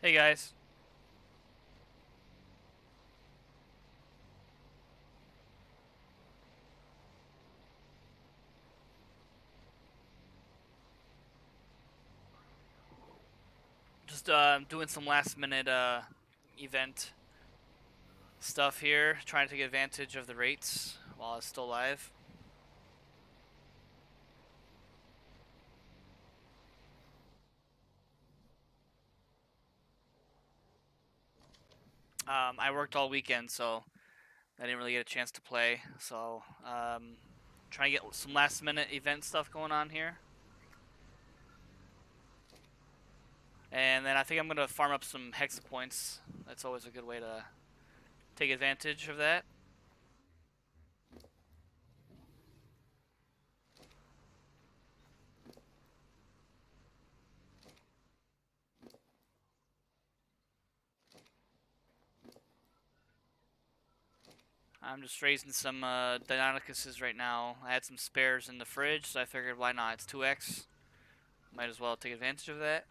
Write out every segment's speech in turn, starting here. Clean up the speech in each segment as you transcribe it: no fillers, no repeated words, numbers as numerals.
Hey guys. Just doing some last minute event stuff here, trying to take advantage of the rates while it's still live. I worked all weekend, so I didn't really get a chance to play. So trying to get some last minute event stuff going on here. And then I think I'm going to farm up some hexa points. That's always a good way to take advantage of that. I'm just raising some Deinonychuses right now. I had some spares in the fridge, so I figured why not? It's 2x. Might as well take advantage of that.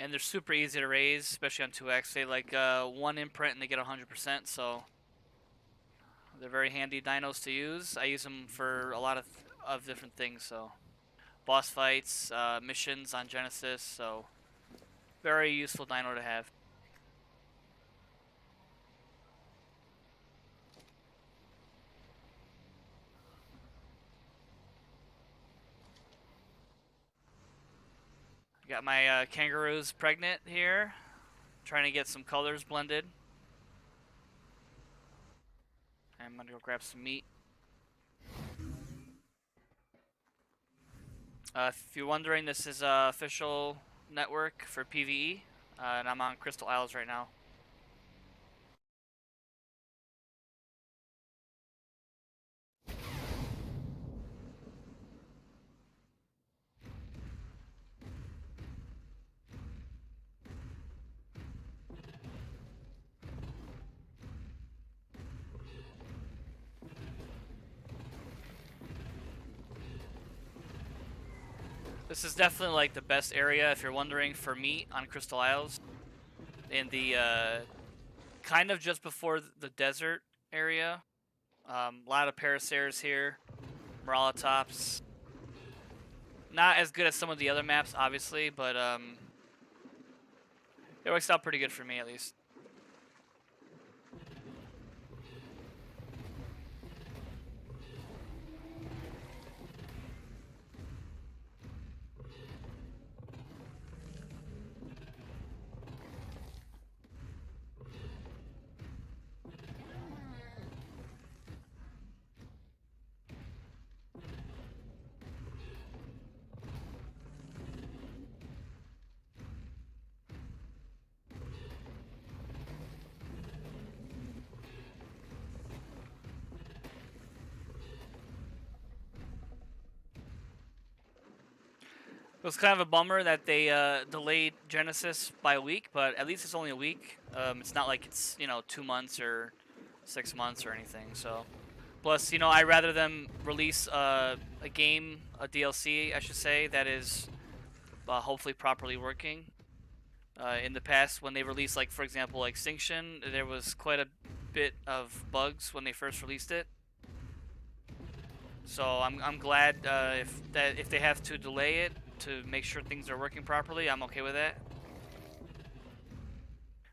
And they're super easy to raise, especially on 2x. They like one imprint and they get 100%, so they're very handy dinos to use. I use them for a lot of different things, so boss fights, missions on Genesis, so very useful dino to have. Got my kangaroos pregnant here, trying to get some colors blended. I'm gonna go grab some meat. If you're wondering, this is a official network for PVE, and I'm on Crystal Isles right now. This is definitely like the best area if you're wondering for meat on Crystal Isles. In the kind of just before the desert area. A lot of Paracers here, Moralatops. Not as good as some of the other maps, obviously, but it works out pretty good for me at least. It was kind of a bummer that they delayed Genesis by a week, but at least it's only a week. It's not like it's 2 months or 6 months or anything. So, plus I'd rather them release a game, a DLC, I should say, that is hopefully properly working. In the past, when they released, like for example, like Extinction, there was quite a bit of bugs when they first released it. So I'm glad if they have to delay it to make sure things are working properly, I'm okay with that.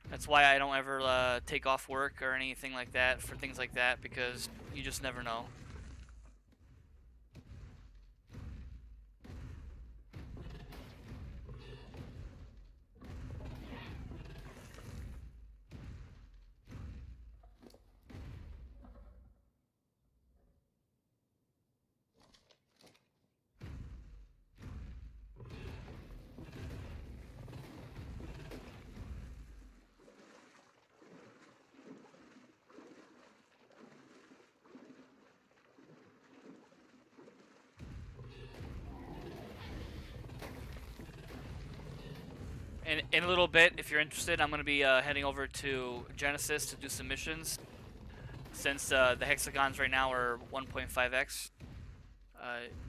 That's why I don't ever take off work or anything like that for things like that, because you just never know. in a little bit, if you're interested, I'm going to be heading over to Genesis to do some missions. Since the hexagons right now are 1.5x.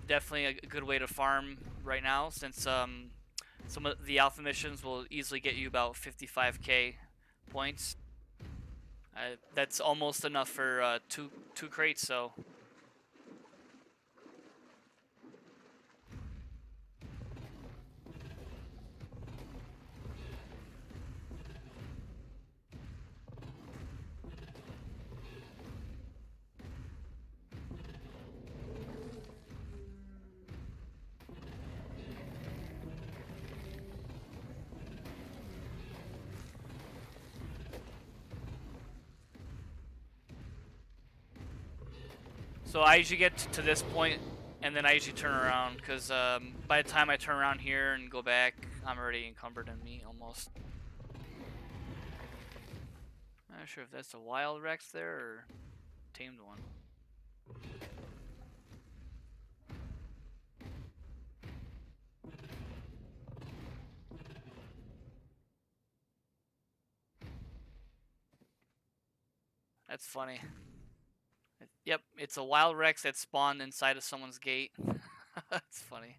Definitely a good way to farm right now, since some of the alpha missions will easily get you about 55k points. That's almost enough for two crates, so. So I usually get to this point, and then I usually turn around, because by the time I turn around here and go back, I'm already encumbered in meat, almost. I'm not sure if that's a wild Rex there, or tamed one. That's funny. Yep, it's a wild Rex that spawned inside of someone's gate. That's funny.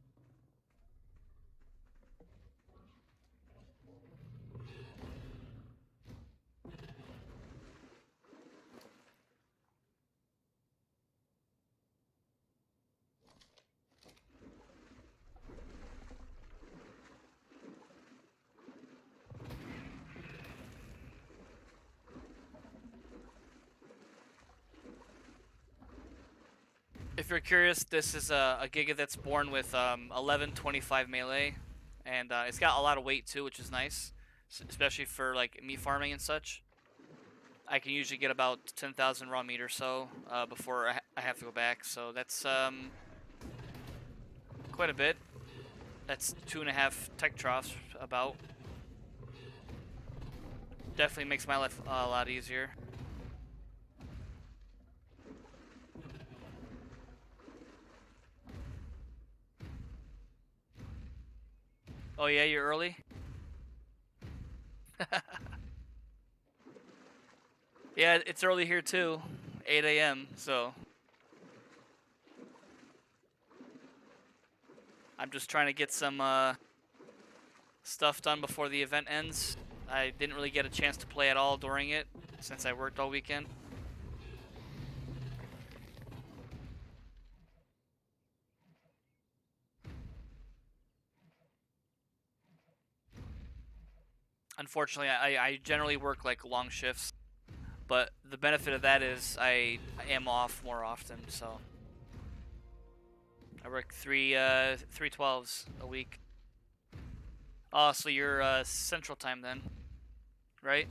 If you're curious, this is a Giga that's born with 1125 melee, and it's got a lot of weight too, which is nice, especially for like meat farming and such. I can usually get about 10,000 raw meat or so before I have to go back, so that's quite a bit. That's 2.5 tech troughs about. Definitely makes my life a lot easier. Oh yeah, you're early? Yeah, it's early here too. 8 a.m., so. I'm just trying to get some stuff done before the event ends. I didn't really get a chance to play at all during it, since I worked all weekend. Unfortunately, I generally work like long shifts, but the benefit of that is I am off more often, so. I work three 12s a week. Oh, so you're Central Time then, right?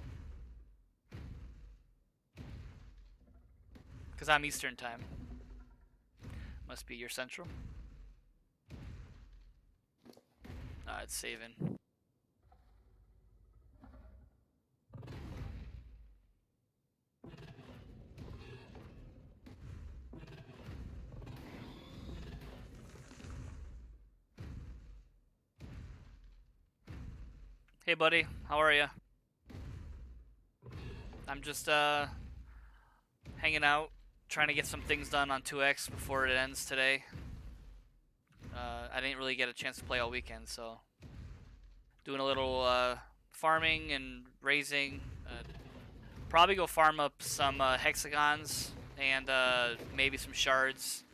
Because I'm Eastern Time. Must be your Central. It's saving. Hey buddy, how are you? I'm just hanging out, trying to get some things done on 2X before it ends today. I didn't really get a chance to play all weekend, so doing a little farming and raising. Probably go farm up some hexagons and maybe some shards.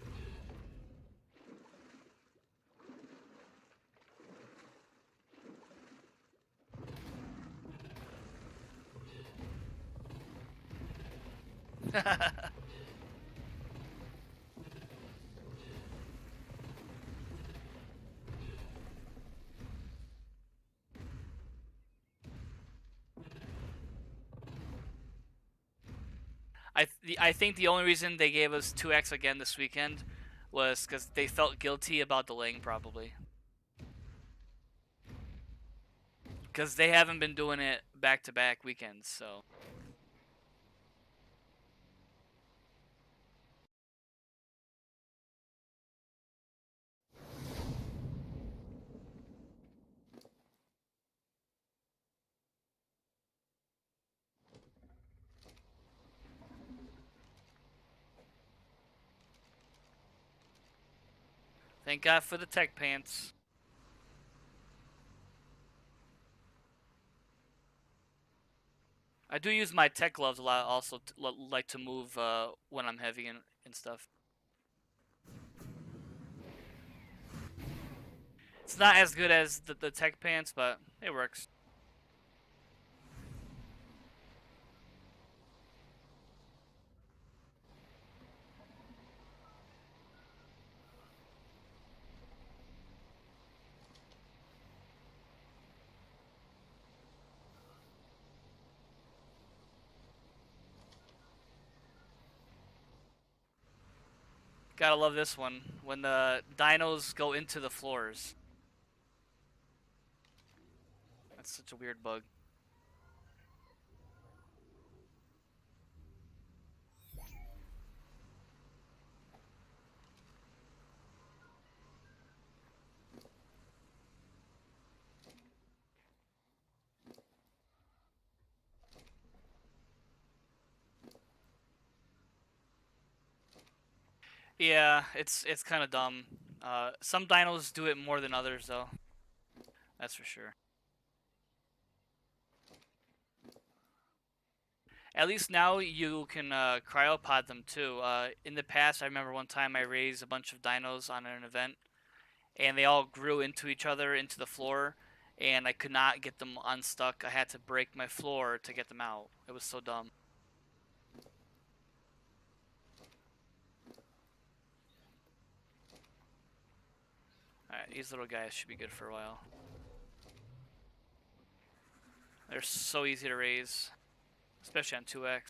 I think the only reason they gave us 2X again this weekend was because they felt guilty about delaying, probably. Because they haven't been doing it back-to-back weekends, so. Thank God for the tech pants. I do use my tech gloves a lot also, like to move when I'm heavy and stuff. It's not as good as the tech pants, but it works. Gotta love this one, when the dinos go into the floors. That's such a weird bug. Yeah, it's kind of dumb. Some dinos do it more than others, though. That's for sure. At least now you can cryopod them too. In the past, I remember one time I raised a bunch of dinos on an event, and they all grew into each other into the floor, and I could not get them unstuck. I had to break my floor to get them out. It was so dumb. Alright, these little guys should be good for a while. They're so easy to raise, especially on 2x.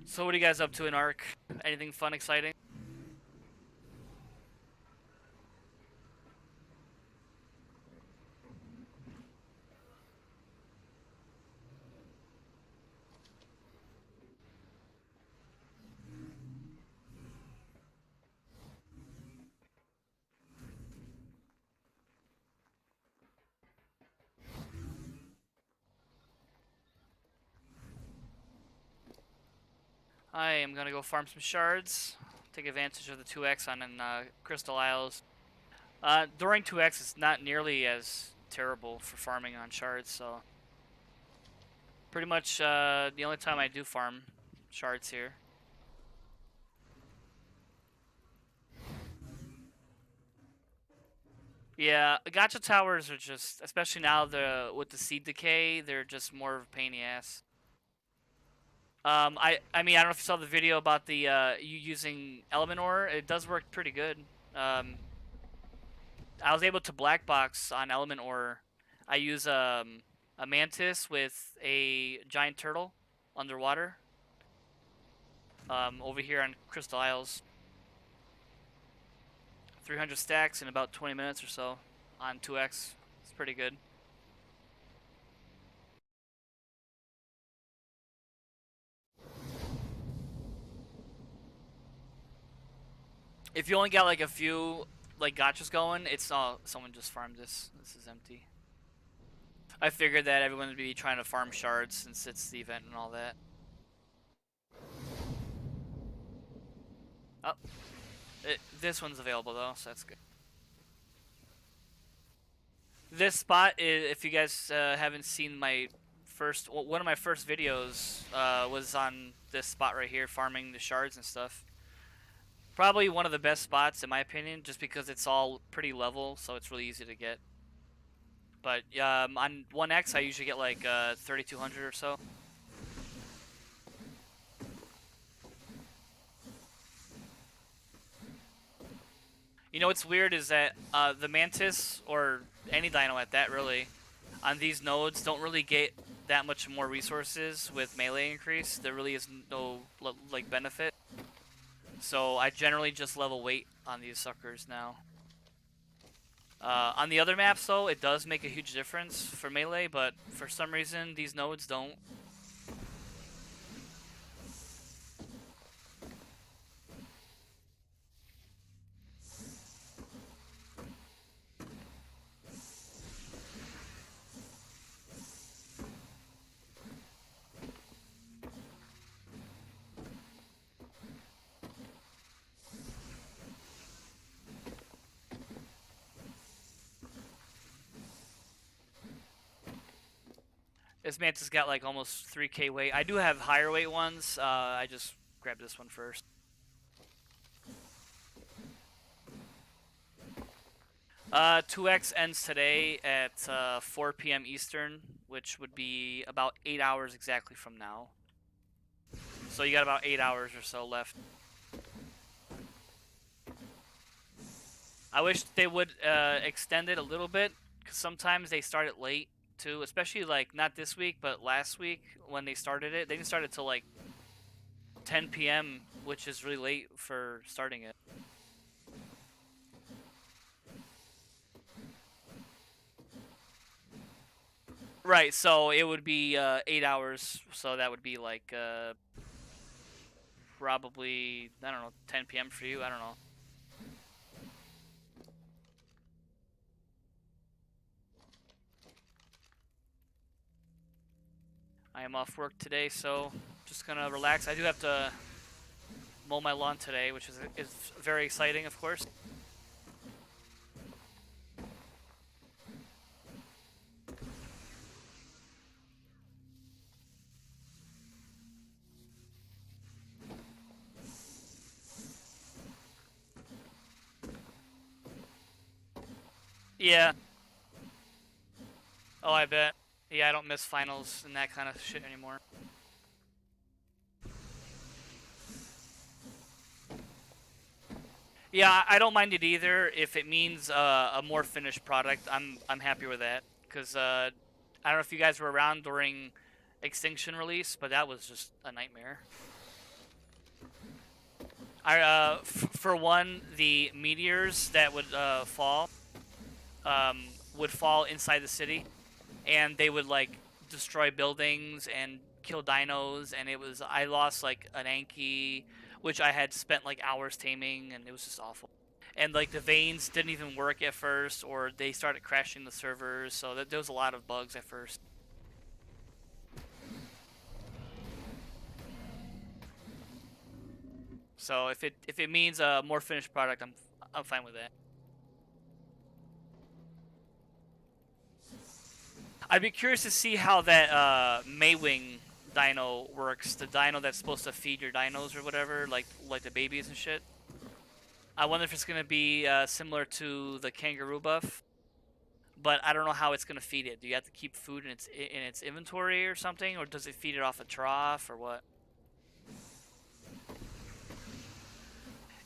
So what are you guys up to in Ark? Anything fun, exciting? I am gonna go farm some shards. Take advantage of the 2x on Crystal Isles. During 2x, it's not nearly as terrible for farming on shards, so pretty much the only time I do farm shards here. Yeah, gacha towers are just, especially now with the seed decay, they're just more of a pain in the ass. I mean, I don't know if you saw the video about the you using element ore. It does work pretty good. I was able to black box on element ore. I use a mantis with a giant turtle underwater. Over here on Crystal Isles. 300 stacks in about 20 minutes or so on 2x. It's pretty good. If you only got like a few like gotchas going, it's someone just farmed this. This is empty. I figured that everyone would be trying to farm shards since it's the event and all that. Oh, this one's available though, so that's good. This spot is, if you guys haven't seen one of my first videos was on this spot right here, farming the shards and stuff. Probably one of the best spots in my opinion, just because it's all pretty level, so it's really easy to get. But on 1x, I usually get like 3,200 or so. You know what's weird is that the Mantis, or any dino at that really, on these nodes don't really get that much more resources with melee increase, there really is no like benefit. So I generally just level weight on these suckers now. On the other maps though, it does make a huge difference for melee, but for some reason these nodes don't. This mantis got like almost 3k weight. I do have higher weight ones. I just grabbed this one first. 2x ends today at 4 p.m. Eastern, which would be about 8 hours exactly from now. So you got about 8 hours or so left. I wish they would extend it a little bit, because sometimes they start it late too, especially like not this week, but last week when they started it. They didn't start it till like 10 p.m., which is really late for starting it. Right, so it would be 8 hours, so that would be like probably, I don't know, 10 p.m. for you, I don't know. I am off work today, so just gonna relax. I do have to mow my lawn today, which is very exciting, of course. Yeah. Oh, I bet. Yeah, I don't miss finals and that kind of shit anymore. Yeah, I don't mind it either. If it means a more finished product, I'm happy with that. Cause I don't know if you guys were around during Extinction release, but that was just a nightmare. For one, the meteors that would fall inside the city, and they would like destroy buildings and kill dinos, and I lost like an Anki, which I had spent like hours taming, and it was just awful. And like the veins didn't even work at first, or they started crashing the servers, so there was a lot of bugs at first. So if it means a more finished product, I'm fine with that. I'd be curious to see how that Maywing dino works. The dino that's supposed to feed your dinos or whatever, like the babies and shit. I wonder if it's gonna be similar to the kangaroo buff, but I don't know how it's gonna feed it. Do you have to keep food in its inventory or something, or does it feed it off a trough or what?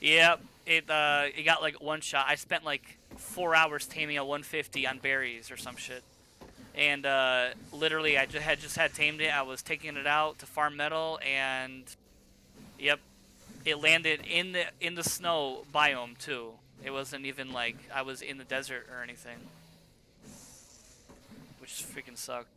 Yeah, it got like one shot. I spent like 4 hours taming a 150 on berries or some shit. And literally, I just had tamed it. I was taking it out to farm metal, and yep, it landed in the snow biome too. It wasn't even like I was in the desert or anything, which freaking sucked.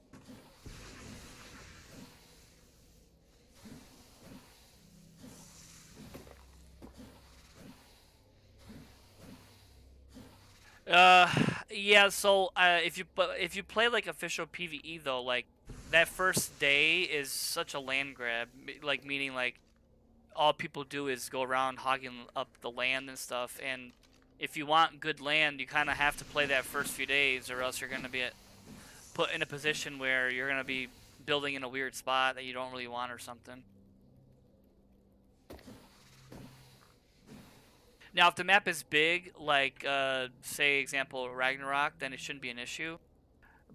Uh, yeah. So if you play like official PVE though, like that first day is such a land grab. Like meaning like all people do is go around hogging up the land and stuff. And if you want good land, you kind of have to play that first few days, or else you're gonna be put in a position where you're gonna be building in a weird spot that you don't really want or something. Now, if the map is big, like say example Ragnarok, then it shouldn't be an issue.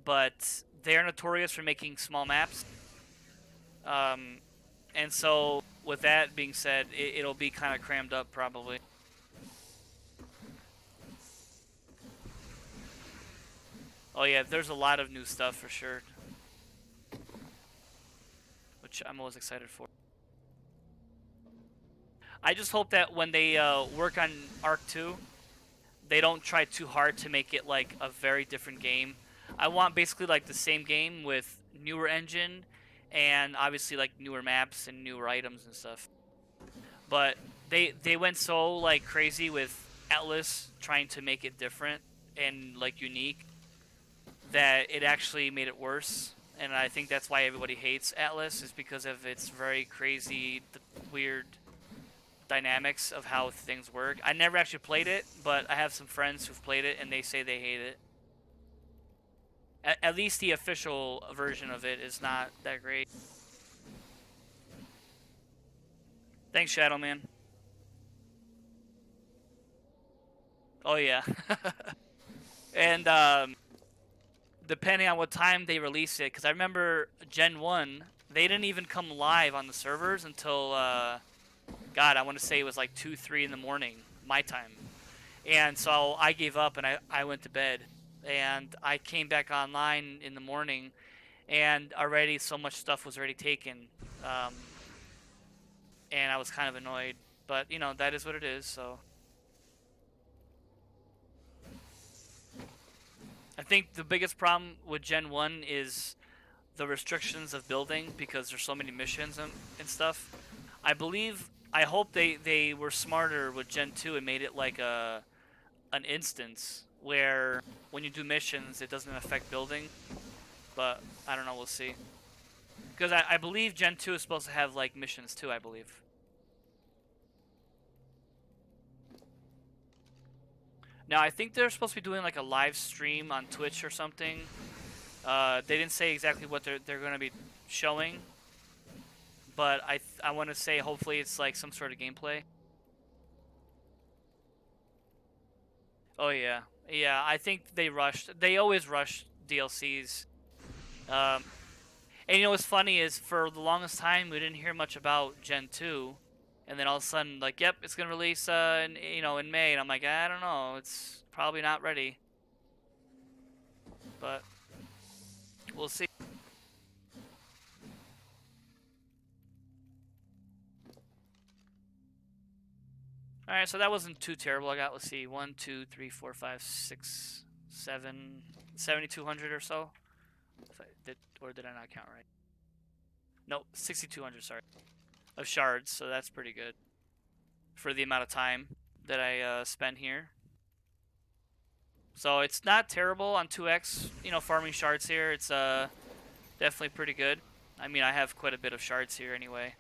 But they're notorious for making small maps. Um, and so with that being said, it'll be kind of crammed up probably. Oh yeah, there's a lot of new stuff for sure. which I'm always excited for. I just hope that when they work on Arc 2, they don't try too hard to make it like a very different game. I want basically like the same game with newer engine and obviously like newer maps and newer items and stuff. But they went so like crazy with Atlas trying to make it different and like unique that it actually made it worse. And I think that's why everybody hates Atlas, is because of its very crazy, weird dynamics of how things work. I never actually played it, but I have some friends who've played it and they say they hate it. At least the official version of it is not that great. Thanks, Shadow Man. Oh yeah. And depending on what time they release it, because I remember Gen 1, they didn't even come live on the servers until, God, I want to say it was like 2, 3 in the morning, my time. And so I gave up and I went to bed. And I came back online in the morning, and already so much stuff was already taken. And I was kind of annoyed. But, you know, that is what it is, so... I think the biggest problem with Gen 1 is the restrictions of building, because there's so many missions and stuff. I hope they were smarter with Gen 2 and made it like an instance where when you do missions it doesn't affect building. But I don't know, we'll see. Because I believe Gen 2 is supposed to have like missions too, I believe. Now, I think they're supposed to be doing like a live stream on Twitch or something. They didn't say exactly what they're going to be showing, but I want to say hopefully it's like some sort of gameplay. Oh yeah, yeah. I think they rushed. They always rush DLCs. And you know what's funny is for the longest time we didn't hear much about Gen 2. And then all of a sudden, like, yep, it's gonna release, in May, and I'm like, I don't know, it's probably not ready, but we'll see. All right, so that wasn't too terrible. I got, let's see, 1, 2, 3, 4, 5, 6, 7, 7,200 or so. If I did, or did I not count right? No, 6,200. Sorry, of shards. So that's pretty good for the amount of time that I spent here. So it's not terrible on 2x, farming shards here. It's definitely pretty good. I mean, I have quite a bit of shards here anyway.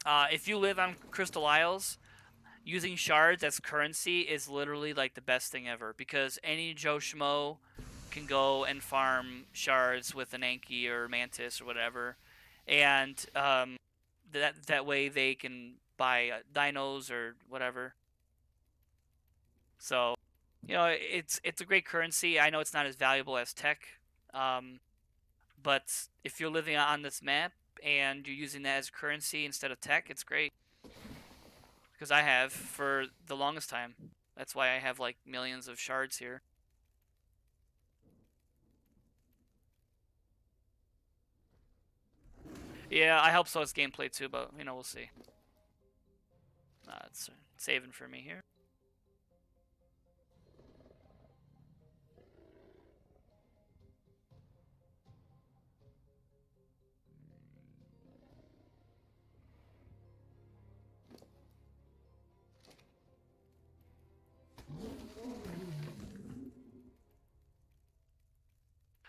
If you live on Crystal Isles, using shards as currency is literally like the best thing ever, because any Joe Schmo can go and farm shards with an Anki or Mantis or whatever, and that way they can buy dinos or whatever. So, it's a great currency. I know it's not as valuable as tech, but if you're living on this map and you're using that as currency instead of tech, it's great. Because I have for the longest time. That's why I have like millions of shards here. Yeah, I hope so. It's gameplay too, but we'll see. It's saving for me here.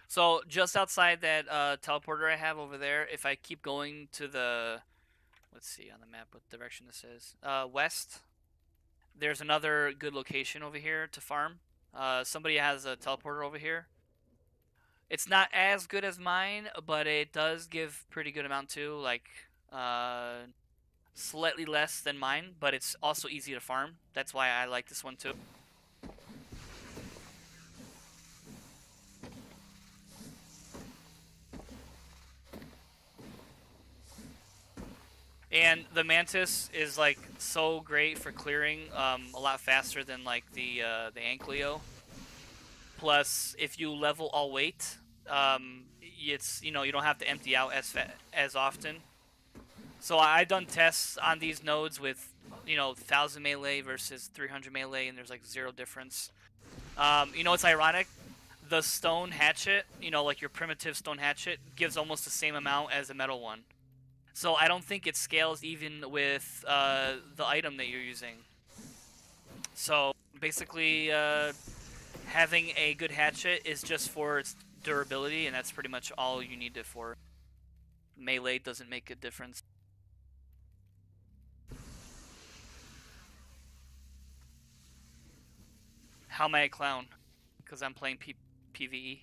So just outside that teleporter I have over there, if I keep going to the, let's see on the map what direction this is, west, there's another good location over here to farm. Somebody has a teleporter over here. It's not as good as mine, but it does give pretty good amount too, like slightly less than mine, but it's also easy to farm. That's why I like this one too. And the Mantis is like so great for clearing, a lot faster than like the Ankleo. Plus, if you level all weight, it's, you know, you don't have to empty out as often. So I've done tests on these nodes with, you know, 1,000 melee versus 300 melee, and there's like 0 difference. You know, it's ironic. The stone hatchet, you know, like your primitive stone hatchet, gives almost the same amount as a metal one. So I don't think it scales even with the item that you're using. So basically, having a good hatchet is just for its durability, and that's pretty much all you need it for. Melee doesn't make a difference. How am I a clown? Because I'm playing PVE.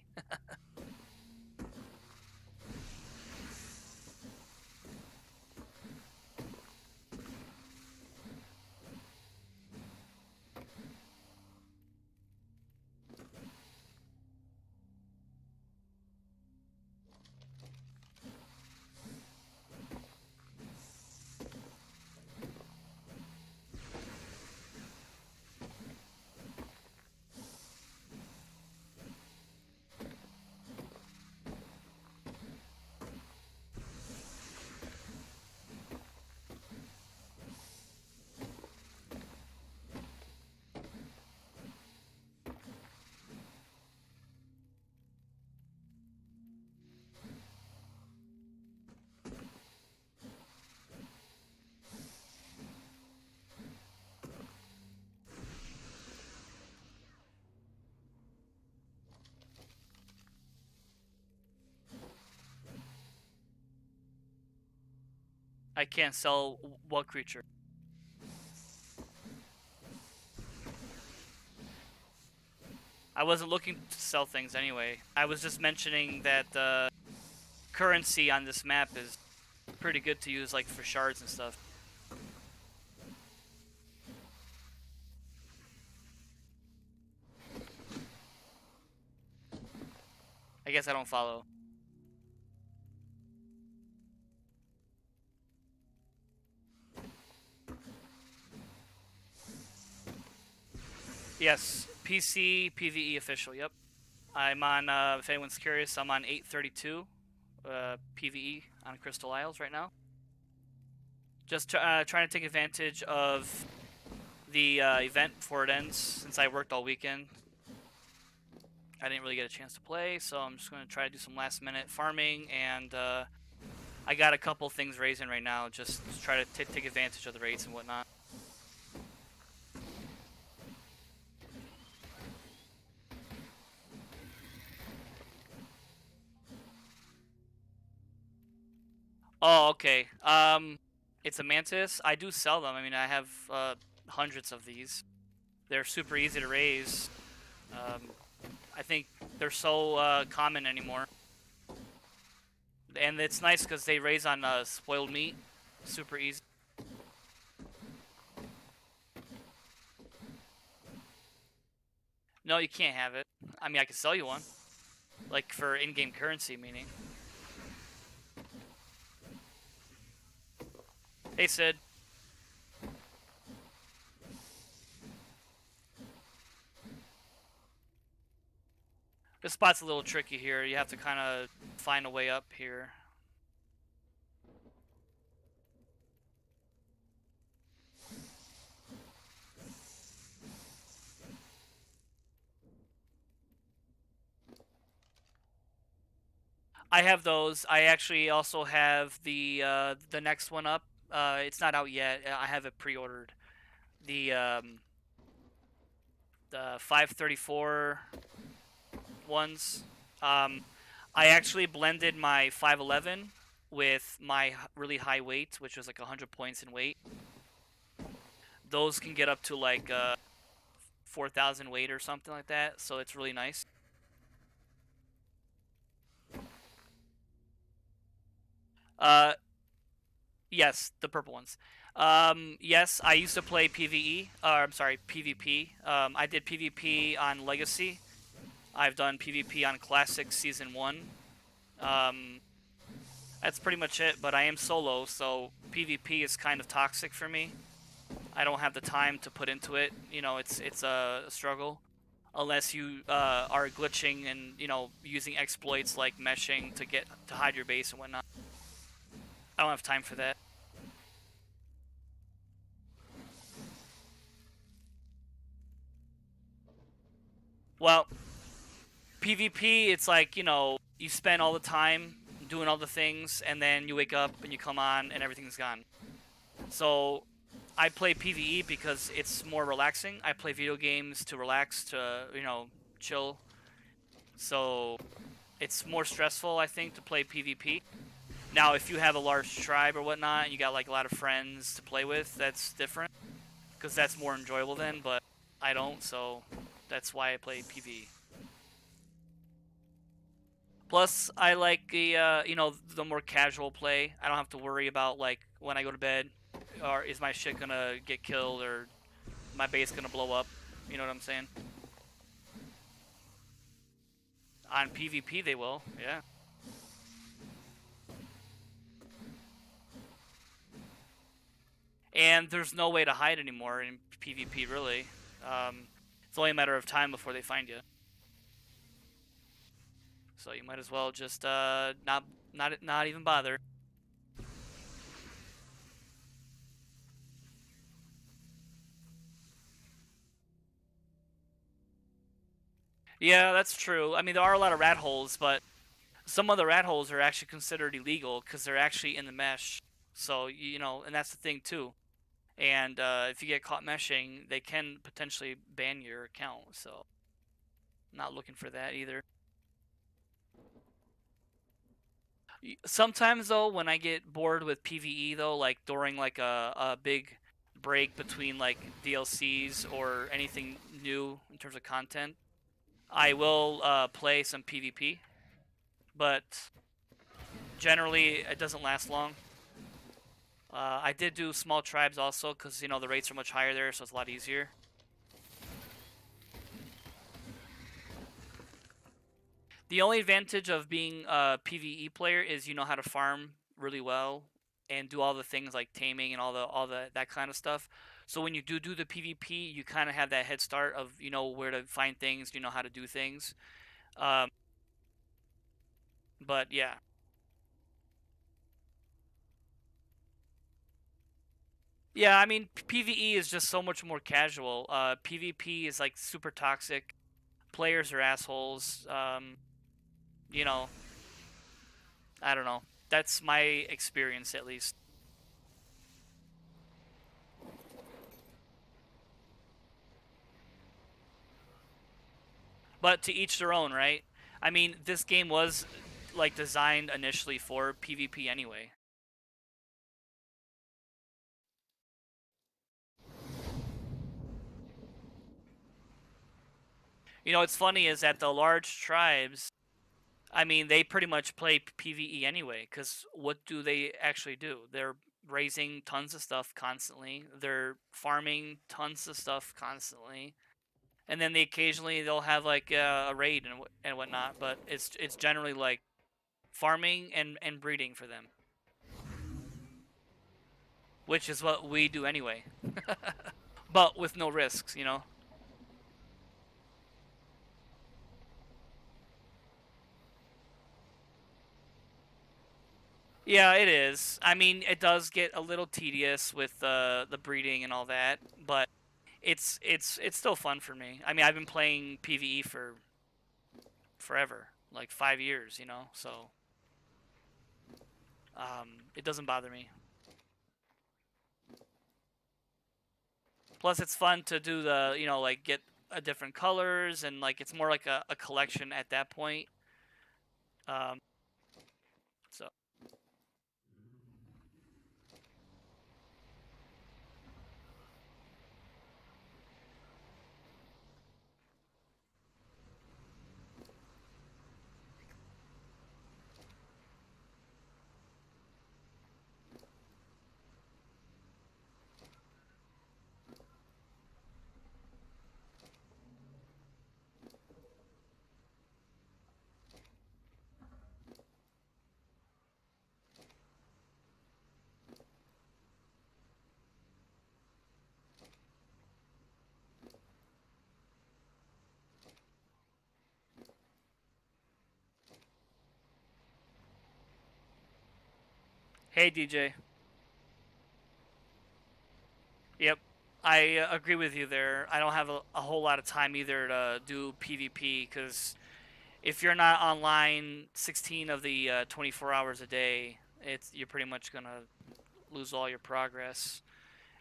I can't sell what creature? I wasn't looking to sell things anyway. I was just mentioning that the currency on this map is pretty good to use, like for shards and stuff. I guess I don't follow. Yes, PC PVE official. Yep, I'm on. If anyone's curious, I'm on 832 PVE on Crystal Isles right now. Just trying to take advantage of the event before it ends, since I worked all weekend. I didn't really get a chance to play, so I'm just going to try to do some last minute farming, and I got a couple things raising right now, just to try to take advantage of the raids and whatnot. Oh, okay. It's a mantis. I do sell them. I mean, I have hundreds of these. They're super easy to raise. I think they're so common anymore. And it's nice because they raise on spoiled meat. Super easy. No, you can't have it. I mean, I could sell you one. Like, for in-game currency, meaning. Hey, Sid. This spot's a little tricky here. You have to kind of find a way up here. I have those. I actually also have the next one up. It's not out yet. I have it pre-ordered. The 534 ones. I actually blended my 511 with my really high weight, which was like 100 points in weight. Those can get up to like 4,000 weight or something like that, so it's really nice. Yes, the purple ones. Yes, I used to play PVE, or I'm sorry, PvP. I did PvP on Legacy. I've done PvP on Classic Season 1. That's pretty much it, but I am solo, so PvP is kind of toxic for me. I don't have the time to put into it. You know, it's a struggle. unless you are glitching and using exploits like meshing to hide your base and whatnot. I don't have time for that. Well, PvP, it's like you spend all the time doing all the things, and then you wake up and you come on and everything's gone. So I play PvE because it's more relaxing. I play video games to relax, to chill. So it's more stressful, I think, to play PvP. Now, if you have a large tribe or whatnot, and you got like a lot of friends to play with, that's different because that's more enjoyable then. But I don't, so that's why I play PvE. Plus, I like the more casual play. I don't have to worry about like when I go to bed, or is my shit gonna get killed or my base gonna blow up. You know what I'm saying? On PvP, they will. Yeah. And there's no way to hide anymore in PvP, really. It's only a matter of time before they find you. So you might as well just not even bother. Yeah, that's true. I mean, there are a lot of rat holes, but some of the rat holes are actually considered illegal because they're actually in the mesh. So and that's the thing too. And if you get caught meshing, they can potentially ban your account. So not looking for that either. Sometimes though, when I get bored with PVE though, like during like a big break between like DLCs or anything new in terms of content, I will play some PvP. But generally, it doesn't last long. I did do small tribes also because the rates are much higher there, so it's a lot easier. The only advantage of being a PVE player is you know how to farm really well and do all the things like taming and all the that kind of stuff. So when you do the PvP, you kind of have that head start of where to find things, you know how to do things. Um, but yeah, yeah. I mean, PVE is just so much more casual. PvP is like super toxic. Players are assholes. You know, I don't know. That's my experience at least. But to each their own, right? I mean, this game was like designed initially for PvP anyway. What's funny is that the large tribes, I mean, they pretty much play PvE anyway, because what do they actually do? They're raising tons of stuff constantly. They're farming tons of stuff constantly, and then they'll have like a raid and whatnot. But it's generally like farming and breeding for them, which is what we do anyway, but with no risks. Yeah, it is. I mean, it does get a little tedious with the breeding and all that, but it's still fun for me. I mean, I've been playing PvE for forever, like 5 years. So it doesn't bother me. Plus, it's fun to do like get different colors and like it's more like a collection at that point. Um, so Hey, DJ. Yep. I agree with you there. I don't have a whole lot of time either to do PvP because if you're not online 16 of the 24 hours a day, you're pretty much gonna lose all your progress.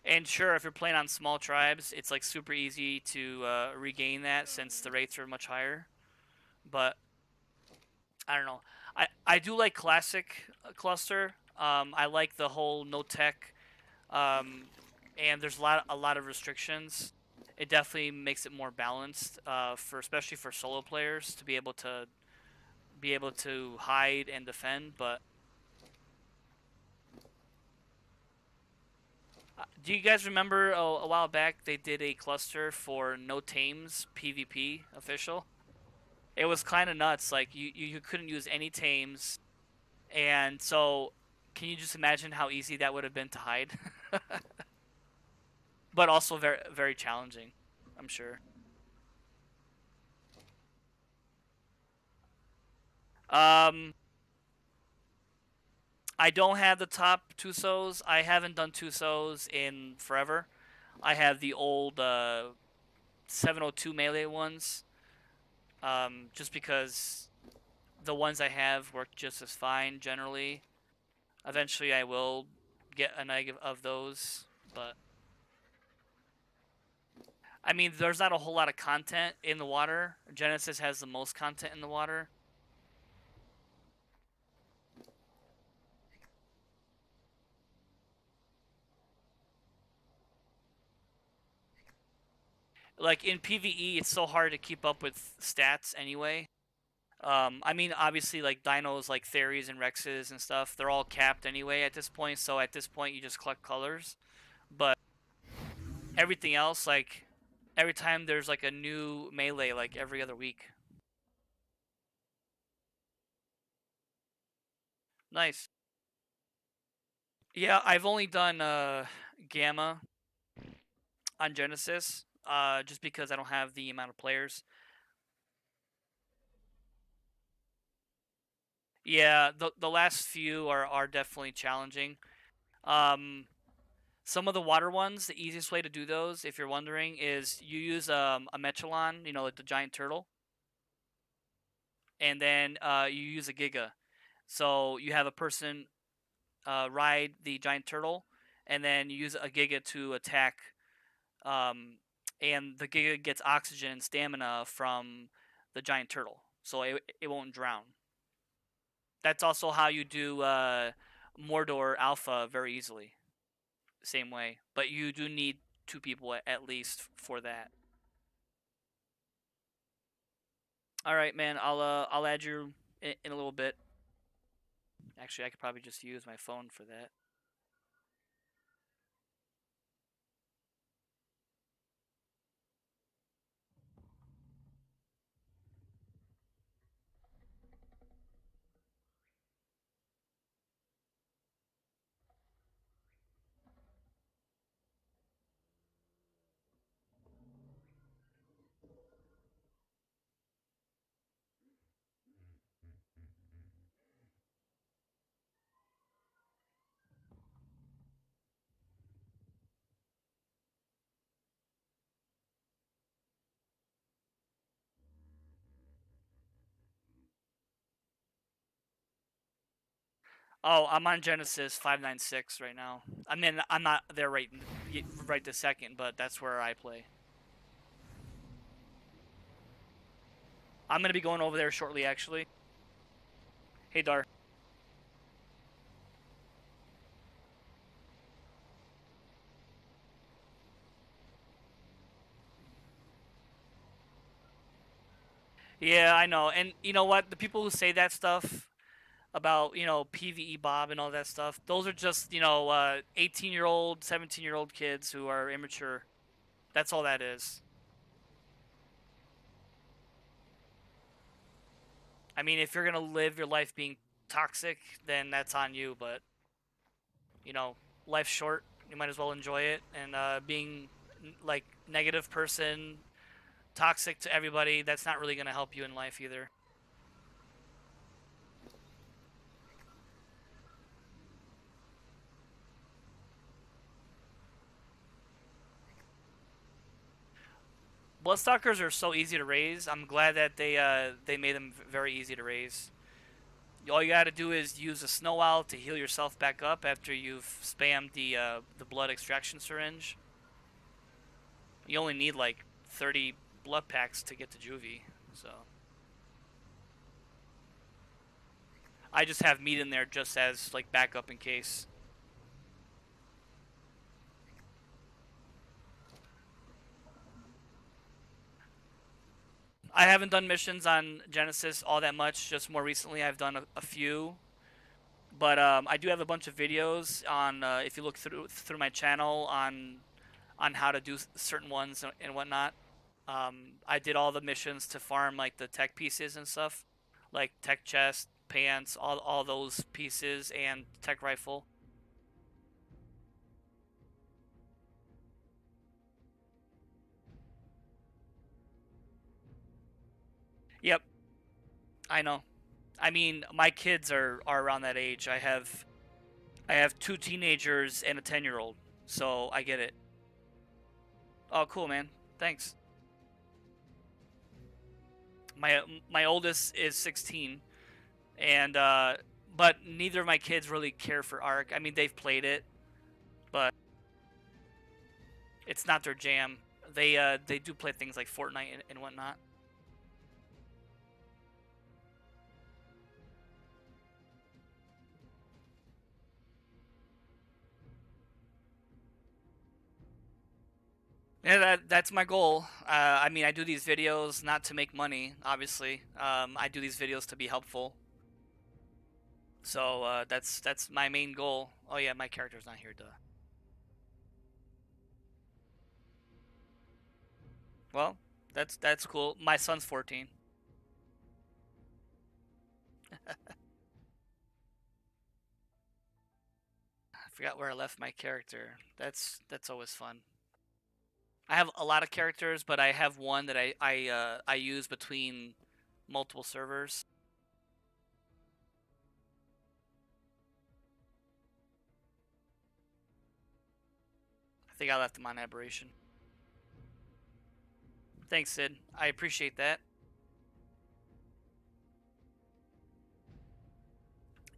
And sure, if you're playing on small tribes, it's like super easy to regain that since the rates are much higher. But I don't know. I do like classic cluster. I like the whole no tech, um, and there's a lot of restrictions. It definitely makes it more balanced for especially for solo players to be able to hide and defend. But do you guys remember a while back they did a cluster for no tames PvP official? It was kind of nuts. Like you couldn't use any tames, and so can you just imagine how easy that would have been to hide? But also very very challenging, I'm sure. Um, I don't have the top Tusos. I haven't done Tusos in forever. I have the old 702 melee ones, just because the ones I have work just as fine generally. Eventually, I will get a neg of those, but I mean, there's not a whole lot of content in the water. Genesis has the most content in the water. Like in PvE, it's so hard to keep up with stats anyway. I mean, obviously, like dinos, like Theries and Rexes and stuff, they're all capped anyway at this point. So at this point, you just collect colors. But everything else, like every time there's like a new melee, like every other week. Nice. Yeah, I've only done Gamma on Genesis, just because I don't have the amount of players. Yeah, the last few are definitely challenging. Um, some of the water ones, the easiest way to do those, if you're wondering, is you use a Mechalon, like the giant turtle, and then you use a Giga. So you have a person ride the giant turtle, and then you use a Giga to attack, um, and the Giga gets oxygen and stamina from the giant turtle, so it won't drown. That's also how you do Mordor Alpha very easily. Same way, but you do need two people at least for that. All right, man. I'll add you in a little bit. Actually, I could probably just use my phone for that. Oh, I'm on Genesis 596 right now. I mean, I'm not there right this second, but that's where I play. I'm gonna be going over there shortly, actually. Hey, Dar. Yeah, I know. And you know what? The people who say that stuff about PVE Bob and all that stuff, those are just 18-year-old, 17-year-old kids who are immature. That's all that is. I mean, if you're gonna live your life being toxic, then that's on you. But you know, life's short. You might as well enjoy it. And being like negative person, toxic to everybody, that's not really gonna help you in life either. Bloodstalkers are so easy to raise. I'm glad that they made them very easy to raise. All you gotta do is use a snow owl to heal yourself back up after you've spammed the blood extraction syringe. You only need like 30 blood packs to get to juvie, so I just have meat in there just as like backup in case. I haven't done missions on Genesis all that much. Just more recently, I've done a few. But I do have a bunch of videos on if you look through my channel on how to do certain ones and whatnot. I did all the missions to farm like the tech pieces and stuff, like tech chest, pants, all those pieces, and tech rifle. Yep, I know. I mean, my kids are around that age. I have two teenagers and a 10-year-old, so I get it. Oh, cool, man. Thanks. My oldest is 16, and but neither of my kids really care for Ark. I mean, they've played it, but it's not their jam. They do play things like Fortnite and whatnot. Yeah, that's my goal. I mean, I do these videos not to make money, obviously. I do these videos to be helpful. So that's my main goal. Oh yeah, my character's not here, duh. Well, that's cool. My son's 14. I forgot where I left my character. That's always fun. I have a lot of characters, but I have one that I use between multiple servers. I think I left him on Aberration. Thanks, Sid. I appreciate that.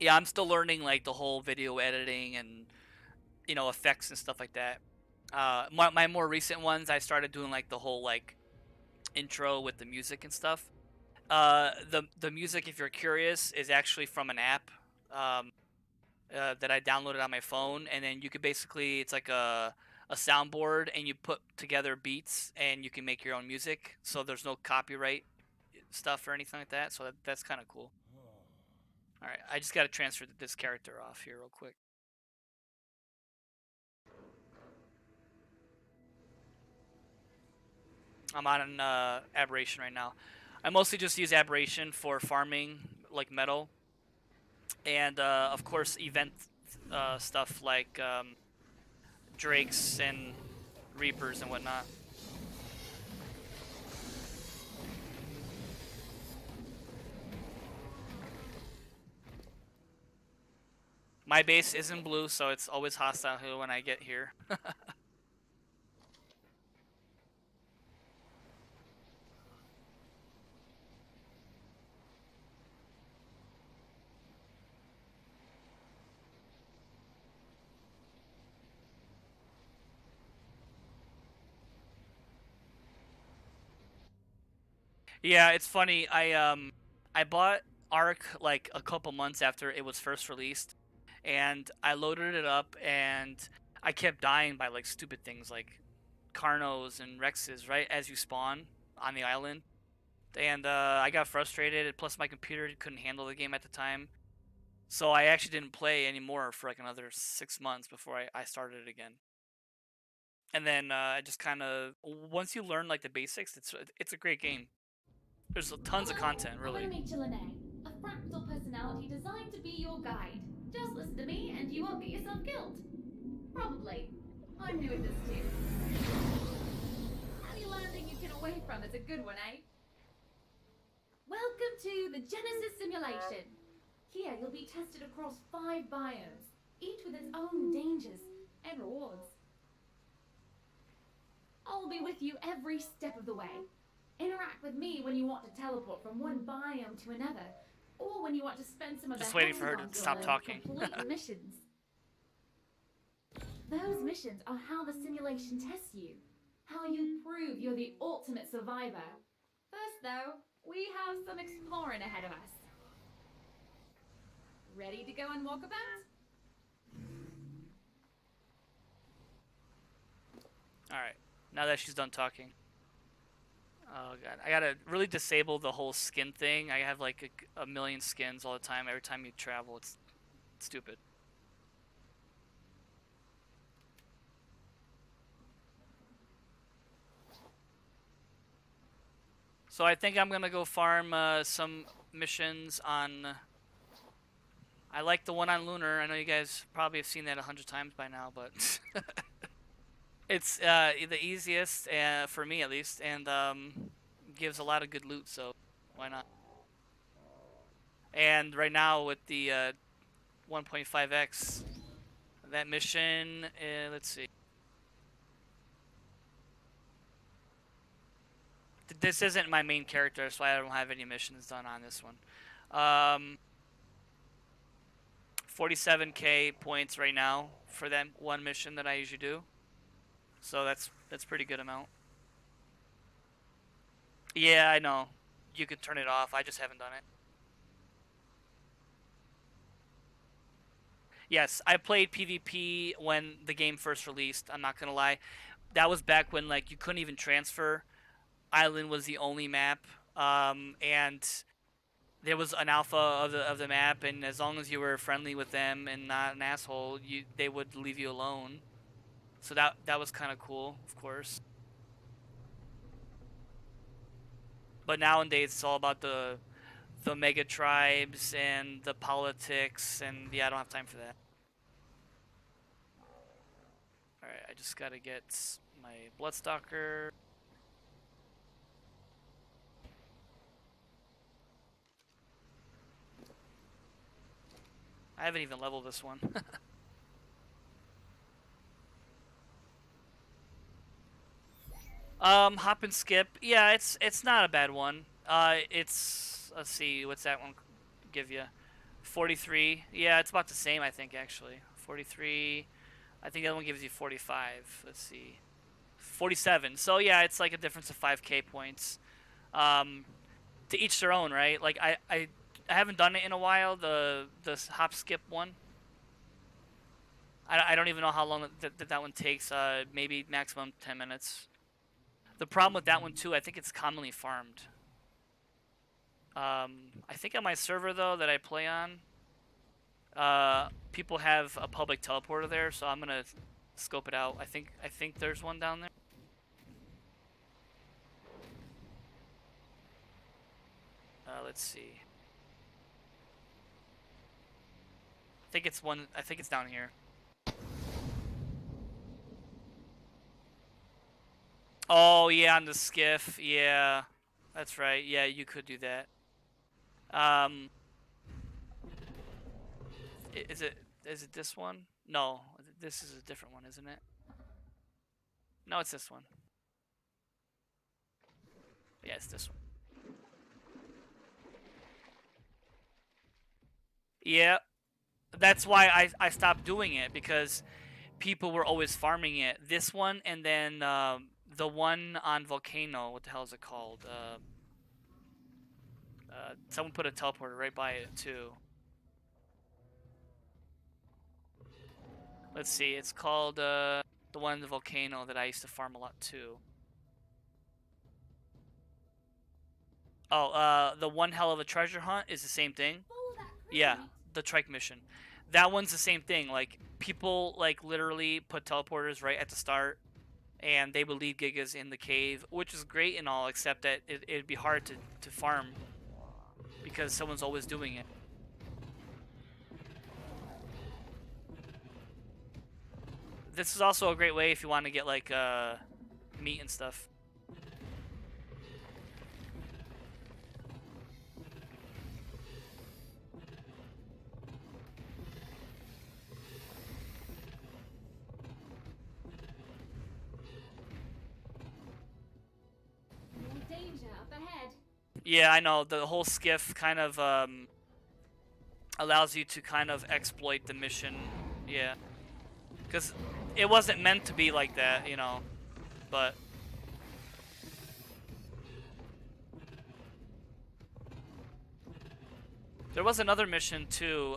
Yeah, I'm still learning like the whole video editing and effects and stuff like that. My more recent ones, I started doing like the whole like intro with the music and stuff. The music, if you're curious, is actually from an app um, that I downloaded on my phone, and then you could basically it's like a soundboard, and you put together beats, and you can make your own music. So there's no copyright stuff or anything like that. So that's kind of cool. All right, I just got to transfer this character off here real quick. I'm on Aberration right now. I mostly just use Aberration for farming, like metal, and of course event stuff like drakes and reapers and whatnot. My base is in blue, so it's always hostile here when I get here. Yeah, it's funny. I bought Ark like a couple months after it was first released, and I loaded it up, and I kept dying by like stupid things like Carnos and Rexes right as you spawn on the island, and I got frustrated. Plus, my computer couldn't handle the game at the time, so I actually didn't play anymore for like another 6 months before I started it again. And then I just kind of once you learn like the basics, it's a great game. There's tons of content, really. I'm Lene, a fractal personality designed to be your guide. Just listen to me and you won't get yourself killed. Probably. I'm new at this too. Any landing you can away from is a good one, eh? Welcome to the Genesis simulation. Here you'll be tested across 5 biomes, each with its own dangers and rewards. I'll be with you every step of the way. Interact with me when you want to teleport from one biome to another, or when you want to spend some of Just the waiting for her to hexagons you'll stop learn talking. complete missions. Those missions are how the simulation tests you, how you prove you're the ultimate survivor. First, though, we have some exploring ahead of us. Ready to go and walk about? Alright, now that she's done talking. Oh god, I gotta really disable the whole skin thing. I have like a million skins all the time. Every time you travel, it's stupid. So I think I'm gonna go farm some missions on... I like the one on Lunar. I know you guys probably have seen that 100 times by now, but... it's the easiest, for me at least, and gives a lot of good loot, so why not? And right now with the 1.5x, that mission, let's see. This isn't my main character, so I don't have any missions done on this one. 47k points right now for that one mission that I usually do. So that's pretty good amount. Yeah, I know. You can turn it off. I just haven't done it. Yes, I played PvP when the game first released. I'm not gonna lie. That was back when like you couldn't even transfer. Island was the only map, and there was an alpha of the map, and as long as you were friendly with them and not an asshole, they would leave you alone. So that was kind of cool, of course. But nowadays it's all about the mega tribes and the politics, and yeah, I don't have time for that. All right, I just gotta get my Bloodstalker. I haven't even leveled this one. Hop and skip. Yeah, it's not a bad one. It's, let's see, what's that one give you? 43. Yeah, it's about the same, I think, actually. 43. I think that one gives you 45. Let's see. 47. So yeah, it's like a difference of 5k points. To each their own, right? Like I haven't done it in a while. The hop skip one. I don't even know how long that one takes. Maybe maximum 10 minutes. The problem with that one too, I think it's commonly farmed. I think on my server though that I play on, people have a public teleporter there, so I'm gonna scope it out. I think there's one down there. Let's see. I think it's one. I think it's down here. Oh yeah, on the skiff. Yeah, that's right. Yeah, you could do that. Is it this one? No, this is a different one, isn't it? No, it's this one. Yeah, it's this one. Yeah, that's why I stopped doing it, because people were always farming it. This one, and then the one on Volcano. What the hell is it called? Someone put a teleporter right by it too. Let's see. It's called the one in the Volcano that I used to farm a lot too. Oh, the one hell of a treasure hunt is the same thing. Yeah, the trike mission. That one's the same thing. Like, people like literally put teleporters right at the start, and they would leave gigas in the cave, which is great and all, except that it'd be hard to farm because someone's always doing it. This is also a great way if you want to get like meat and stuff. up ahead. Yeah, I know. The whole skiff kind of allows you to kind of exploit the mission. Yeah. Because it wasn't meant to be like that, you know. But there was another mission too,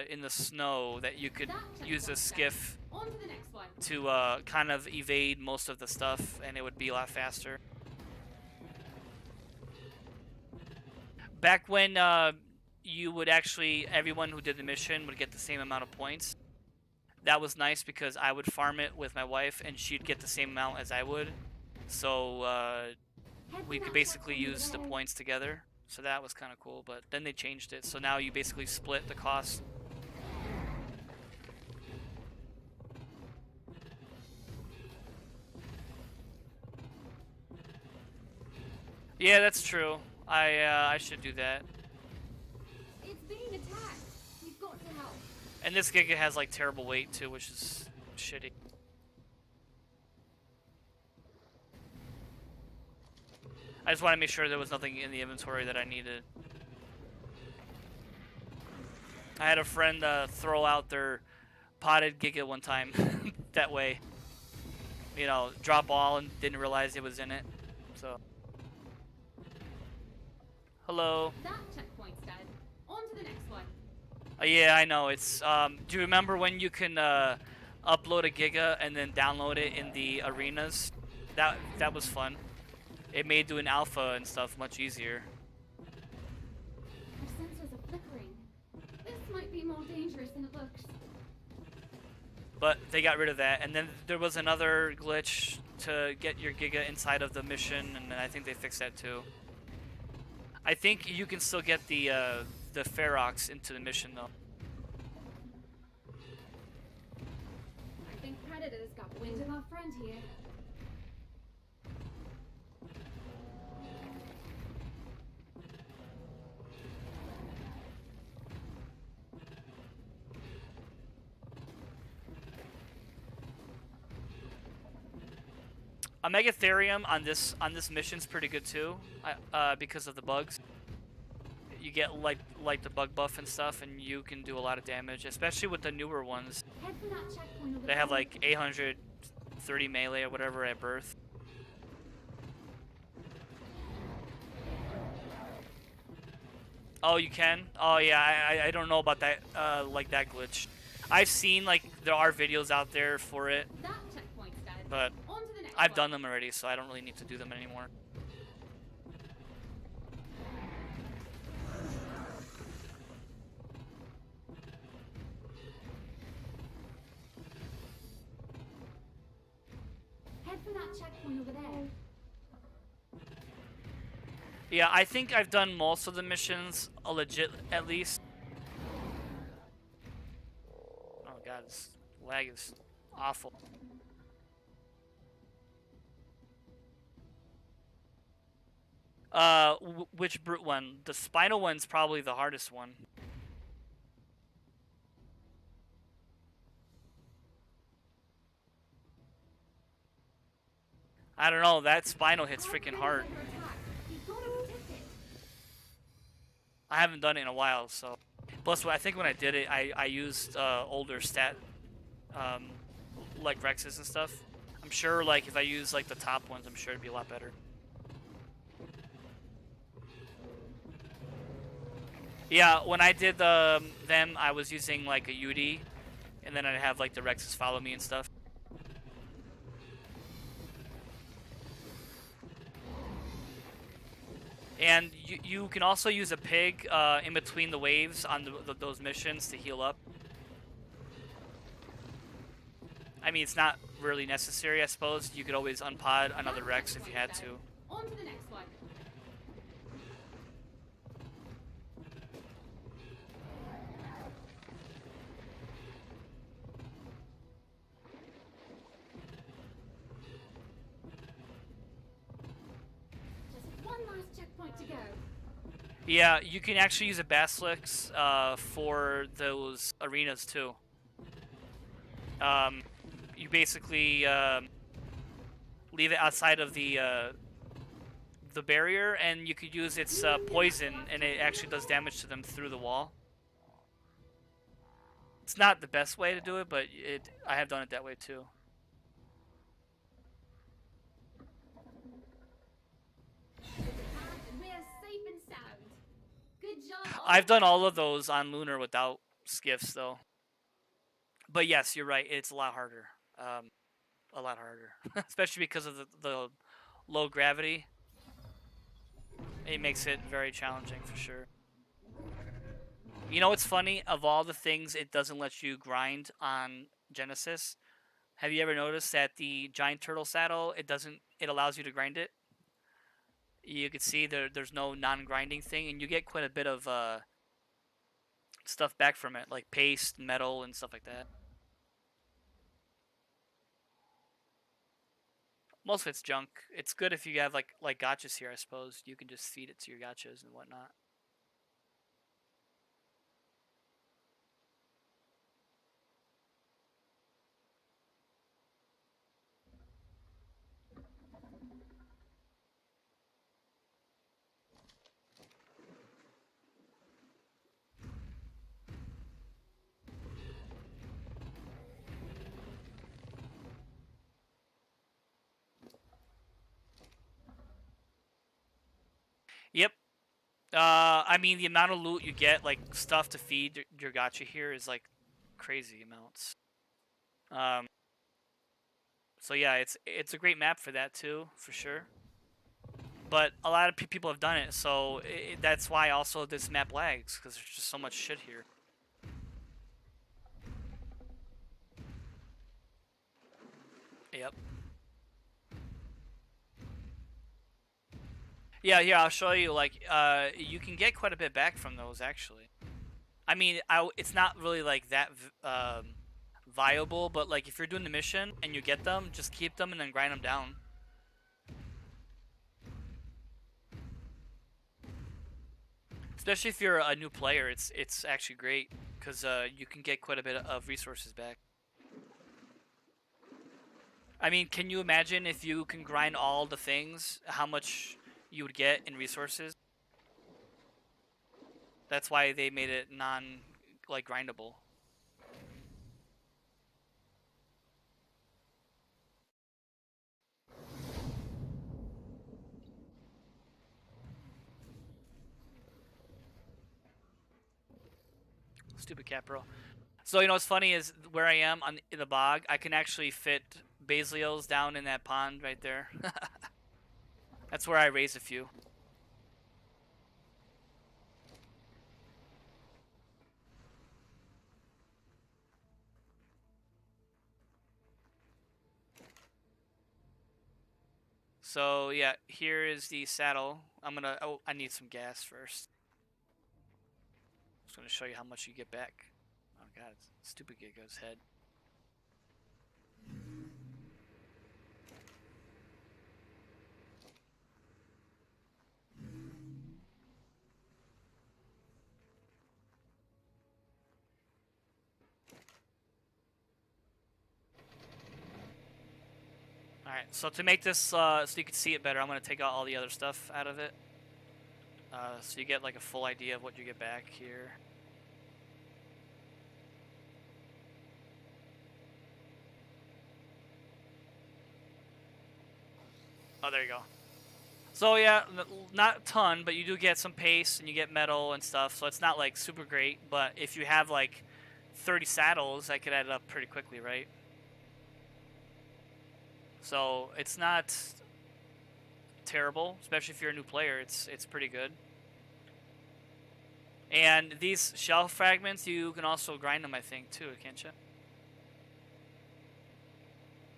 in the snow that you could use a skiff On to the next one. to kind of evade most of the stuff, and it would be a lot faster. Back when you would actually, everyone who did the mission would get the same amount of points. That was nice because I would farm it with my wife, and she'd get the same amount as I would. So we could basically use the points together. So that was kind of cool, but then they changed it. So now you basically split the cost. Yeah, that's true. I should do that. It's being attacked. We've got to help. And this Giga has like terrible weight too, which is shitty. I just want to make sure there was nothing in the inventory that I needed. I had a friend throw out their potted Giga one time that way. You know, drop all and didn't realize it was in it. So. Hello. That checkpoint's dead. On to the next one. Yeah, I know. It's do you remember when you can upload a Giga and then download it in the arenas? That was fun. It made doing alpha and stuff much easier. Our sensors are flickering. This might be more dangerous than it looks. But they got rid of that, and then there was another glitch to get your Giga inside of the mission, and I think they fixed that too. I think you can still get the Ferox into the mission though. I think Predator's got wind of our friend here. A Megatherium on this mission's pretty good too, because of the bugs. You get like the bug buff and stuff, and you can do a lot of damage, especially with the newer ones. Head for that checkpoint over They have there. like 830 melee or whatever at birth. Oh, you can? Oh yeah, I don't know about that like that glitch. I've seen like there are videos out there for it, That checkpoint's dead. but On to the next I've one. done them already, so I don't really need to do them anymore. Head for that checkpoint over there. Yeah, I think I've done most of the missions, legit at least. Oh god, this lag is awful. Which brute one? The spinal one's probably the hardest one. I don't know, that spinal hits freaking hard. You've got to protect it. I haven't done it in a while, so. Plus, I think when I did it, I used older stat, like Rexes and stuff. I'm sure, like, if I use like the top ones, I'm sure it'd be a lot better. Yeah, when I did them, I was using like a UD, and then I'd have like the Rexes follow me and stuff. And you can also use a pig in between the waves on those missions to heal up. I mean, it's not really necessary, I suppose. You could always unpod another Rex if you had to. On to the next one. Just one last checkpoint to go. Yeah, you can actually use a Basilisk for those arenas too. You basically leave it outside of the the barrier, and you could use its poison, and it actually does damage to them through the wall. It's not the best way to do it, but I have done it that way too. We're safe and sound. Good job. I've done all of those on Lunar without skiffs though. But yes, you're right. It's a lot harder. A lot harder, especially because of the low gravity. It makes it very challenging for sure. You know what's funny? Of all the things it doesn't let you grind on Genesis, have you ever noticed that the giant turtle saddle, it allows you to grind it? You can see there's no non-grinding thing, and you get quite a bit of stuff back from it, like paste, metal, and stuff like that. Most of it's junk. It's good if you have like gotchas here, I suppose. You can just feed it to your gotchas and whatnot. Yep. I mean, the amount of loot you get, like stuff to feed your gacha here, is like crazy amounts. Um, so yeah, it's a great map for that too, for sure. But a lot of people have done it, so that's why also this map lags, because there's just so much shit here. Yep. Yeah, here I'll show you. Like, you can get quite a bit back from those actually. I mean, it's not really like that viable, but like if you're doing the mission and you get them, just keep them and then grind them down. Especially if you're a new player, it's actually great because you can get quite a bit of resources back. I mean, can you imagine if you can grind all the things, how much you would get in resources? That's why they made it like grindable. Stupid cat, bro. So you know what's funny is where I am in the bog, I can actually fit basileos down in that pond right there. That's where I raise a few. So yeah, here is the saddle. Oh, I need some gas first. Just gonna show you how much you get back. Oh god, stupid Giga's head. Alright, so to make this so you can see it better, I'm gonna take out all the other stuff out of it. So you get like a full idea of what you get back here. Oh, there you go. So yeah, not a ton, but you do get some paste and you get metal and stuff, so it's not like super great, but if you have like 30 saddles, that could add up pretty quickly, right? So it's not terrible, especially if you're a new player. It's pretty good. And these shell fragments, you can also grind them, I think, too, can't you?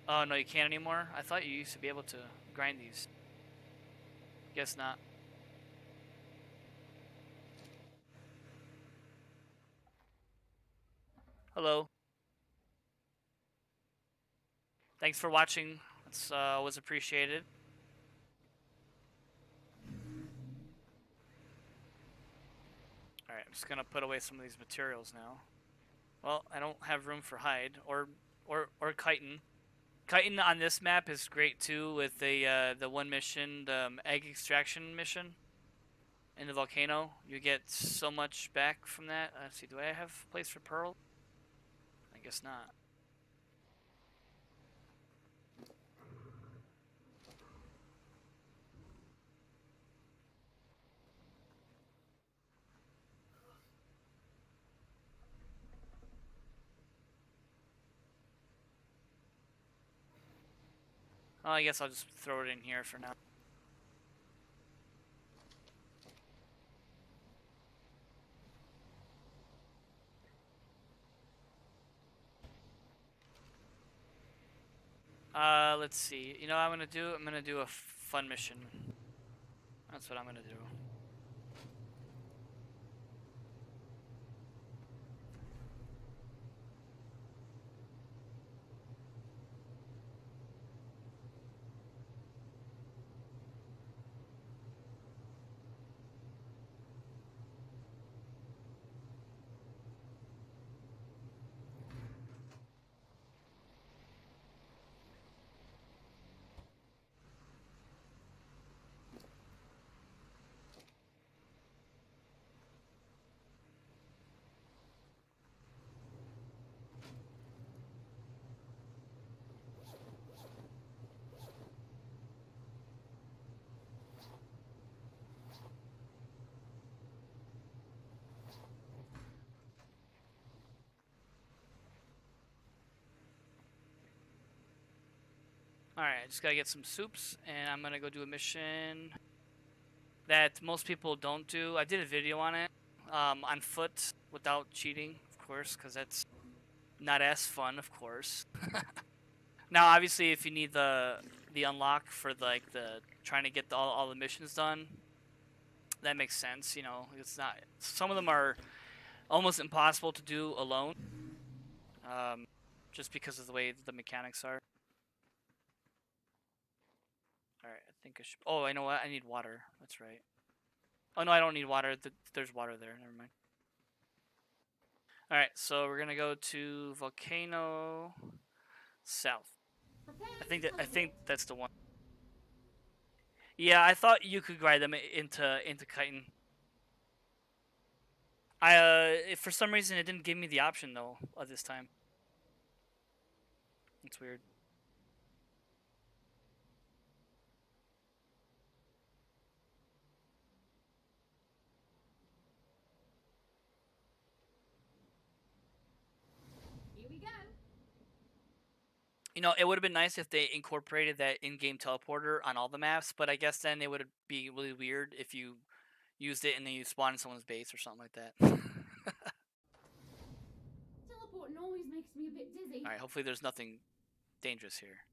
Oh, no, you can't anymore? I thought you used to be able to grind these. Guess not. Hello. Thanks for watching. It's was appreciated. Alright, I'm just gonna put away some of these materials now. Well, I don't have room for hide or chitin. Chitin on this map is great too with the one mission, the egg extraction mission in the volcano. You get so much back from that. Let's see, do I have a place for pearl? I guess not. Oh, I guess I'll just throw it in here for now. Let's see. You know what I'm gonna do? I'm gonna do a fun mission. That's what I'm gonna do. Alright, I just gotta get some soups, and I'm gonna go do a mission that most people don't do. I did a video on it, on foot, without cheating, of course, because that's not as fun, of course. Now, obviously, if you need the unlock for like the trying to get all the missions done, that makes sense. You know, it's not. Some of them are almost impossible to do alone, just because of the way the mechanics are. All right, I think I should. Oh, I know what. I need water. That's right. Oh no, I don't need water. There's water there. Never mind. All right, so we're gonna go to Volcano South. I think that's the one. Yeah, I thought you could grind them into chitin. For some reason it didn't give me the option though this time. It's weird. Here we go. You know, it would have been nice if they incorporated that in-game teleporter on all the maps, but I guess then it would be really weird if you used it and then you spawn in someone's base or something like that. Teleporting always makes me a bit dizzy. Alright, hopefully there's nothing dangerous here.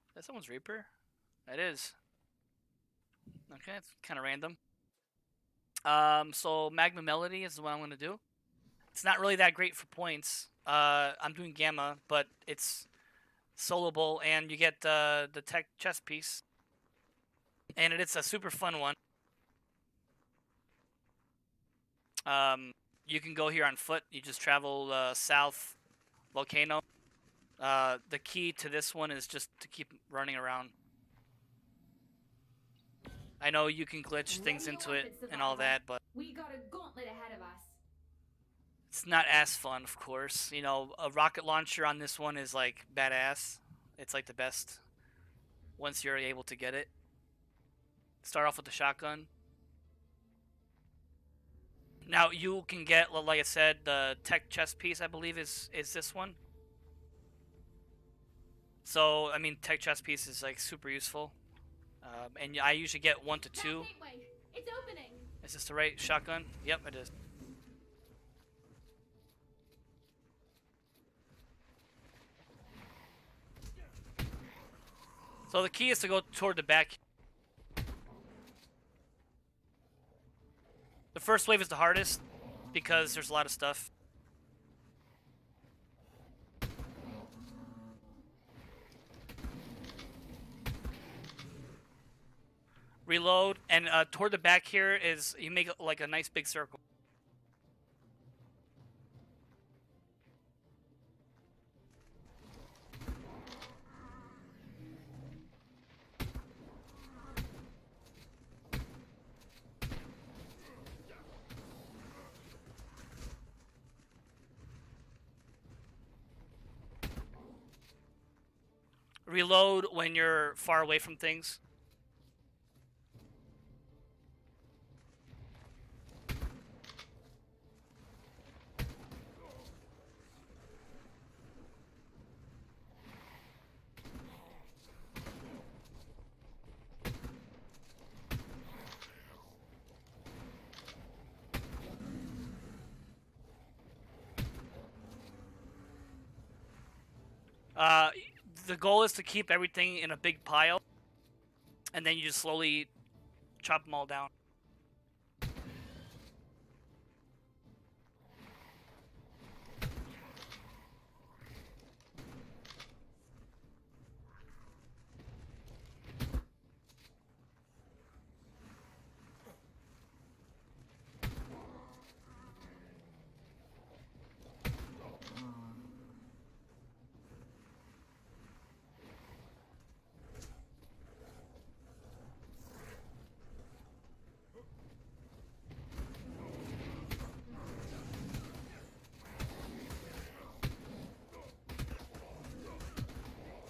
Is that someone's Reaper? That is. Okay, it's kind of random. So Magma Melody is what I'm going to do. It's not really that great for points. I'm doing Gamma, but it's soloable, and you get the tech chest piece. And it's a super fun one. You can go here on foot. You just travel south volcano. The key to this one is just to keep running around. I know you can glitch things into it and all that, but we got a gauntlet ahead of us. it's not as fun, of course. You know, a rocket launcher on this one is like badass. It's like the best once you're able to get it. Start off with the shotgun. Now you can get, like I said, the tech chest piece. I believe is this one. So I mean, tech chest piece is like super useful, and I usually get 1 to 2. It's opening. Is this the right shotgun? Yep, it is. So the key is to go toward the back. The first wave is the hardest because there's a lot of stuff. Reload, and toward the back here is you make like a nice big circle. reload when you're far away from things. The goal is to keep everything in a big pile, and then you just slowly chop them all down.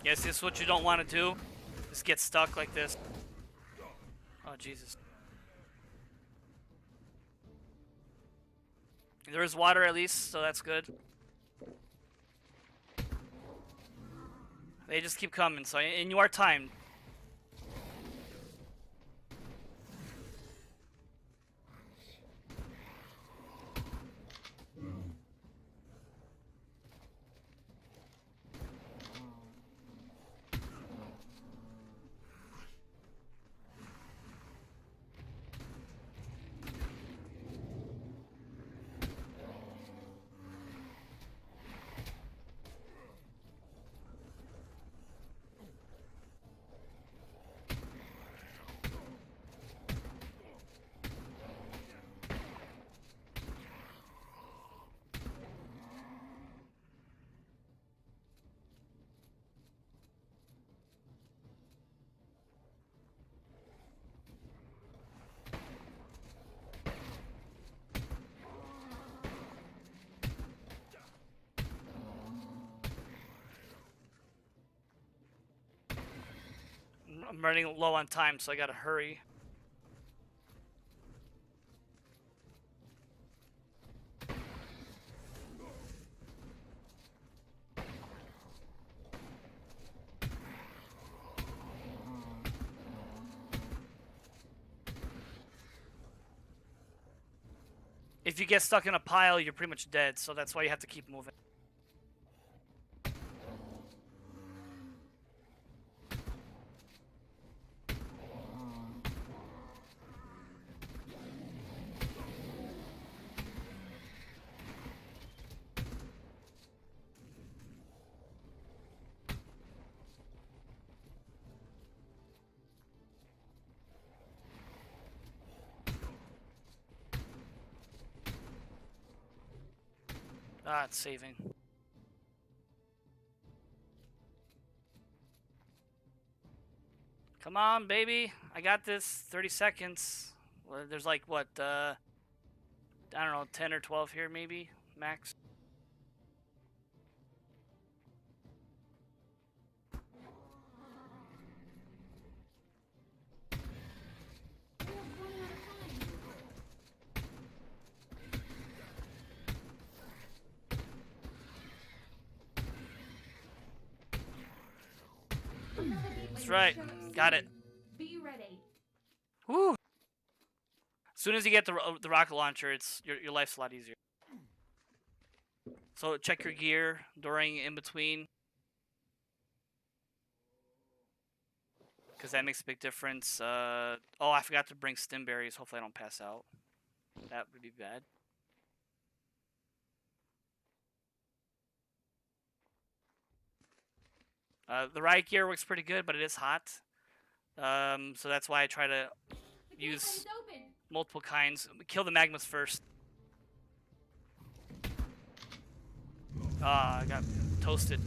Yes, this is what you don't want to do. Just get stuck like this. Oh, Jesus. There is water at least, so that's good. They just keep coming, so and you are timed. I'm running low on time, so I gotta hurry. If you get stuck in a pile, you're pretty much dead, so that's why you have to keep moving. Ah, it's saving. Come on, baby. I got this. 30 seconds. Well, there's like, what, I don't know, 10 or 12 here, maybe, max. That's right. Got it. Be ready. Woo! As soon as you get the rocket launcher, it's your life's a lot easier. So check your gear during in between, because that makes a big difference. Oh, I forgot to bring stim berries. Hopefully I don't pass out. That would be bad. The riot gear works pretty good, but it is hot. So that's why I try to use multiple kinds. Kill the magmas first. Ah, I got toasted.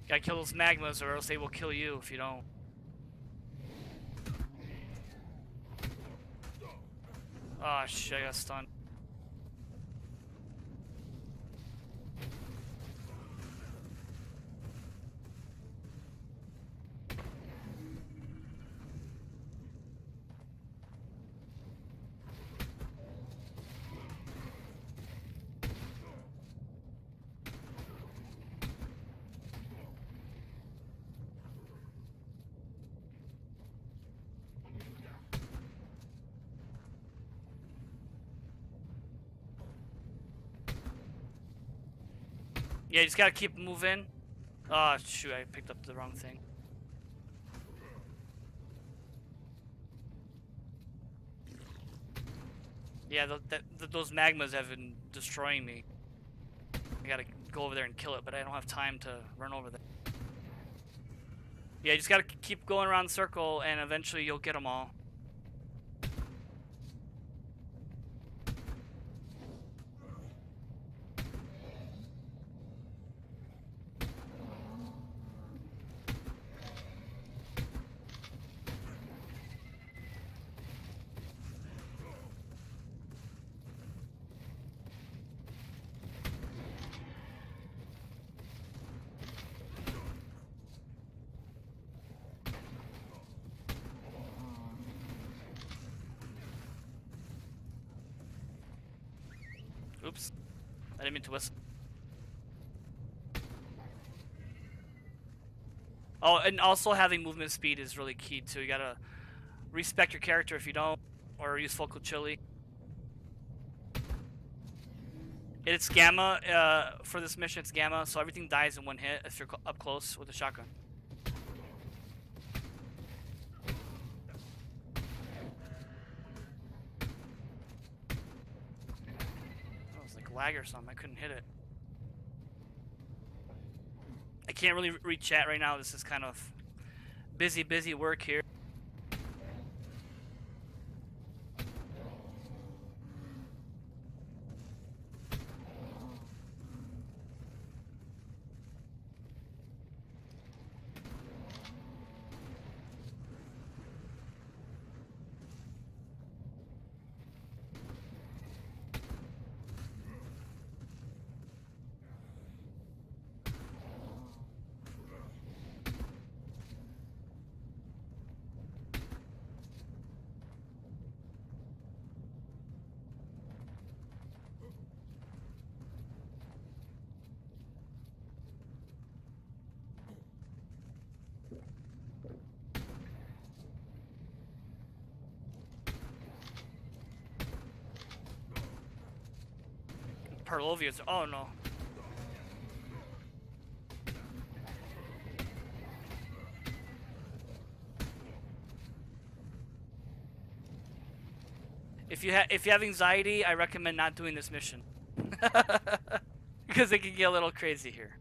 Gotta kill those magmas or else they will kill you if you don't. Oh shit, I got stunned. Yeah, you just gotta keep moving. Oh shoot, I picked up the wrong thing. Yeah, those magmas have been destroying me. I gotta go over there and kill it, but I don't have time to run over there. Yeah, you just gotta keep going around the circle, and eventually you'll get them all. Oops. I didn't mean to whistle. Oh, and also having movement speed is really key too. You gotta respect your character if you don't, or use focal chili. It's gamma, for this mission it's gamma, so everything dies in one hit if you're up close with a shotgun. Oh, it was like lag or something, I couldn't hit it. I can't really read chat right now, this is kind of busy work here. Parlovius, oh no. If you have anxiety, I recommend not doing this mission. Because it can get a little crazy here.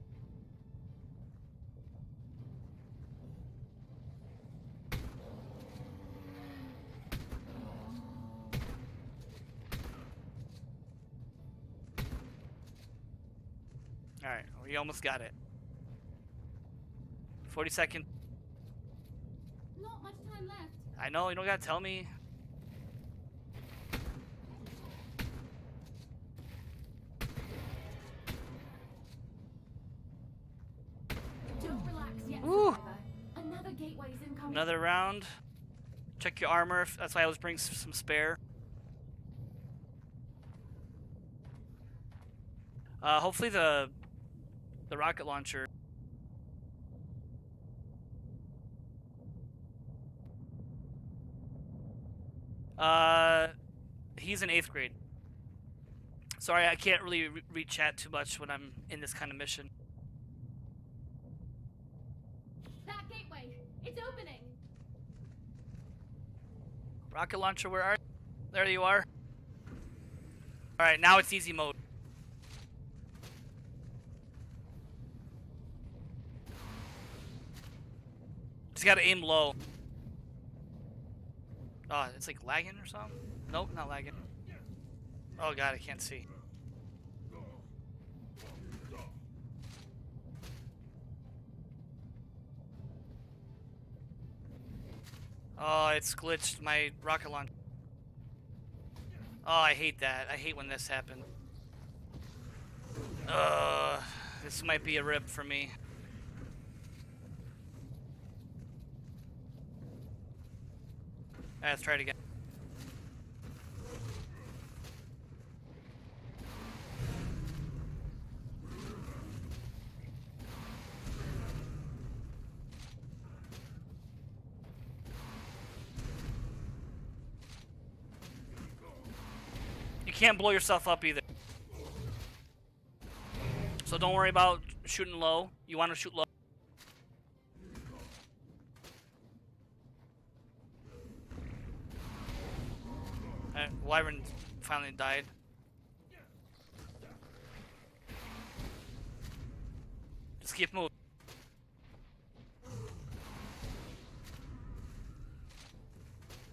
Alright, we almost got it. 40 seconds. Not much time left. I know, you don't gotta tell me. Don't relax yet, Woo. survivor. Another gateway's incoming. Another round. Check your armor, that's why I always bring some spare. Hopefully the rocket launcher. He's in 8th grade. Sorry, I can't really read chat too much when I'm in this kind of mission. That gateway, it's opening. Rocket launcher, where are you? There you are. Alright, now it's easy mode. Just gotta aim low. Oh, it's like lagging or something? Nope, not lagging. Oh god, I can't see. Oh, it's glitched my rocket launcher. Oh, I hate that. I hate when this happens. This might be a rip for me. Alright, let's try it again. You can't blow yourself up either. So don't worry about shooting low. You want to shoot low. Wyvern finally died. Just keep moving.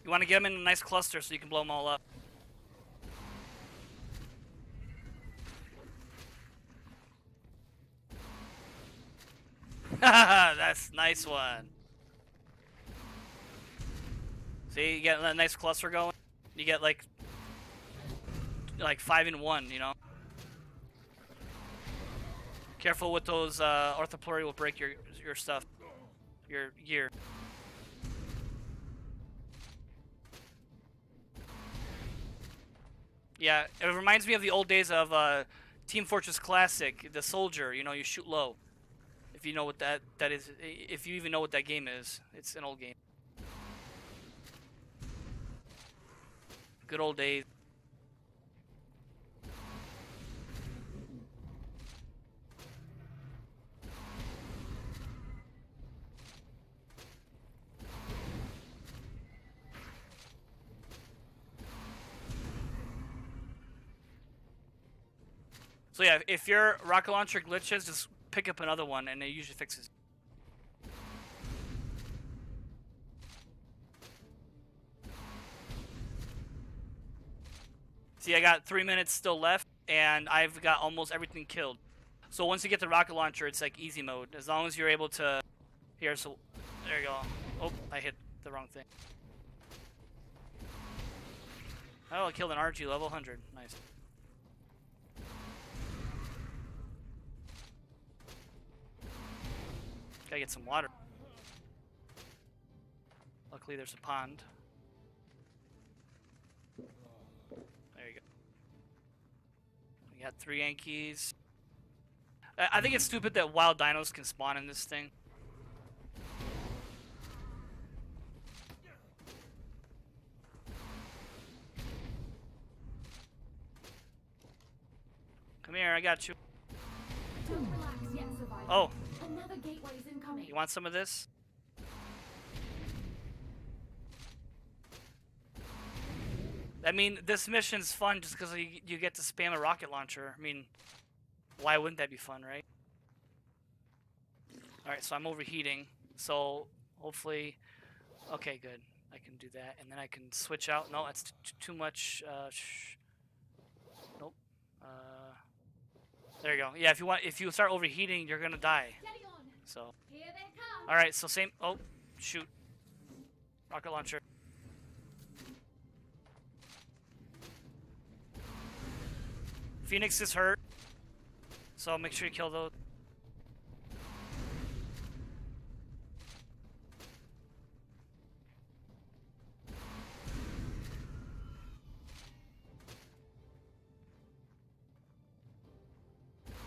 You want to get them in a nice cluster so you can blow them all up. That's a nice one. See, you get a nice cluster going. You get like 5 in 1, you know. Careful with those. Orthoplury will break your stuff, your gear. Yeah, it reminds me of the old days of Team Fortress Classic. The soldier, you know, you shoot low. If you know what that is, if you even know what that game is, it's an old game. Good old days. So yeah, if your rocket launcher glitches, just pick up another one, and it usually fixes. See, I got 3 minutes still left, and I've got almost everything killed. So once you get the rocket launcher, it's like easy mode. As long as you're able to... Here, so... There you go. Oh, I hit the wrong thing. Oh, I killed an RG level 100. Nice. Gotta get some water. Luckily, there's a pond. There you go. We got 3 Yankees. I think it's stupid that wild dinos can spawn in this thing. Come here, I got you. Don't relax yet, survivor. Oh. Another gateway's incoming. You want some of this? I mean, this mission's fun just because you get to spam a rocket launcher. I mean, why wouldn't that be fun, right? Alright, so I'm overheating. So, hopefully... Okay, good. I can do that. And then I can switch out. No, that's too much... Nope. There you go. Yeah, if you start overheating, you're gonna die. So... Here they come. Alright, so same... Oh, shoot. Rocket launcher. Phoenix is hurt. So make sure you kill those.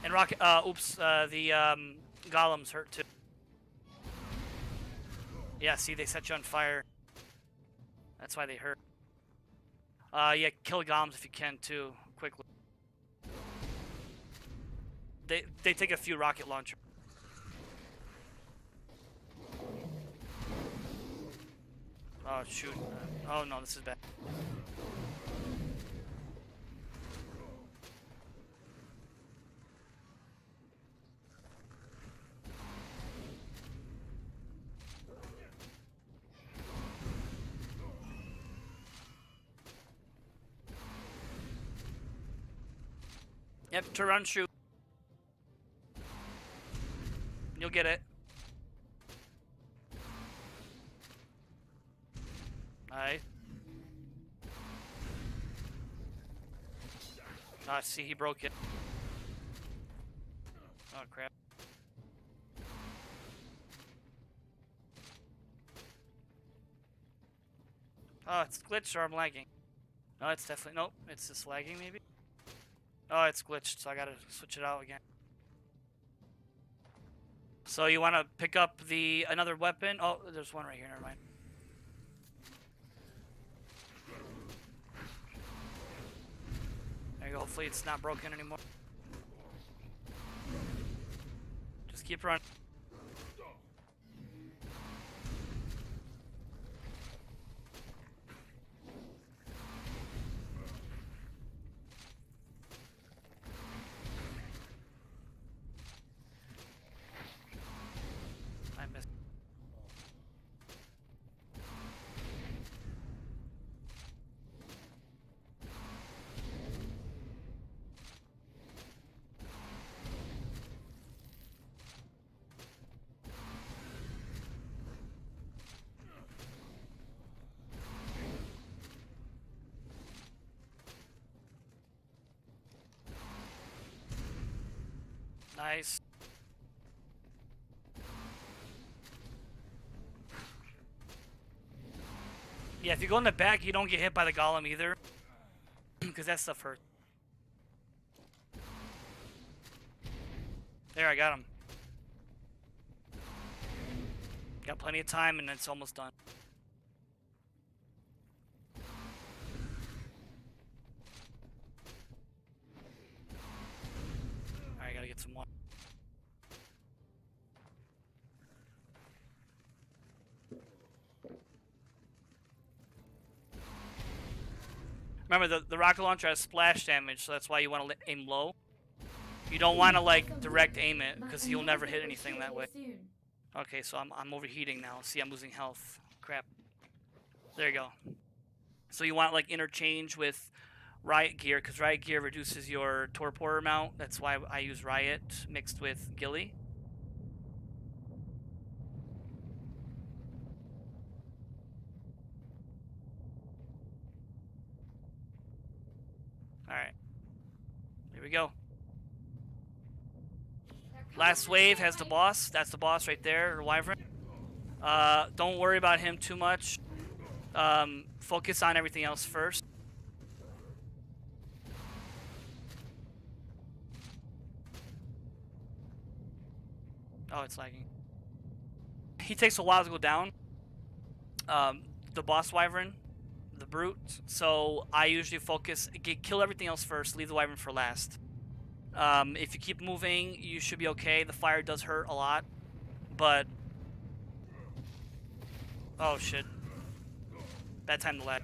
And rocket... the golems hurt too. Yeah, see, they set you on fire. That's why they hurt. Yeah, kill golems if you can too, quickly. They take a few rocket launchers. Oh shoot! Oh no, this is bad. Yep, to run, shoot. You'll get it. Ah, see, he broke it. Oh, crap. Oh, it's glitched or I'm lagging. No, it's definitely... Nope, it's just lagging, maybe? Oh, it's glitched, so I gotta switch it out again. So you want to pick up another weapon? Oh, there's one right here, never mind. There you go, hopefully it's not broken anymore. Just keep running. I missed. Nice. Yeah, if you go in the back, you don't get hit by the golem either. Because that stuff hurts. There, I got him. Got plenty of time and it's almost done. Alright, gotta get some water. Remember, the rocket launcher has splash damage, so that's why you want to aim low. You don't want to, like, direct aim it, because you'll never hit anything that way. Okay, so I'm overheating now. See, I'm losing health. Crap. There you go. So you want, like, interchange with Riot Gear, because Riot Gear reduces your torpor amount. That's why I use Riot mixed with Ghillie. Alright. Here we go. Last wave has the boss. That's the boss right there, Wyvern. Don't worry about him too much. Focus on everything else first. Oh, it's lagging. He takes a while to go down. The boss Wyvern, the brute. So I usually focus, kill everything else first, leave the Wyvern for last. If you keep moving, you should be okay. The fire does hurt a lot, but... Oh, shit. Bad time to lag.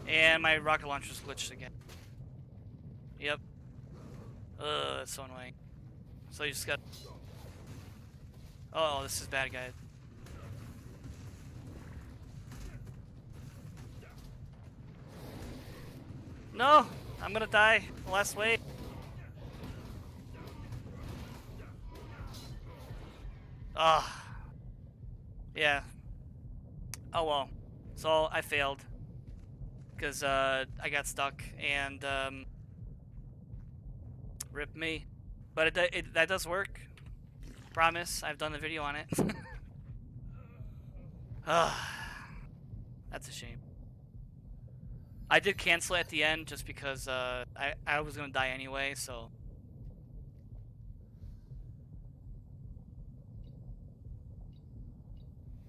And my rocket launcher's glitched again. Yep. Ugh, that's so annoying. So you just got... Oh, this is bad, guys. No! I'm gonna die. Last wave. Ah. Yeah. Oh well. So I failed. Because I got stuck and rip me. But that does work. Promise. I've done the video on it. That's a shame. I did cancel it at the end just because I was gonna die anyway, so.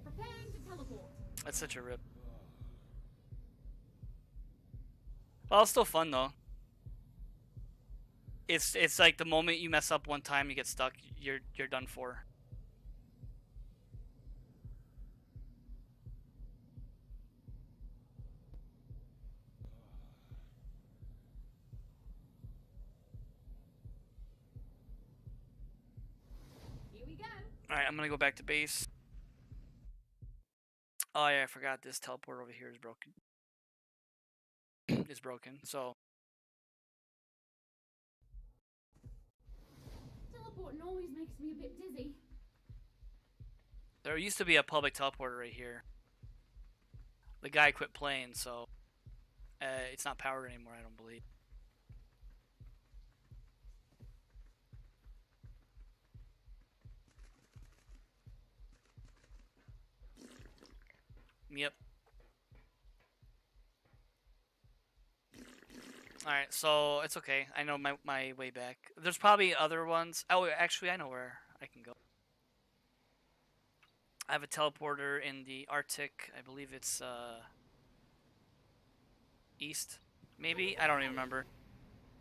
Preparing to teleport. That's such a rip. Well, it's still fun though. It's like the moment you mess up one time, you get stuck, you're done for. Here we go. Alright, I'm gonna go back to base. Oh yeah, I forgot this teleport over here is broken. Is broken, so. Teleporting always makes me a bit dizzy. There used to be a public teleporter right here. The guy quit playing, so it's not powered anymore, I don't believe. Yep. Alright, so it's okay. I know my way back. There's probably other ones. Oh, actually, I know where I can go. I have a teleporter in the Arctic. I believe it's east, maybe. I don't even remember.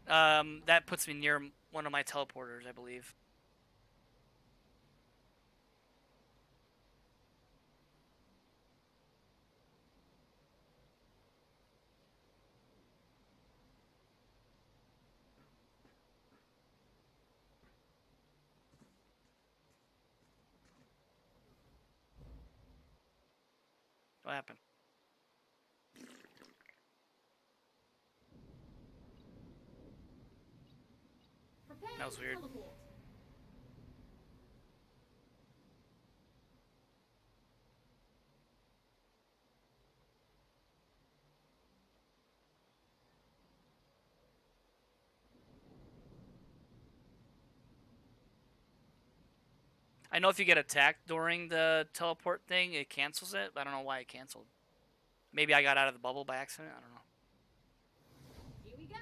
That puts me near one of my teleporters, I believe. What happened? Prepare That was to weird. teleport. I know if you get attacked during the teleport thing, it cancels it. I don't know why it canceled. Maybe I got out of the bubble by accident. I don't know. Here we go.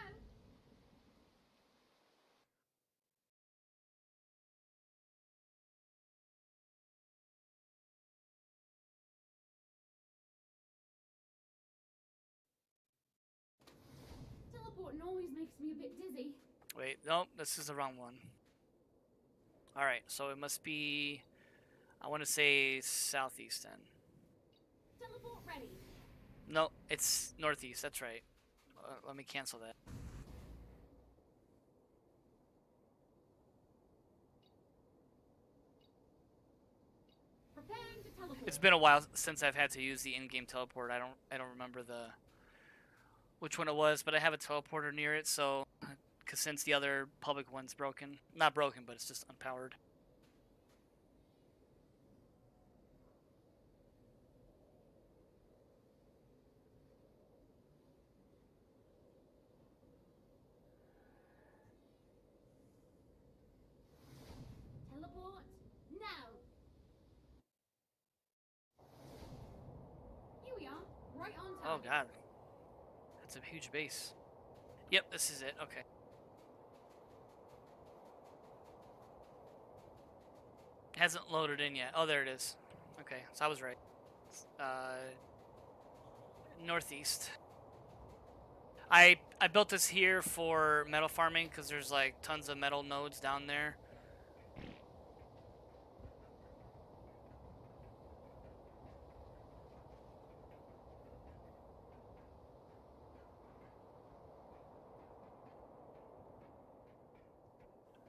Teleporting always makes me a bit dizzy. Wait, nope, this is the wrong one. Alright, so it must be, I want to say southeast then. Teleport ready. No, it's northeast, that's right. Let me cancel that. Preparing to teleport. It's been a while since I've had to use the in-game teleport. I don't remember which one it was, but I have a teleporter near it, so because since the other public one's broken, not broken, but it's just unpowered. Teleport now. Here we are, right on Oh target. god, that's a huge base. Yep, this is it. Okay. Hasn't loaded in yet. Oh, there it is. Okay, so I was right. Northeast. I built this here for metal farming because there's like tons of metal nodes down there.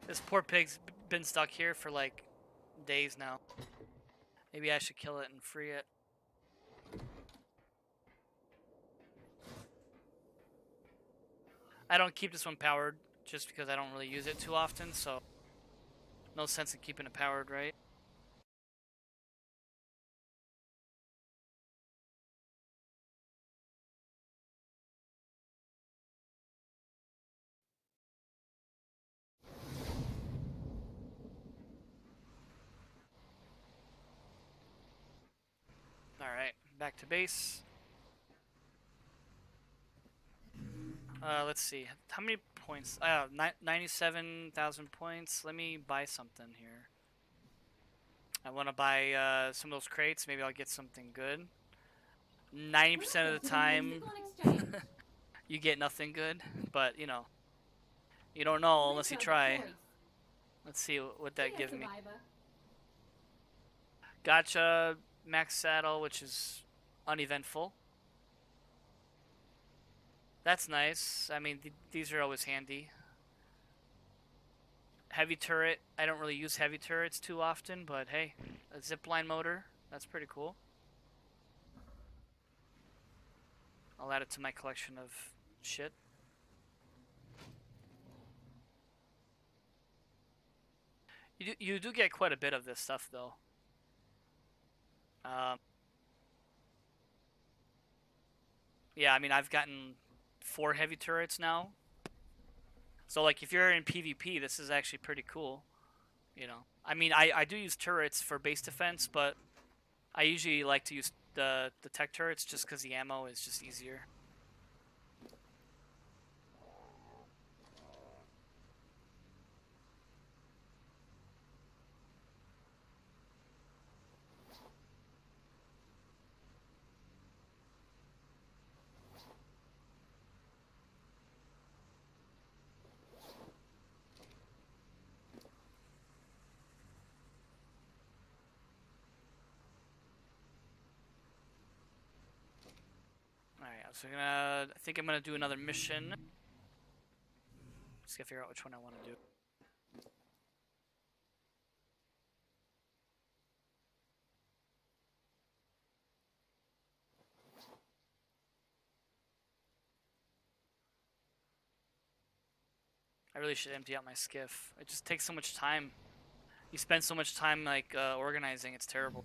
This poor pig's been stuck here for like days now. Maybe I should kill it and free it. I don't keep this one powered just because I don't really use it too often, so no sense in keeping it powered, right? Alright, back to base. Let's see. How many points? 97,000 points. Let me buy something here. I want to buy some of those crates. Maybe I'll get something good. 90% of the time, you get nothing good. But, you know, you don't know unless you try. Let's see what that gives me. Gotcha, max saddle, which is uneventful. That's nice. I mean, these are always handy. Heavy turret. I don't really use heavy turrets too often, but hey, a zipline motor. That's pretty cool. I'll add it to my collection of shit. You do get quite a bit of this stuff though. Um, Yeah, I mean, I've gotten 4 heavy turrets now. So, like, if you're in PvP, this is actually pretty cool, you know. I mean, I do use turrets for base defense, but I usually like to use the tech turrets just because the ammo is just easier. Alright, so I think I'm gonna do another mission. Just gotta figure out which one I want to do. I really should empty out my skiff. It just takes so much time. You spend so much time like organizing. It's terrible.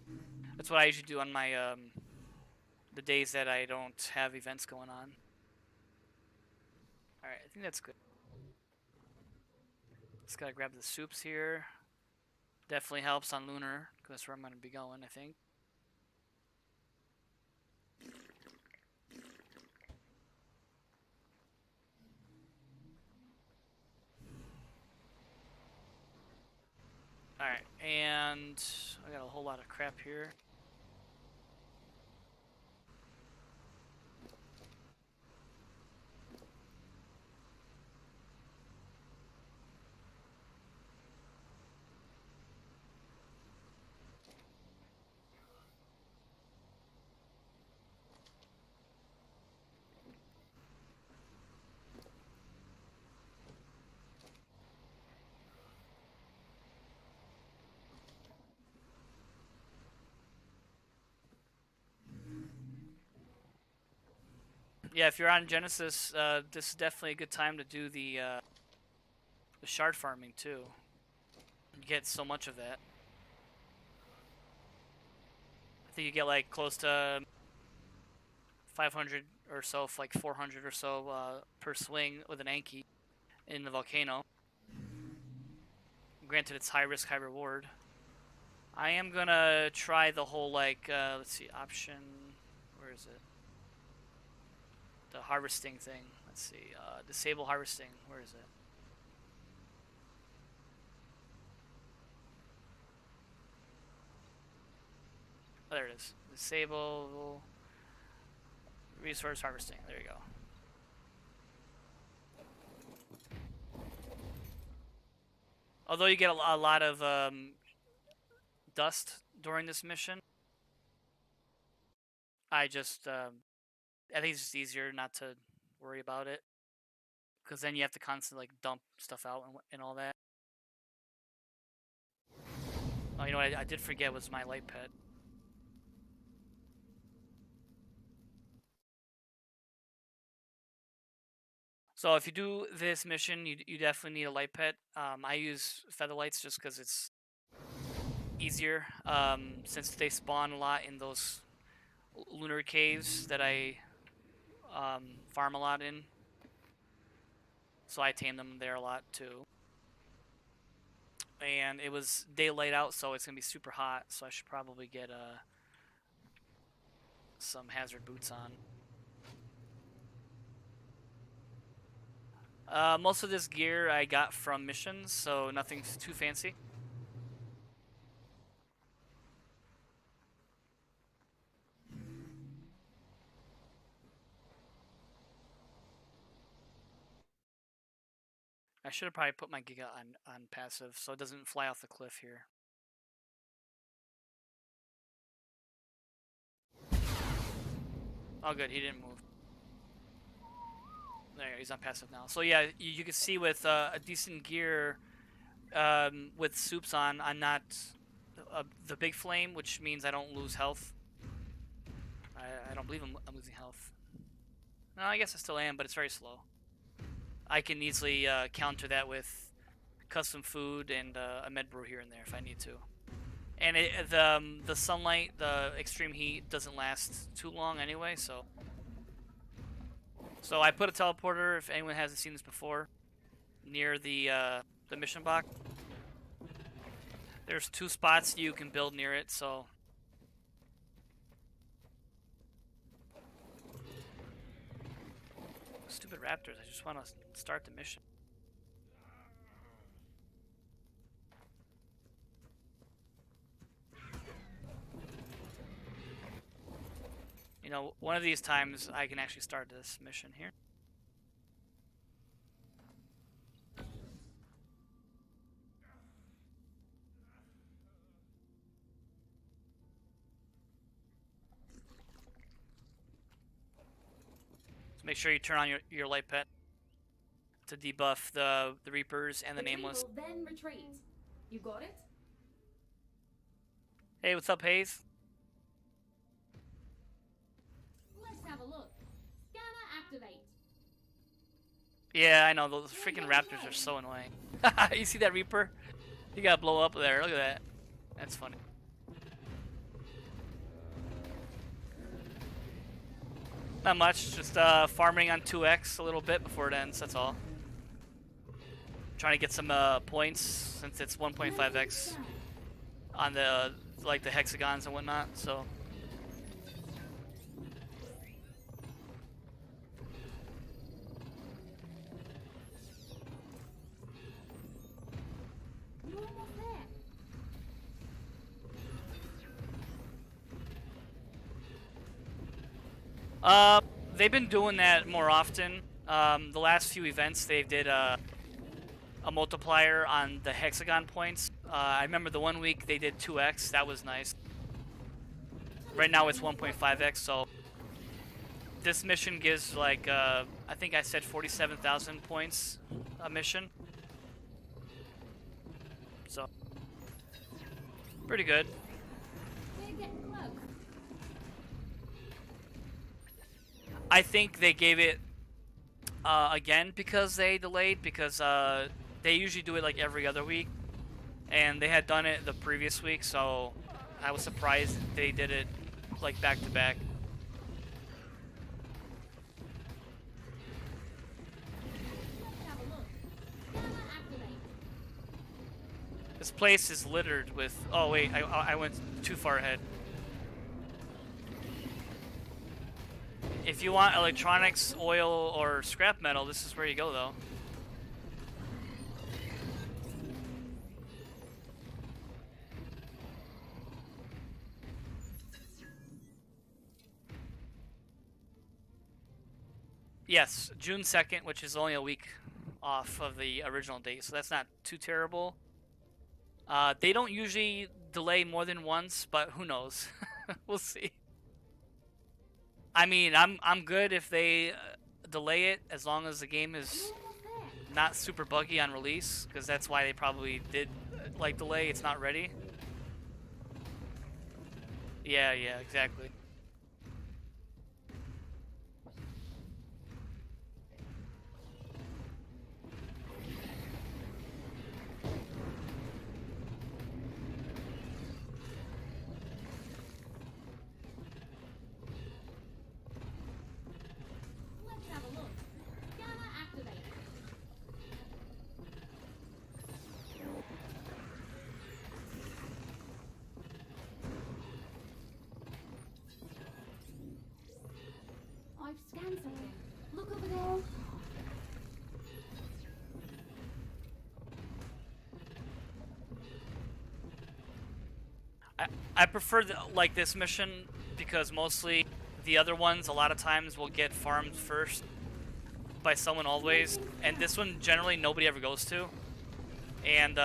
That's what I usually do on my the days that I don't have events going on. All right, I think that's good. Just gotta grab the soups here. Definitely helps on Lunar because that's where I'm gonna be going, I think. All right, and I got a whole lot of crap here. Yeah, if you're on Genesis, this is definitely a good time to do the shard farming too. You get so much of that. I think you get like close to 500 or so, like 400 or so per swing with an Anki in the volcano. Granted, it's high risk, high reward. I am gonna try the whole like let's see, option. Where is it? The harvesting thing. Let's see. Disable harvesting. Where is it? Oh, there it is. Disable resource harvesting. There you go. Although you get a lot of dust during this mission, I think it's just easier not to worry about it, because then you have to constantly like dump stuff out and all that. Oh, you know what I did forget was my light pet. So if you do this mission, you definitely need a light pet. I use feather lights just because it's easier, since they spawn a lot in those lunar caves that I farm a lot in. So I tame them there a lot too. And it was daylight out, so it's gonna be super hot. So I should probably get some hazard boots on. Most of this gear I got from missions, so nothing too fancy. I should have probably put my Giga on passive so it doesn't fly off the cliff here. Oh good, he didn't move. There, he's on passive now. So yeah, you can see with a decent gear, with soups on, I'm not the big flame, which means I don't lose health. I don't believe I'm losing health. No, I guess I still am, but it's very slow. I can easily counter that with custom food and a med brew here and there if I need to. And the sunlight, the extreme heat doesn't last too long anyway, so So I put a teleporter, if anyone hasn't seen this before, near the mission box. There's 2 spots you can build near it, so... Stupid raptors, I just want to start the mission. You know, one of these times I can actually start this mission here. So make sure you turn on your light pet to debuff the Reapers and the Nameless. Then retreat. You got it? Hey, what's up, Hayes? Let's have a look. Scanner activate. Yeah, I know, those freaking raptors are so annoying. You see that Reaper? He got blow up there, look at that. That's funny. Not much, just farming on 2x a little bit before it ends, that's all. Trying to get some points since it's 1.5x on the like the hexagons and whatnot, so. You're almost there. They've been doing that more often. The last few events they did a multiplier on the hexagon points. I remember the one week they did 2x, that was nice. Right now it's 1.5x, so this mission gives like, I think I said 47,000 points a mission. So, pretty good. We're getting close. I think they gave it again because they delayed, because they usually do it like every other week, and they had done it the previous week, so I was surprised they did it like back to back. Let's have a look. Scanner activate. This place is littered with... Oh wait, I went too far ahead. If you want electronics, oil, or scrap metal, this is where you go though. Yes, June 2nd, which is only a week off of the original date, so that's not too terrible. They don't usually delay more than once, but who knows? We'll see. I mean, I'm good if they delay it, as long as the game is not super buggy on release, because that's why they probably did like delay. It's not ready. Yeah, exactly. Let's have a look. Scanner activate. I've scanned something. Look over there. I prefer like this mission because mostly the other ones a lot of times will get farmed first by someone always, and this one generally nobody ever goes to, and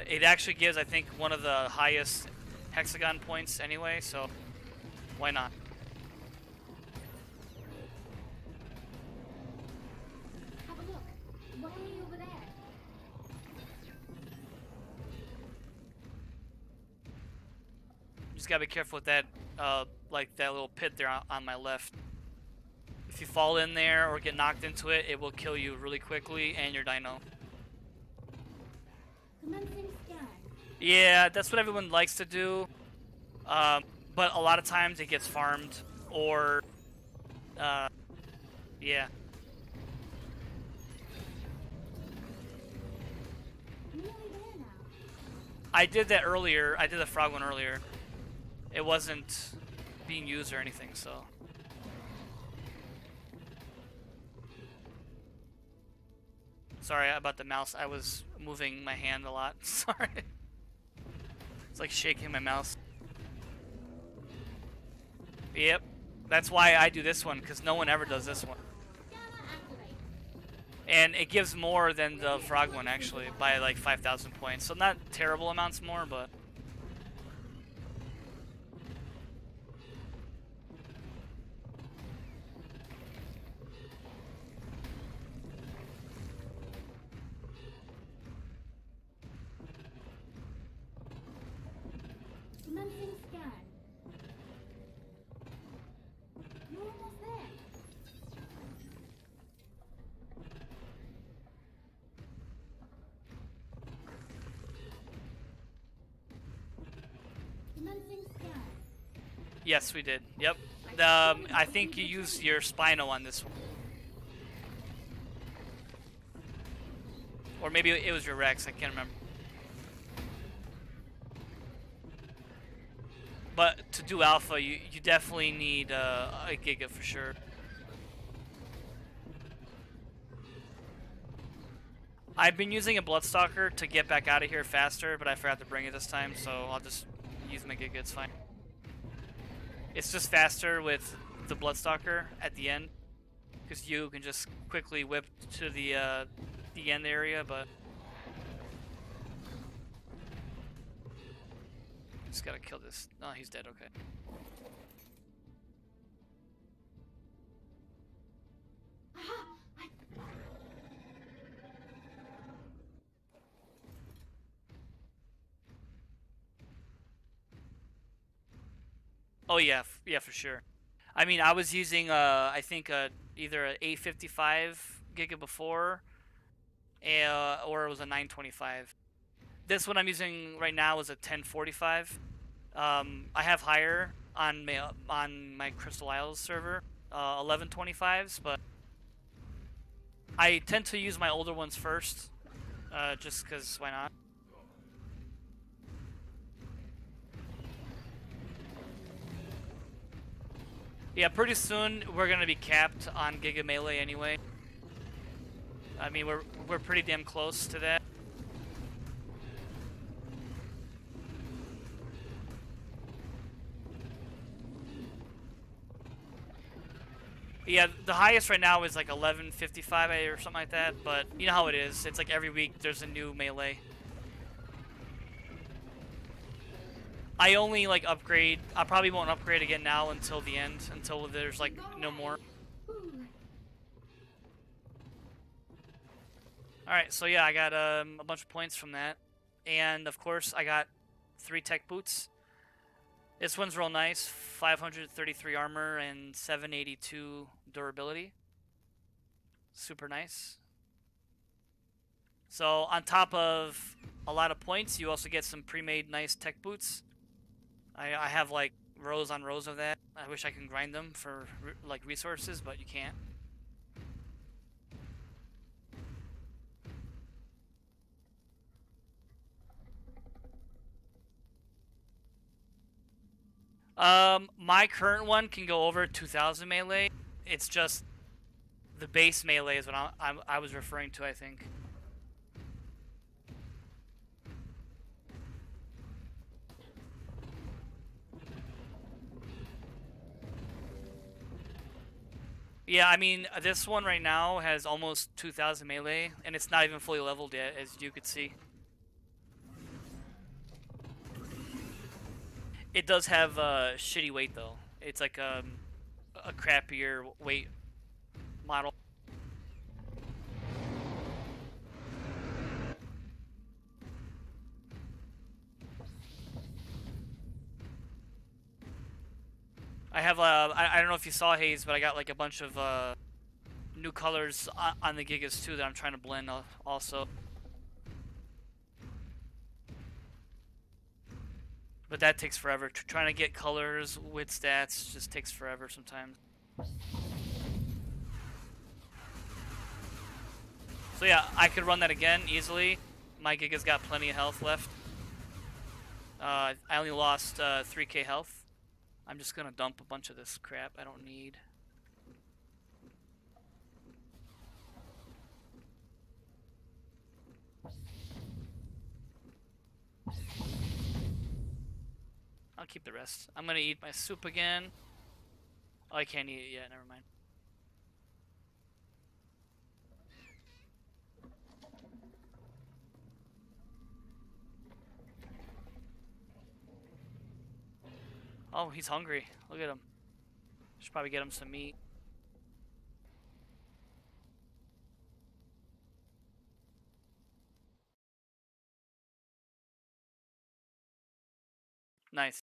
it actually gives, I think, one of the highest hexagon points anyway, so why not? Have a look. Way over there. Just gotta be careful with that, like that little pit there on my left. If you fall in there or get knocked into it, it will kill you really quickly and your dino. Commencing scan. Yeah, that's what everyone likes to do, but a lot of times it gets farmed, or, yeah. Nearly there now. I did that earlier. I did the frog one earlier. It wasn't being used or anything, so. Sorry about the mouse. I was moving my hand a lot. Sorry. It's like shaking my mouse. Yep. That's why I do this one, because no one ever does this one. And it gives more than the frog one, actually, by like 5,000 points. So not terrible amounts more, but... Commencing scan. You're almost there. Commencing scan. Yes, we did. Yep. I think you used your Spino on this one. Or maybe it was your Rex, I can't remember. But to do Alpha, you definitely need a Giga for sure. I've been using a Bloodstalker to get back out of here faster, but I forgot to bring it this time, so I'll just use my Giga, it's fine. It's just faster with the Bloodstalker at the end, because you can just quickly whip to the end area, but... Just gotta kill this. Oh, he's dead, okay. Oh yeah, yeah for sure. I mean, I was using I think either a 855 Giga before, or it was a 925. This one I'm using right now is a 1045. I have higher on my Crystal Isles server, 1125s, but I tend to use my older ones first, just because why not? Yeah, pretty soon we're gonna be capped on Giga Melee anyway. I mean, we're pretty damn close to that. Yeah, the highest right now is like 1155 or something like that, but you know how it is. It's like every week there's a new melee. I only like upgrade. I probably won't upgrade again now until the end, until there's like no more. Alright, so yeah, I got a bunch of points from that. And of course, I got 3 tech boots. This one's real nice, 533 armor and 782 durability. Super nice. So on top of a lot of points, you also get some pre-made nice tech boots. I have like rows on rows of that. I wish I could grind them for like resources, but you can't. My current one can go over 2000 melee. It's just the base melee is what I was referring to, I think. Yeah, I mean, this one right now has almost 2000 melee, and it's not even fully leveled yet, as you could see. It does have shitty weight, though. It's like a crappier weight model. I have I don't know if you saw Haze, but I got like a bunch of new colors on the Gigas too that I'm trying to blend also. But that takes forever. Trying to get colors with stats just takes forever sometimes. So yeah, I could run that again easily. my Giga's got plenty of health left. I only lost 3k health. I'm just gonna dump a bunch of this crap I don't need. I'll keep the rest. I'm gonna eat my soup again. Oh, I can't eat it yet, never mind. Oh, he's hungry. Look at him. Should probably get him some meat. Nice.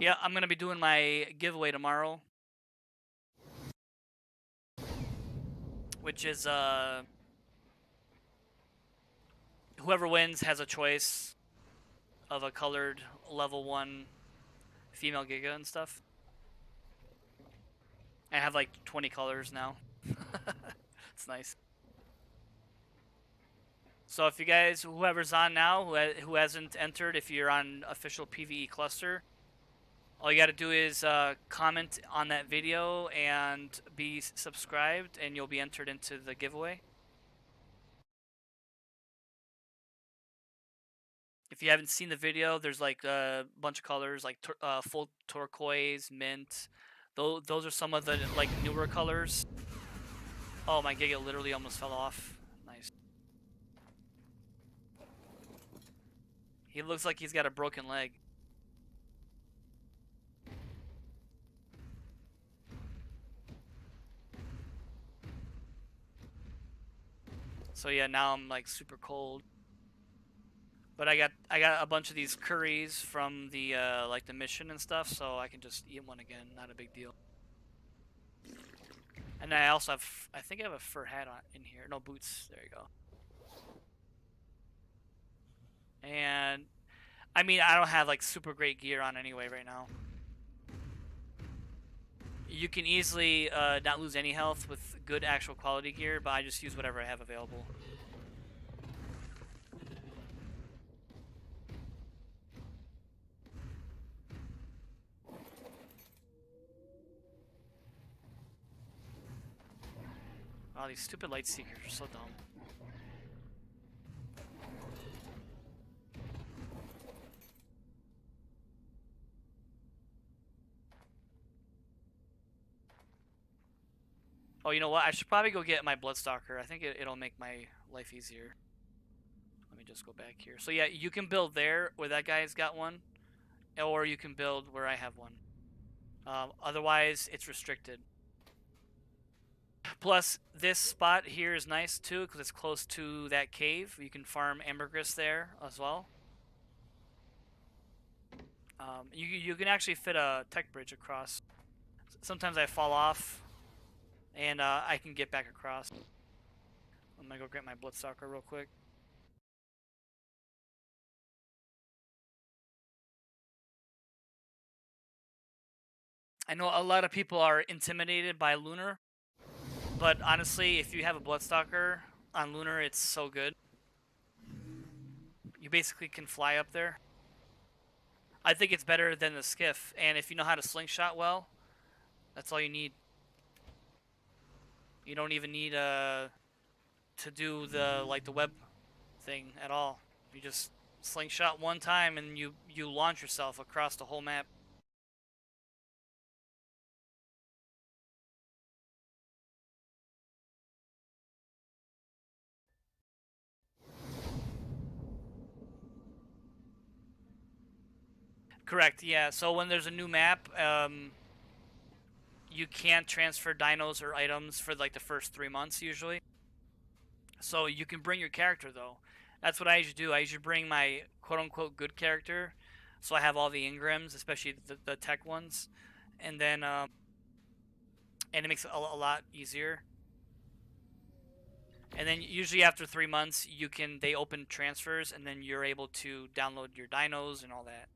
Yeah, I'm gonna be doing my giveaway tomorrow, which is whoever wins has a choice of a colored level 1 female Giga and stuff. I have like 20 colors now. It's nice. So if you guys, whoever's on now, who hasn't entered, if you're on official PVE Cluster, all you gotta do is comment on that video and be subscribed, and you'll be entered into the giveaway. If you haven't seen the video, there's like a bunch of colors, like full turquoise, mint. Those are some of the like newer colors. Oh, my Giga literally almost fell off. Nice. He looks like he's got a broken leg. So yeah, now I'm like super cold. But I got a bunch of these curries from the like the mission and stuff, so I can just eat one again. Not a big deal. And I also have, I think I have a fur hat on in here. No, boots. There you go. And I mean, I don't have like super great gear on anyway right now. You can easily not lose any health with good actual quality gear, but I just use whatever I have available. Oh, these stupid light seekers are so dumb. Oh, you know what? I should probably go get my Bloodstalker. I think it'll make my life easier. Let me just go back here. So yeah, you can build there where that guy's got one, or you can build where I have one. Otherwise, it's restricted. Plus, this spot here is nice too because it's close to that cave. You can farm ambergris there as well. You can actually fit a tech bridge across. Sometimes I fall off, and I can get back across. I'm gonna go get my Bloodstalker real quick. I know a lot of people are intimidated by Lunar, but honestly, if you have a Bloodstalker on Lunar, it's so good. You basically can fly up there. I think it's better than the skiff, and if you know how to slingshot well, that's all you need. You don't even need to do the like the web thing at all. You just slingshot one time and you launch yourself across the whole map. Correct, yeah. So when there's a new map, you can't transfer dinos or items for like the first 3 months usually. So you can bring your character though. That's what I usually do. I usually bring my quote-unquote good character, so I have all the engrams, especially the tech ones, and then and it makes it a lot easier. And then usually after 3 months, they open transfers, and then you're able to download your dinos and all that.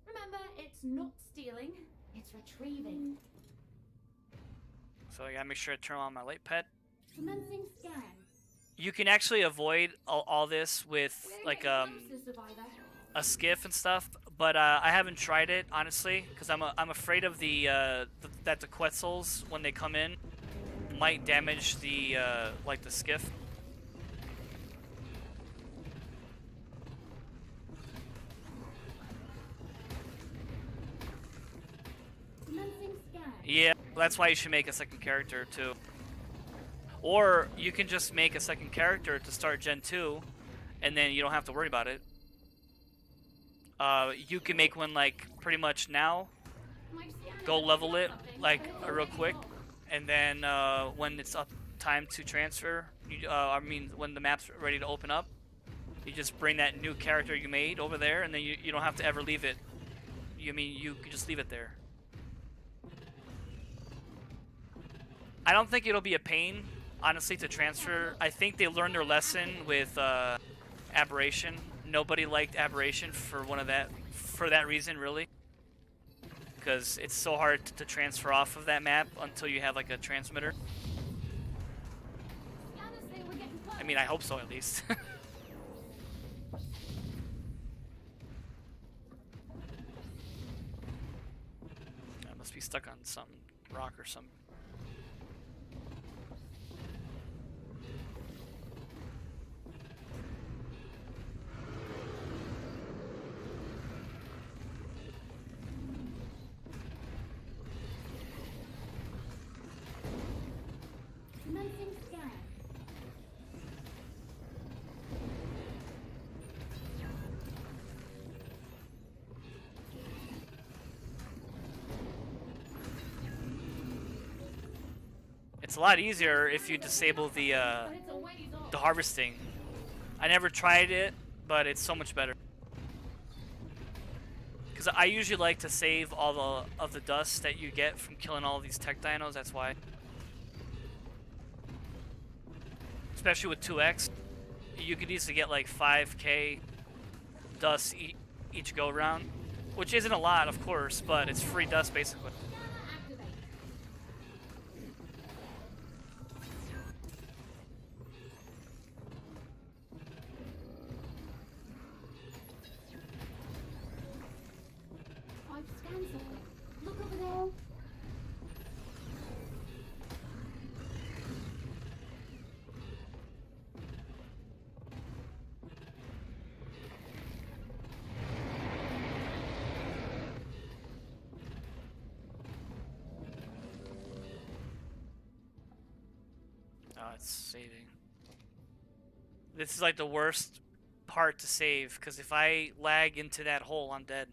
Remember, it's not stealing. It's retrieving. So I gotta make sure I turn on my light pet. Commencing scan. You can actually avoid all this with We're like getting closer, survivor. a skiff and stuff, but I haven't tried it honestly because I'm afraid of that the Quetzals when they come in might damage the like the skiff. Commencing scan. Yeah, that's why you should make a second character too. Or you can just make a second character to start Gen 2, and then you don't have to worry about it. You can make one like pretty much now, go level it like real quick, and then when it's up time to transfer, I mean when the map's ready to open up, you just bring that new character you made over there, and then you don't have to ever leave it. You can just leave it there. I don't think it'll be a pain, honestly, to transfer. I think they learned their lesson with Aberration. Nobody liked Aberration for that reason, really, because it's so hard to transfer off of that map until you have like a transmitter. I mean, I hope so at least. I must be stuck on some rock or something. Commencing scan. It's a lot easier if you disable the harvesting. I never tried it, but it's so much better. Because I usually like to save all of the dust that you get from killing all these tech dinos, that's why. Especially with 2x, you could easily get like 5k dust each go round, which isn't a lot, of course, but it's free dust basically. I've scanned something. Look over there. Oh, it's saving. This is like the worst part to save, because if I lag into that hole, I'm dead.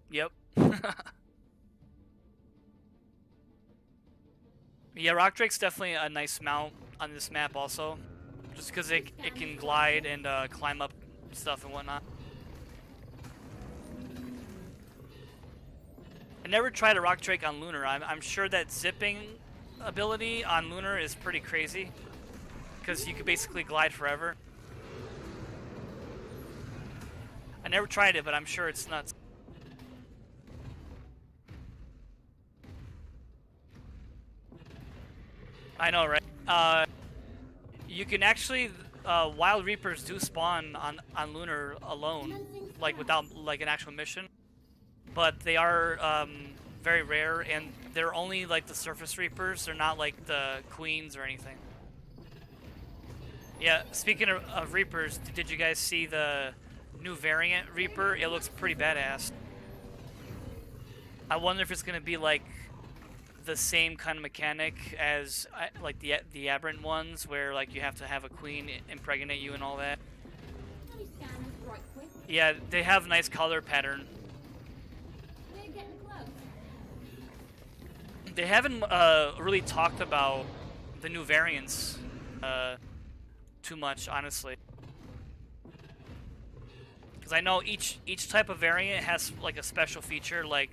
Yep. Yeah, Rock Drake's definitely a nice mount on this map also. Just because it can glide and climb up stuff and whatnot. I never tried a Rock Drake on Lunar. I'm sure that zipping ability on Lunar is pretty crazy. Because you could basically glide forever. I never tried it, but I'm sure it's nuts. I know, right? You can actually, Wild Reapers do spawn on Lunar alone, like without like an actual mission. But they are very rare, and they're only like the surface Reapers. They're not like the queens or anything. Yeah, speaking of Reapers, did you guys see the new variant Reaper? It looks pretty badass. I wonder if it's gonna be like the same kind of mechanic as like the aberrant ones, where like you have to have a queen impregnate you and all that. Yeah, they have nice color pattern. They haven't really talked about the new variants too much, honestly. Because I know each type of variant has like a special feature, like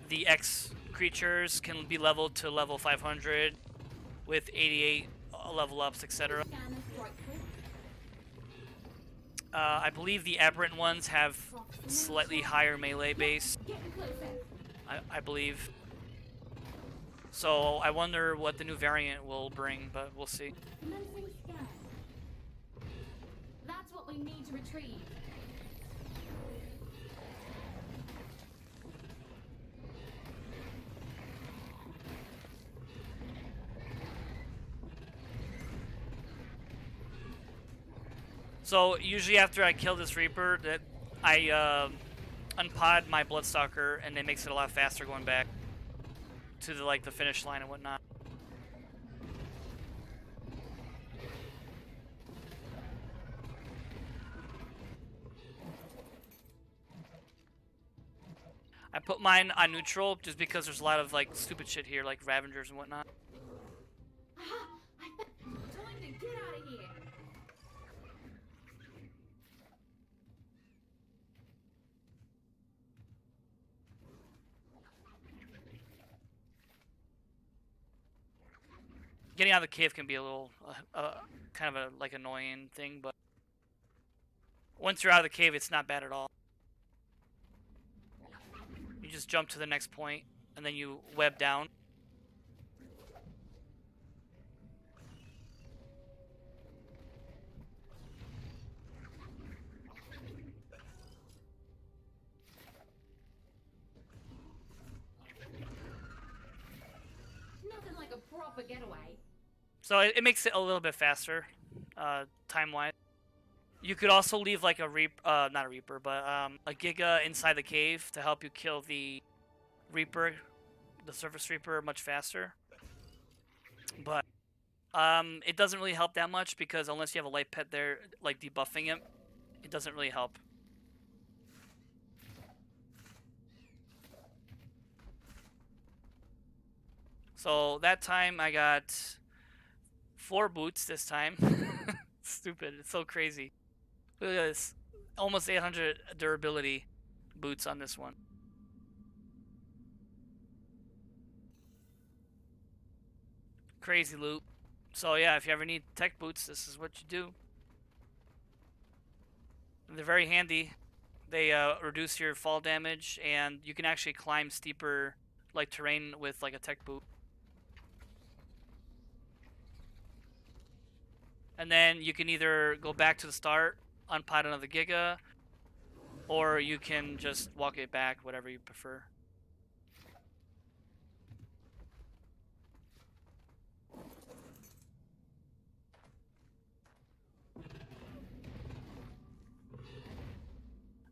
the X creatures can be leveled to level 500 with 88 level ups, etc. Scanner strike full. I believe the aberrant ones have slightly higher melee base. Getting closer. I believe. So I wonder what the new variant will bring, but we'll see. Commencing scan. That's what we need to retrieve. So usually after I kill this Reaper, that I unpod my Bloodstalker, and it makes it a lot faster going back to the the finish line and whatnot. I put mine on neutral just because there's a lot of stupid shit here, like Ravengers and whatnot. Aha! Time to get out of here. Getting out of the cave can be a little, kind of a annoying thing, but once you're out of the cave, it's not bad at all. You just jump to the next point, and then you web down. Nothing like a proper getaway. So it makes it a little bit faster, time-wise. You could also leave like not a Reaper, but a Giga inside the cave to help you kill the Reaper, the Surface Reaper, much faster. But it doesn't really help that much because unless you have a light pet there, like debuffing him, it doesn't really help. So that time I got 4 boots this time. Stupid. It's so crazy. Look at this. Almost 800 durability boots on this one. Crazy loot. So yeah, if you ever need tech boots, this is what you do. They're very handy. They reduce your fall damage, and you can actually climb steeper terrain with a tech boot. And then you can either go back to the start, unpod another Giga, or you can just walk it back, whatever you prefer.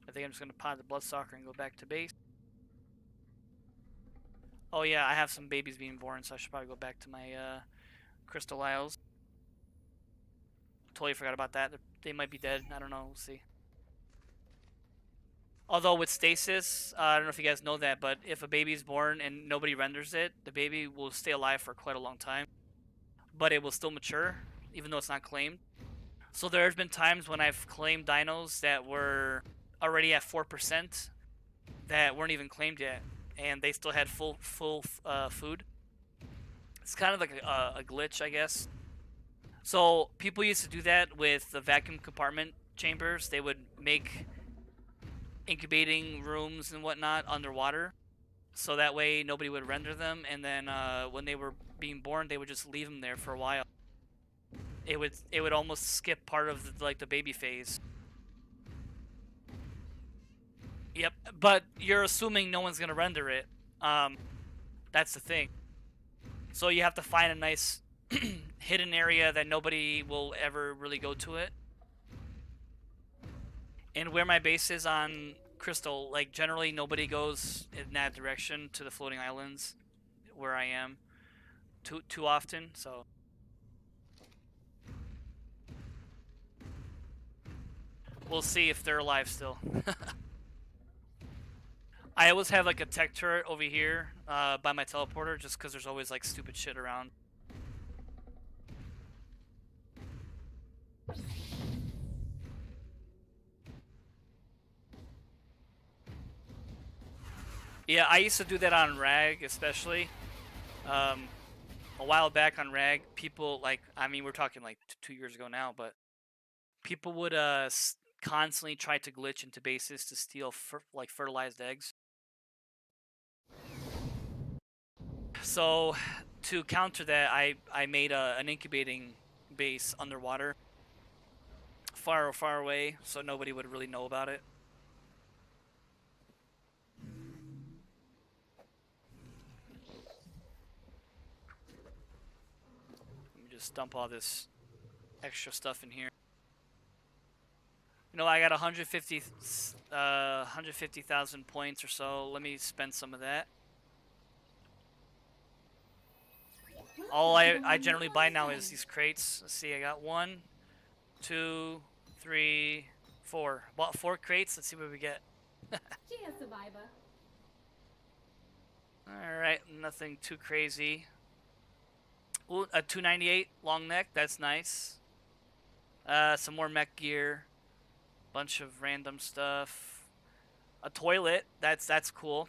I think I'm just going to pod the Bloodstalker and go back to base. Oh yeah, I have some babies being born, so I should probably go back to my Crystal Isles. Totally forgot about that. They might be dead. I don't know. We'll see. Although with stasis, I don't know if you guys know that, but if a baby is born and nobody renders it, the baby will stay alive for quite a long time. But it will still mature, even though it's not claimed. So there have been times when I've claimed dinos that were already at 4% that weren't even claimed yet, and they still had full food. It's kind of like a glitch, I guess. So people used to do that with the vacuum compartment chambers. They would make incubating rooms and whatnot underwater, so that way nobody would render them. And then when they were being born, they would just leave them there for a while. It would almost skip part of the baby phase. Yep, but you're assuming no one's gonna render it. That's the thing. So you have to find a nice hidden area that nobody will ever really go to it. And where my base is on Crystal, generally nobody goes in that direction to the floating islands where I am too often, so we'll see if they're alive still. I always have a tech turret over here by my teleporter just because there's always stupid shit around. Yeah, I used to do that on Rag especially. a while back on Rag, people like, I mean, we're talking like 2 years ago now, but people would constantly try to glitch into bases to steal like fertilized eggs. So to counter that, I made an incubating base underwater, far away, so nobody would really know about it. Let me just dump all this extra stuff in here. You know, I got 150,000 points or so. Let me spend some of that. All I generally buy now is these crates. Let's see, I got 1, 2, 3, 4. Bought 4 crates. Let's see what we get. Cheers, survivor. Alright, nothing too crazy. Ooh, a 298 long neck. That's nice. Some more mech gear. Bunch of random stuff. A toilet. That's cool.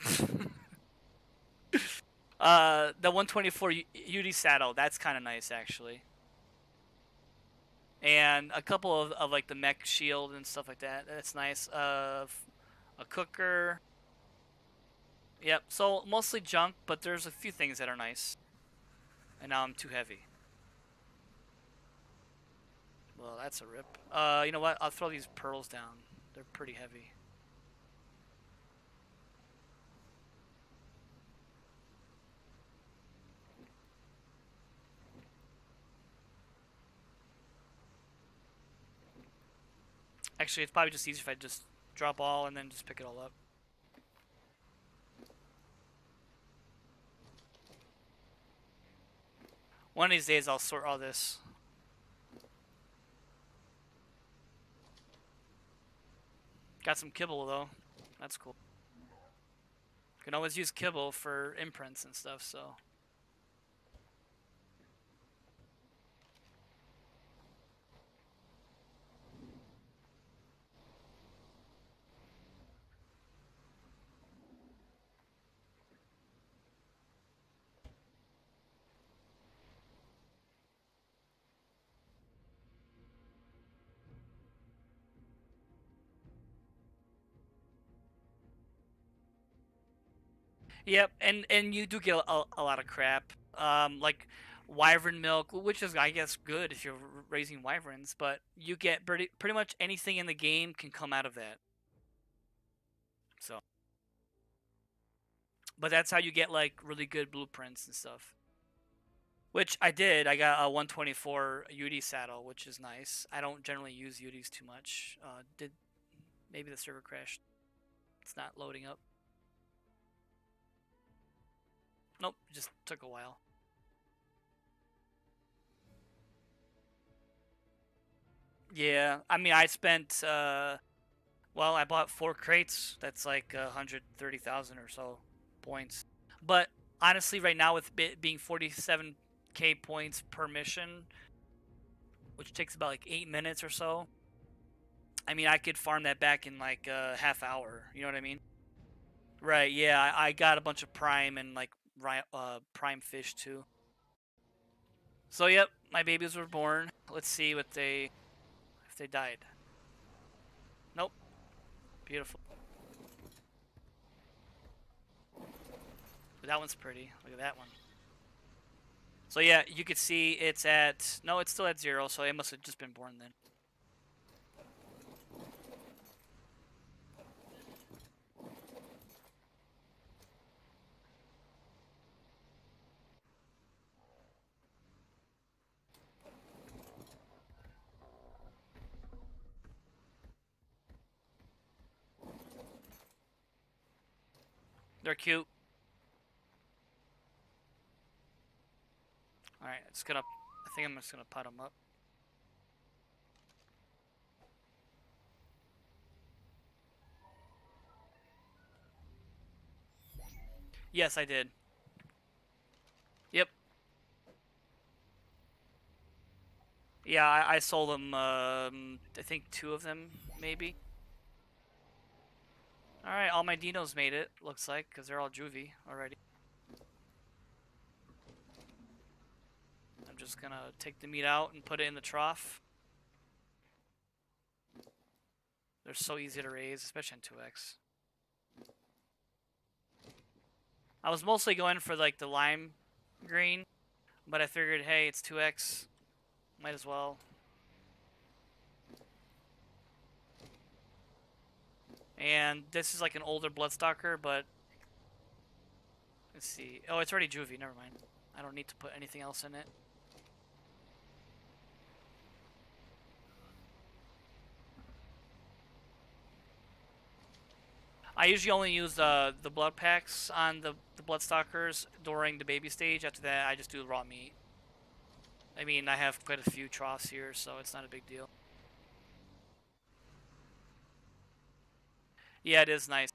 The 124 UD saddle. That's kind of nice, actually. And a couple of like the mech shield and stuff like that. That's nice. A cooker. Yep. So mostly junk, but there's a few things that are nice. And now I'm too heavy. Well, that's a rip. You know what? I'll throw these pearls down. They're pretty heavy. Actually, it's probably just easier if I just drop all and then just pick it all up. One of these days I'll sort all this. Got some kibble though. That's cool. Can always use kibble for imprints and stuff, so. Yep, and you do get a lot of crap. Like wyvern milk, which is I guess good if you're raising wyverns, but you get pretty much anything in the game can come out of that. So, but that's how you get like really good blueprints and stuff. Which I did. I got a 124 UD saddle, which is nice. I don't generally use UDs too much. Did maybe the server crashed? It's not loading up. Nope, just took a while. Yeah, I mean, I spent, well, I bought 4 crates. That's like 130,000 or so points. But honestly, right now with it being 47k points per mission, which takes about like 8 minutes or so, I mean, I could farm that back in like a half hour. You know what I mean? Right, yeah, I got a bunch of prime and like prime fish too. So yep, my babies were born. Let's see what if they died. Nope. Beautiful. That one's pretty. Look at that one. So yeah, you could see it's at, no, it's still at 0, so it must have just been born then. They're cute. Alright, I think I'm just gonna pot them up. Yes, I did. Yep. Yeah, I sold them, I think 2 of them, maybe. Alright, all my dinos made it, looks like, because they're all juvie already. I'm just gonna take the meat out and put it in the trough. They're so easy to raise, especially in 2x. I was mostly going for like the lime green, but I figured, hey, it's 2x, might as well. And this is like an older Bloodstalker, but let's see. Oh, it's already juvie, never mind. I don't need to put anything else in it. I usually only use the blood packs on the Bloodstalkers during the baby stage. After that, I just do raw meat. I mean, I have quite a few troughs here, so it's not a big deal. Yeah, it is nice.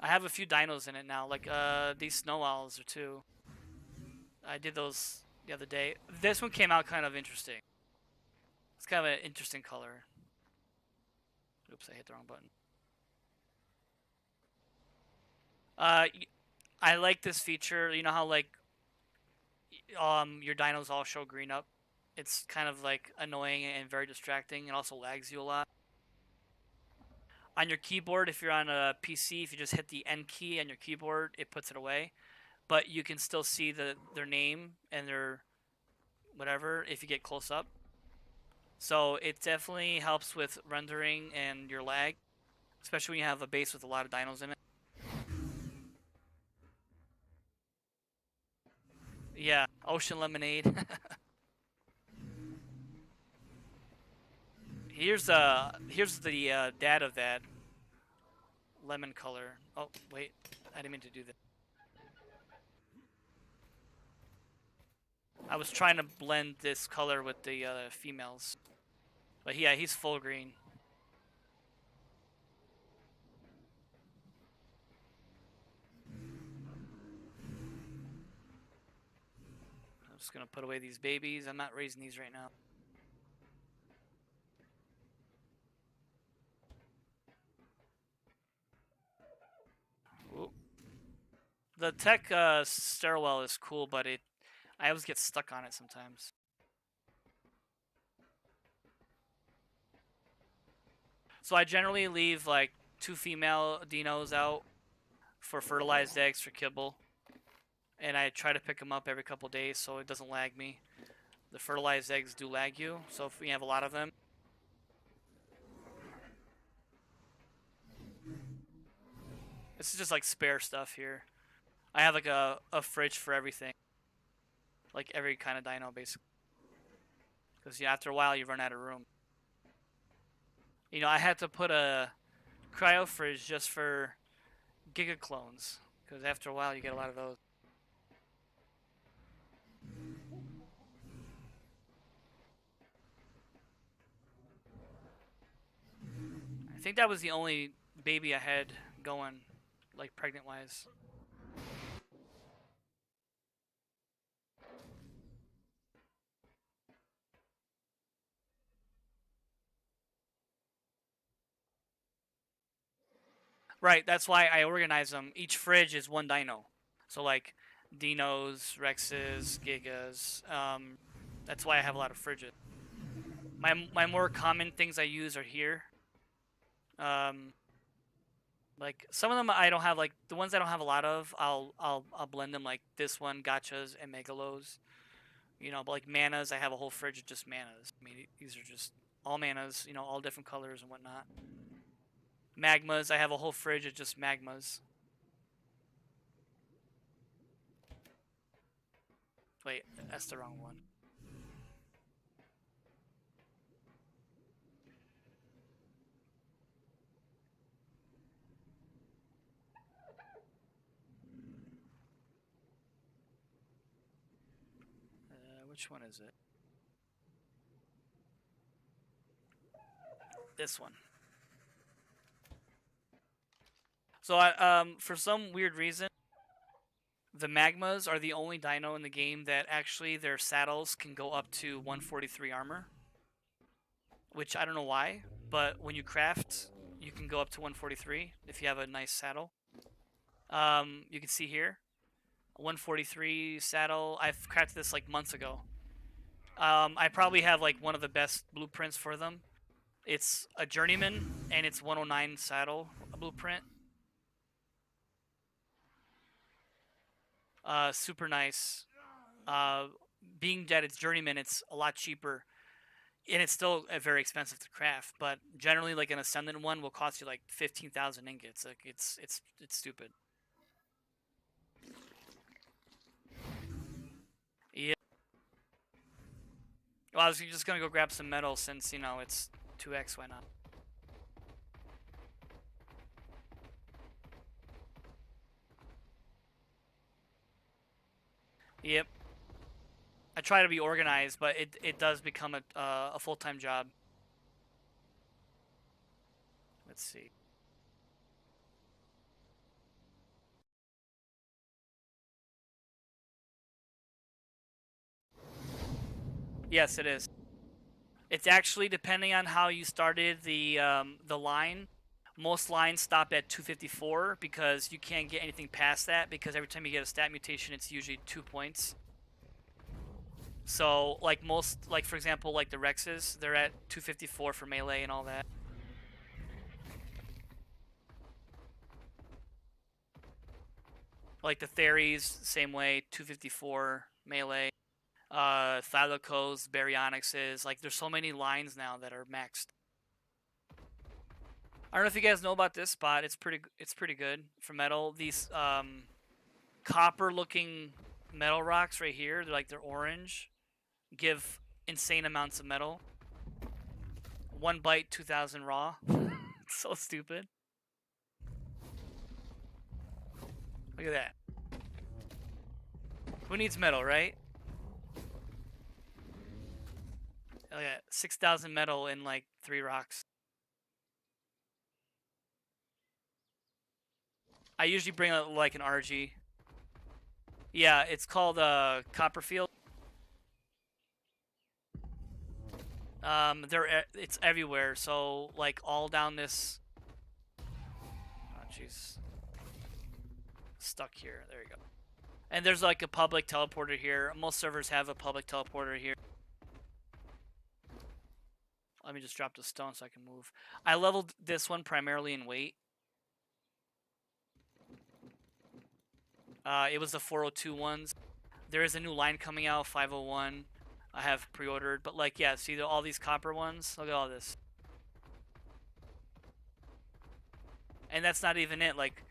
I have a few dinos in it now, like these snow owls are too. I did those the other day. This one came out kind of interesting. It's kind of an interesting color. Oops, I hit the wrong button. I like this feature. You know how like your dinos all show green up? It's kind of like annoying and very distracting. It also lags you a lot. On your keyboard, if you're on a PC, if you just hit the N key on your keyboard, it puts it away. But you can still see their name and their whatever if you get close up. So it definitely helps with rendering and your lag, especially when you have a base with a lot of dinos in it. Yeah, ocean lemonade. Here's the dad of that lemon color. Oh wait, I didn't mean to do that. I was trying to blend this color with the females, but yeah, he's full green. I'm just gonna put away these babies. I'm not raising these right now. Ooh. The tech stairwell is cool, but I always get stuck on it sometimes. So I generally leave like 2 female dinos out for fertilized eggs for kibble, and I try to pick them up every couple days so it doesn't lag me. The fertilized eggs do lag you, so if we have a lot of them. This is just like spare stuff here. I have like a fridge for everything. Like every kind of dino, basically. Because yeah, after a while, you run out of room. You know, I had to put a cryo fridge just for giga clones. Because after a while, you get a lot of those. I think that was the only baby I had going, like pregnant-wise. Right, that's why I organize them. Each fridge is one dino. So like dinos, rexes, gigas. That's why I have a lot of fridges. My more common things I use are here. Like some of them I don't have, like the ones I don't have a lot of, I'll blend them, like this one, gachas and megalos. You know, but like manas, I have a whole fridge of just manas. I mean, these are just all manas, you know, all different colors and whatnot. Magmas, I have a whole fridge of just magmas. Wait, that's the wrong one. Which one is it? This one. So for some weird reason, the magmas are the only dino in the game that actually their saddles can go up to 143 armor. Which I don't know why, but when you craft, you can go up to 143 if you have a nice saddle. You can see here. 143 saddle. I've crafted this like months ago. I probably have like one of the best blueprints for them. It's a journeyman and it's 109 saddle blueprint. Super nice. Uh, being that it's journeyman, it's a lot cheaper, and it's still very expensive to craft. But generally, like an ascendant one will cost you like 15,000 ingots. Like it's stupid. Yeah. Well, I was just gonna go grab some metal since you know it's 2x. Why not? Yep. I try to be organized, but it does become a full-time job. Let's see. Yes, it is. It's actually depending on how you started the line. Most lines stop at 254 because you can't get anything past that because every time you get a stat mutation, it's usually 2 points. So like most, like for example, like the Rexes, they're at 254 for melee and all that. Like the Theres, same way, 254 melee. Thylacos, Baryonyxes, like there's so many lines now that are maxed. I don't know if you guys know about this spot. It's pretty good for metal. These copper looking metal rocks right here, they're orange, give insane amounts of metal. 1 byte, 2,000 raw. It's so stupid. Look at that. Who needs metal, right? Look at 6,000 metal in like 3 rocks. I usually bring like an RG. Yeah, it's called Copperfield. It's everywhere. So like all down this. Oh jeez. Stuck here. There you go. And there's like a public teleporter here. Most servers have a public teleporter here. Let me just drop the stone so I can move. I leveled this one primarily in weight. It was the 402 ones. There is a new line coming out, 501. I have pre-ordered, but like, yeah, see all these copper ones? Look at all this. And that's not even it. Like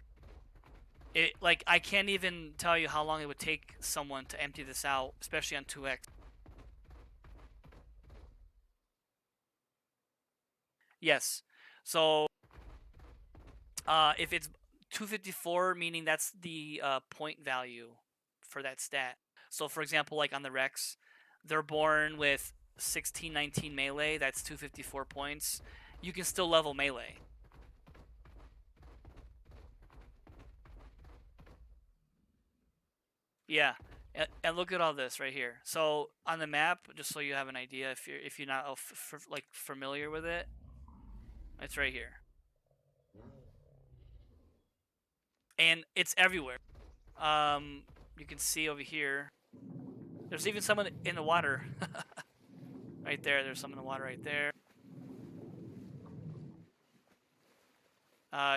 I can't even tell you how long it would take someone to empty this out, especially on 2x. Yes. So, if it's 254, meaning that's the point value for that stat. So, for example, like on the Rex, they're born with 1619 melee. That's 254 points. You can still level melee. Yeah, and look at all this right here. So on the map, just so you have an idea, if you're not like familiar with it, it's right here, and it's everywhere. You can see over here. There's even some in the water. Right there. There's some in the water right there.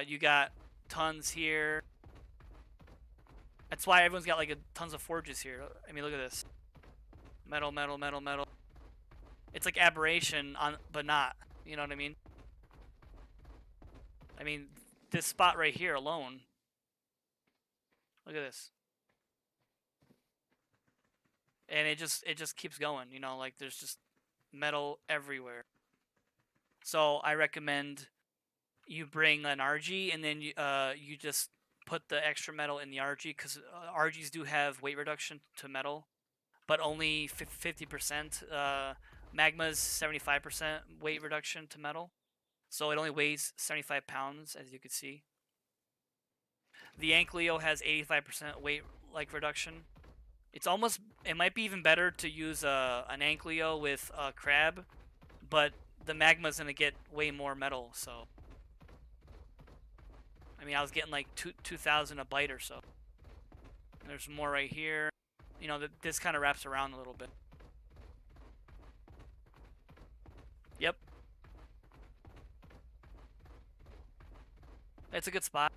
You got tons here. That's why everyone's got like tons of forges here. I mean, look at this. Metal, metal, metal, metal. It's like aberration but not. You know what I mean? I mean, this spot right here alone. Look at this. And it just keeps going. You know, like there's just metal everywhere. So I recommend you bring an RG and then you just put the extra metal in the RG because RGs do have weight reduction to metal, but only 50%. Magma's 75% weight reduction to metal, so it only weighs 75 pounds, as you can see. The Ankylo has 85% weight reduction. It might be even better to use an Ankylo with a crab, but the Magma's gonna get way more metal, so. I mean, I was getting like 2,000 a bite or so. There's more right here. You know, this kind of wraps around a little bit. Yep. It's a good spot.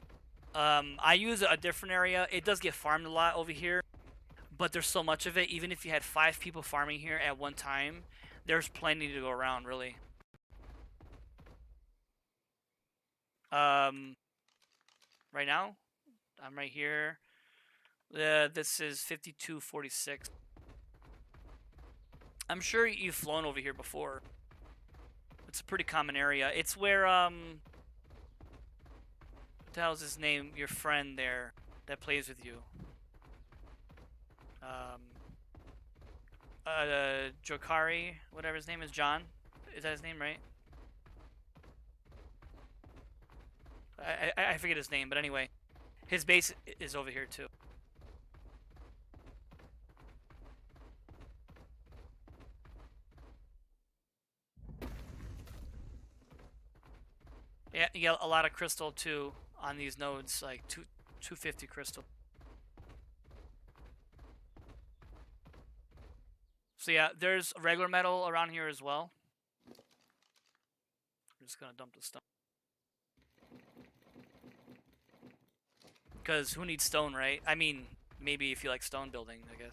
I use a different area. It does get farmed a lot over here, but there's so much of it. Even if you had 5 people farming here at one time, there's plenty to go around, really. Right now, I'm right here. This is 5246. I'm sure you've flown over here before. It's a pretty common area. It's where, what the hell's his name? Your friend there that plays with you. Jokari, whatever his name is, John. Is that his name, right? I forget his name, but anyway, his base is over here too. Yeah, you get a lot of crystal too on these nodes, like 250 crystal. So yeah, there's regular metal around here as well. I'm just gonna dump the stone. Because who needs stone, right? I mean, maybe if you like stone building, I guess.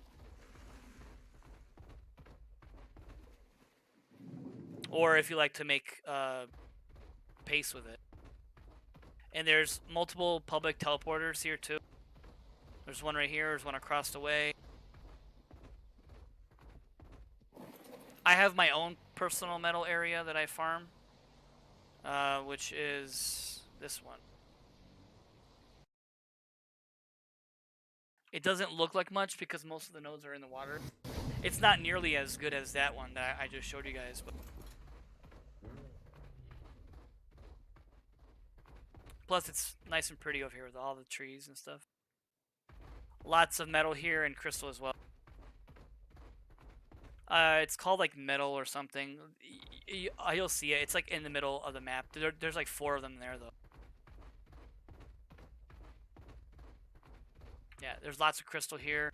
Or if you like to make pace with it. And there's multiple public teleporters here too. There's one right here, there's one across the way. I have my own personal metal area that I farm, which is this one. It doesn't look like much because most of the nodes are in the water. It's not nearly as good as that one that I just showed you guys, but plus it's nice and pretty over here with all the trees and stuff. Lots of metal here and crystal as well. It's called like metal or something. You'll see it. It's like in the middle of the map. There's like 4 of them there though. Yeah, there's lots of crystal here.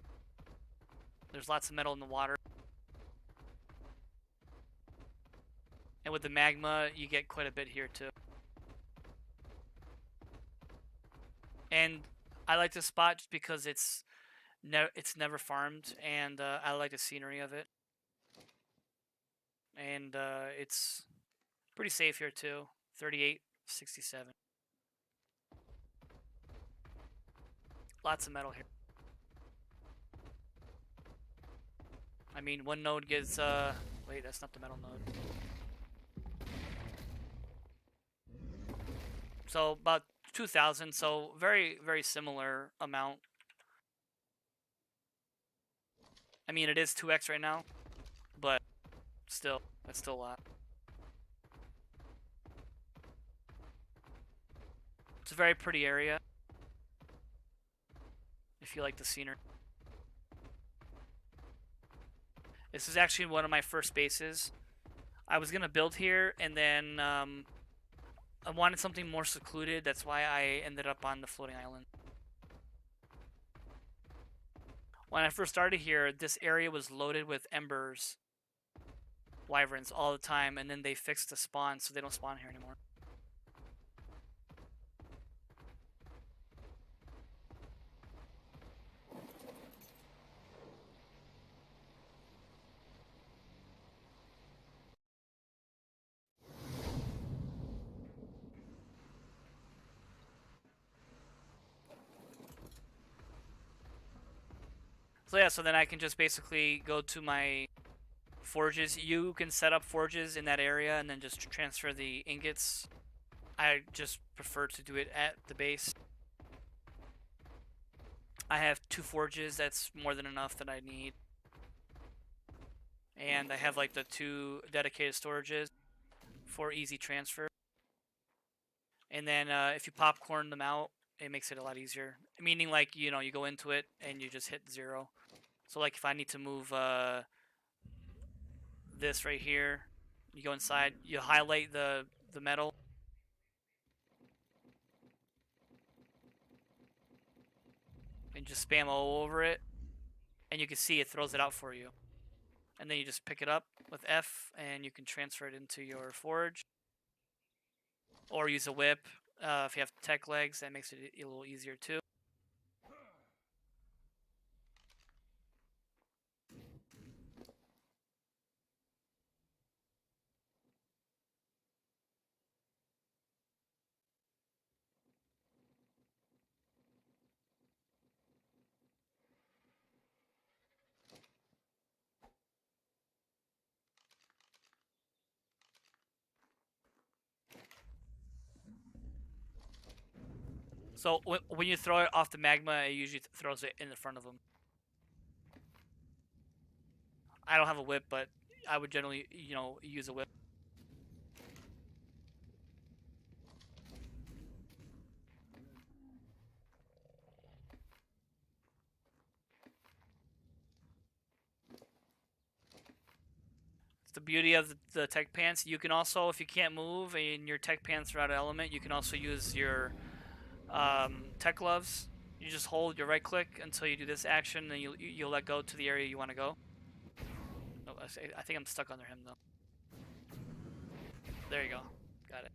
There's lots of metal in the water. And with the magma, you get quite a bit here too. And I like this spot just because it's never farmed, and I like the scenery of it. And it's pretty safe here too. 3867. Lots of metal here. I mean, one node gets wait, that's not the metal node. So about 2,000, so very, very similar amount. I mean, it is 2x right now, but still, that's still a lot. It's a very pretty area if you like the scenery. This is actually one of my first bases. I was gonna build here, and then I wanted something more secluded. That's why I ended up on the floating island. When I first started here, this area was loaded with embers, wyverns, all the time, and then they fixed the spawn, so they don't spawn here anymore. So yeah, so then I can just basically go to my forges. You can set up forges in that area and then just transfer the ingots. I just prefer to do it at the base. I have 2 forges, that's more than enough that I need. And I have like the 2 dedicated storages for easy transfer. And then if you popcorn them out, it makes it a lot easier. Meaning like, you know, you go into it and you just hit 0. So like if I need to move this right here, you go inside, you highlight the metal. And and just spam O over it, and you can see it throws it out for you. And then you just pick it up with F, and you can transfer it into your forge. Or use a whip. If you have tech legs, that makes it a little easier too. So when you throw it off the magma, it usually throws it in the front of them. I don't have a whip, but I would generally, use a whip. It's the beauty of the tech pants. You can also, if you can't move and your tech pants are out of element, you can also use your tech gloves. You just hold your right click until you do this action, and you'll let go to the area you want to go. Oh, I think I'm stuck under him though. There you go. Got it.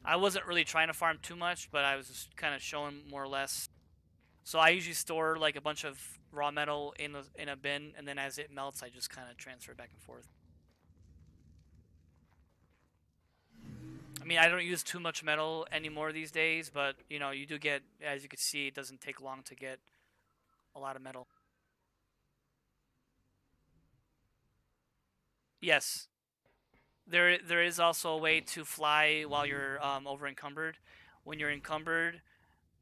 I wasn't really trying to farm too much, but I was just kind of showing more or less. So I usually store like a bunch of raw metal in a bin, and then as it melts, I just kind of transfer it back and forth. I mean, I don't use too much metal anymore these days, but you do get, as you can see, it doesn't take long to get a lot of metal. Yes. There is also a way to fly while you're over encumbered. When you're encumbered,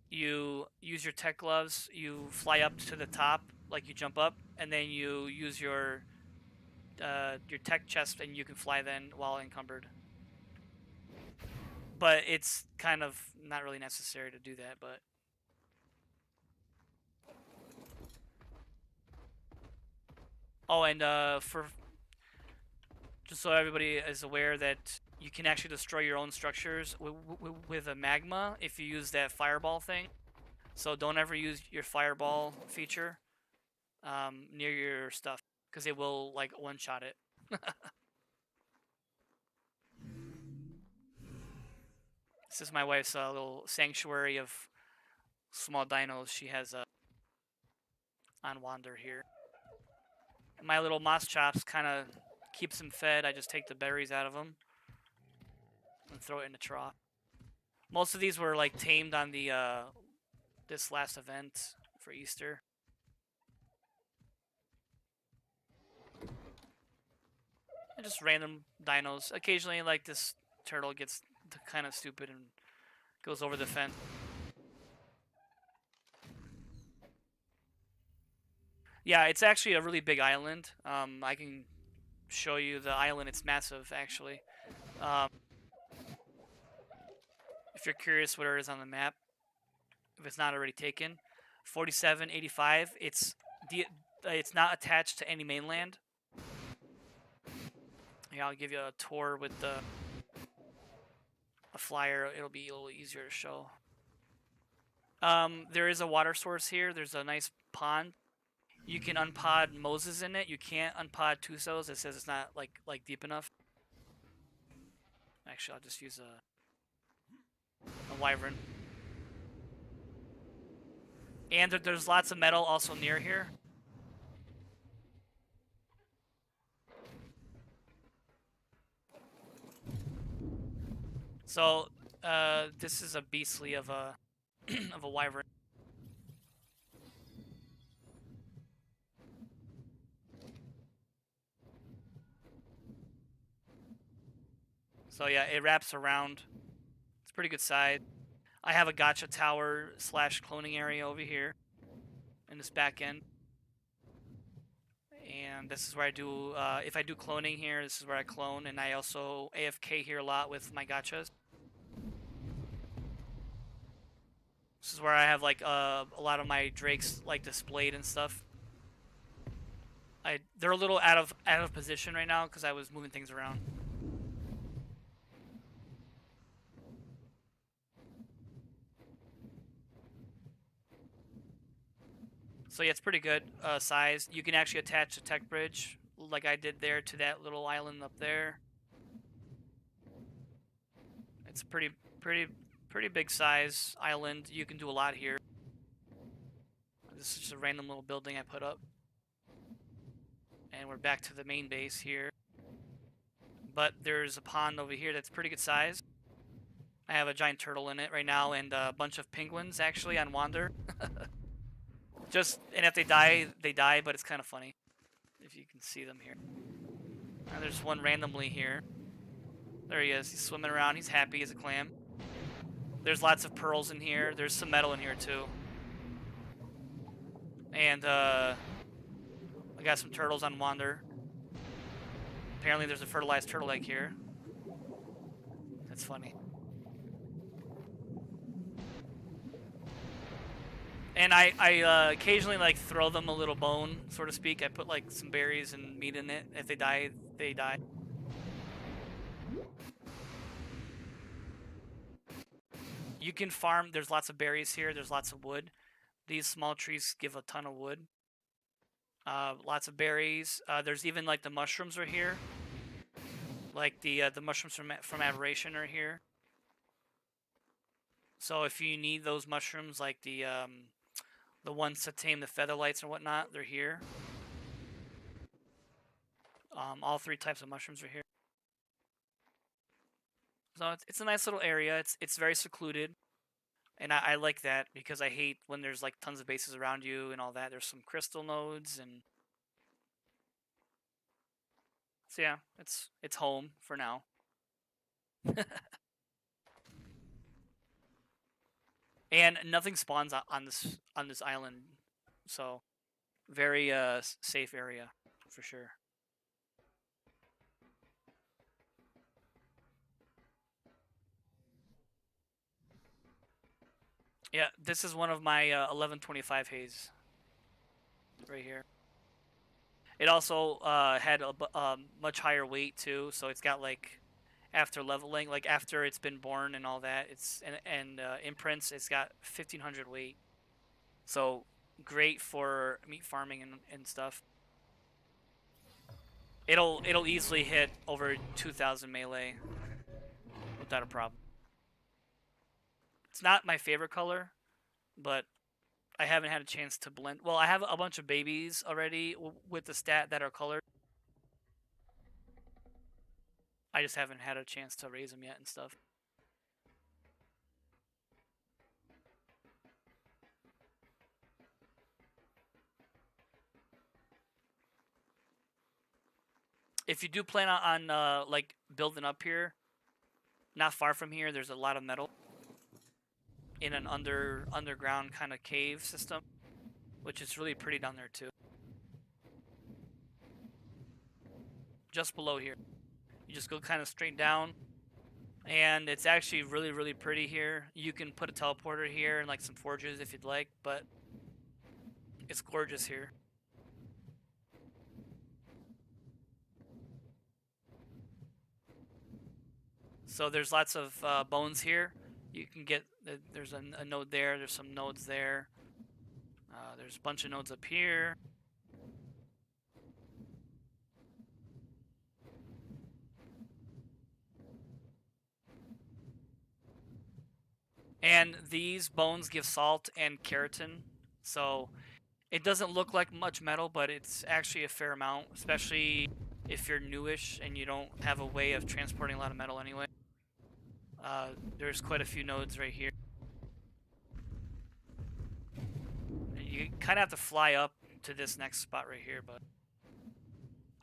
you use your tech gloves, you fly up to the top, like you jump up, and then you use your tech chest, and you can fly then while encumbered. But it's kind of not really necessary to do that, but oh, and for just so everybody is aware that you can actually destroy your own structures with a magma if you use that fireball thing. So don't ever use your fireball feature near your stuff, because it will like one-shot it. This is my wife's little sanctuary of small dinos. She has on wander here. My little moss chops kind of keeps them fed. I just take the berries out of them and throw it in the trough. Most of these were like tamed on the this last event for Easter. And just random dinos. Occasionally, like this turtle gets kind of stupid and goes over the fence. Yeah, it's actually a really big island. I can show you the island. It's massive, actually. If you're curious what it is on the map, if it's not already taken, 4785. It's not attached to any mainland. Yeah, I'll give you a tour with a flyer. It'll be a little easier to show. There is a water source here. There's a nice pond. You can unpod Moses in it. You can't unpod Tusos. It says it's not like deep enough. Actually, I'll just use a wyvern. And there's lots of metal also near here. So this is a beastly of a of a wyvern. So yeah, it wraps around. It's pretty good size. I have a gotcha tower / cloning area over here in this back end. And this is where I do, if I do cloning here, this is where I clone. And I also AFK here a lot with my gotchas. This is where I have like a lot of my drakes like displayed and stuff. They're a little out of position right now because I was moving things around. So yeah, it's pretty good size. You can actually attach a tech bridge like I did there to that little island up there. It's a pretty big size island. You can do a lot here. This is just a random little building I put up. And we're back to the main base here. But there's a pond over here that's pretty good size. I have a giant turtle in it right now and a bunch of penguins actually on wander. And if they die, but it's kind of funny if you can see them here. And there's one randomly here. There he is. He's swimming around. He's happy as a clam. There's lots of pearls in here. There's some metal in here too. And I got some turtles on wander. Apparently there's a fertilized turtle egg here. That's funny. And I occasionally like throw them a little bone, so to speak. I put like some berries and meat in it. If they die, they die. You can farm. There's lots of berries here. There's lots of wood. These small trees give a ton of wood. Lots of berries. There's even like the mushrooms are here. Like the mushrooms from aberration are here. So if you need those mushrooms, like the ones to tame the featherlights and whatnot, they're here. All three types of mushrooms are here. So it's a nice little area. It's very secluded, and I like that because I hate when there's like tons of bases around you and all that. There's some crystal nodes and so yeah, it's home for now. And nothing spawns on this island, so very safe area for sure. Yeah, this is one of my 1125 haze right here. It also had a much higher weight too, so it's got like after leveling, like after it's been born and all that, it's and imprints, it's got 1500 weight. So great for meat farming and stuff. It'll easily hit over 2000 melee without a problem. It's not my favorite color, but I haven't had a chance to blend. Well, I have a bunch of babies already with the stat that are colored. I just haven't had a chance to raise them yet and stuff. If you do plan on like building up here, not far from here, there's a lot of metal in an underground kind of cave system, which is really pretty down there too. Just below here, you just go kind of straight down, and it's actually really pretty here. You can put a teleporter here and like some forges if you'd like, but it's gorgeous here. So there's lots of bones here. You can get, there's a node there, there's some nodes there. There's a bunch of nodes up here. And these bones give salt and keratin, so it doesn't look like much metal, but it's actually a fair amount, especially if you're newish and you don't have a way of transporting a lot of metal anyway. There's quite a few nodes right here. And you kind of have to fly up to this next spot right here, but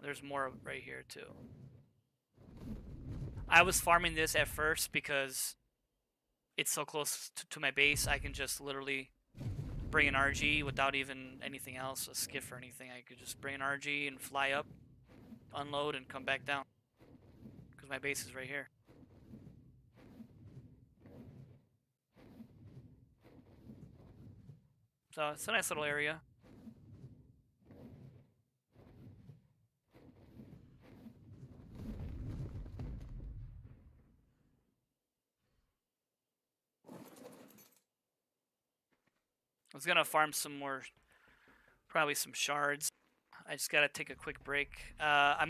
there's more right here too. I was farming this at first because it's so close to my base. I can just literally bring an RG without even anything else, a skiff or anything. I could just bring an RG and fly up, unload, and come back down because my base is right here. So it's a nice little area. I was gonna farm some more Probably some shards. I just gotta take a quick break. I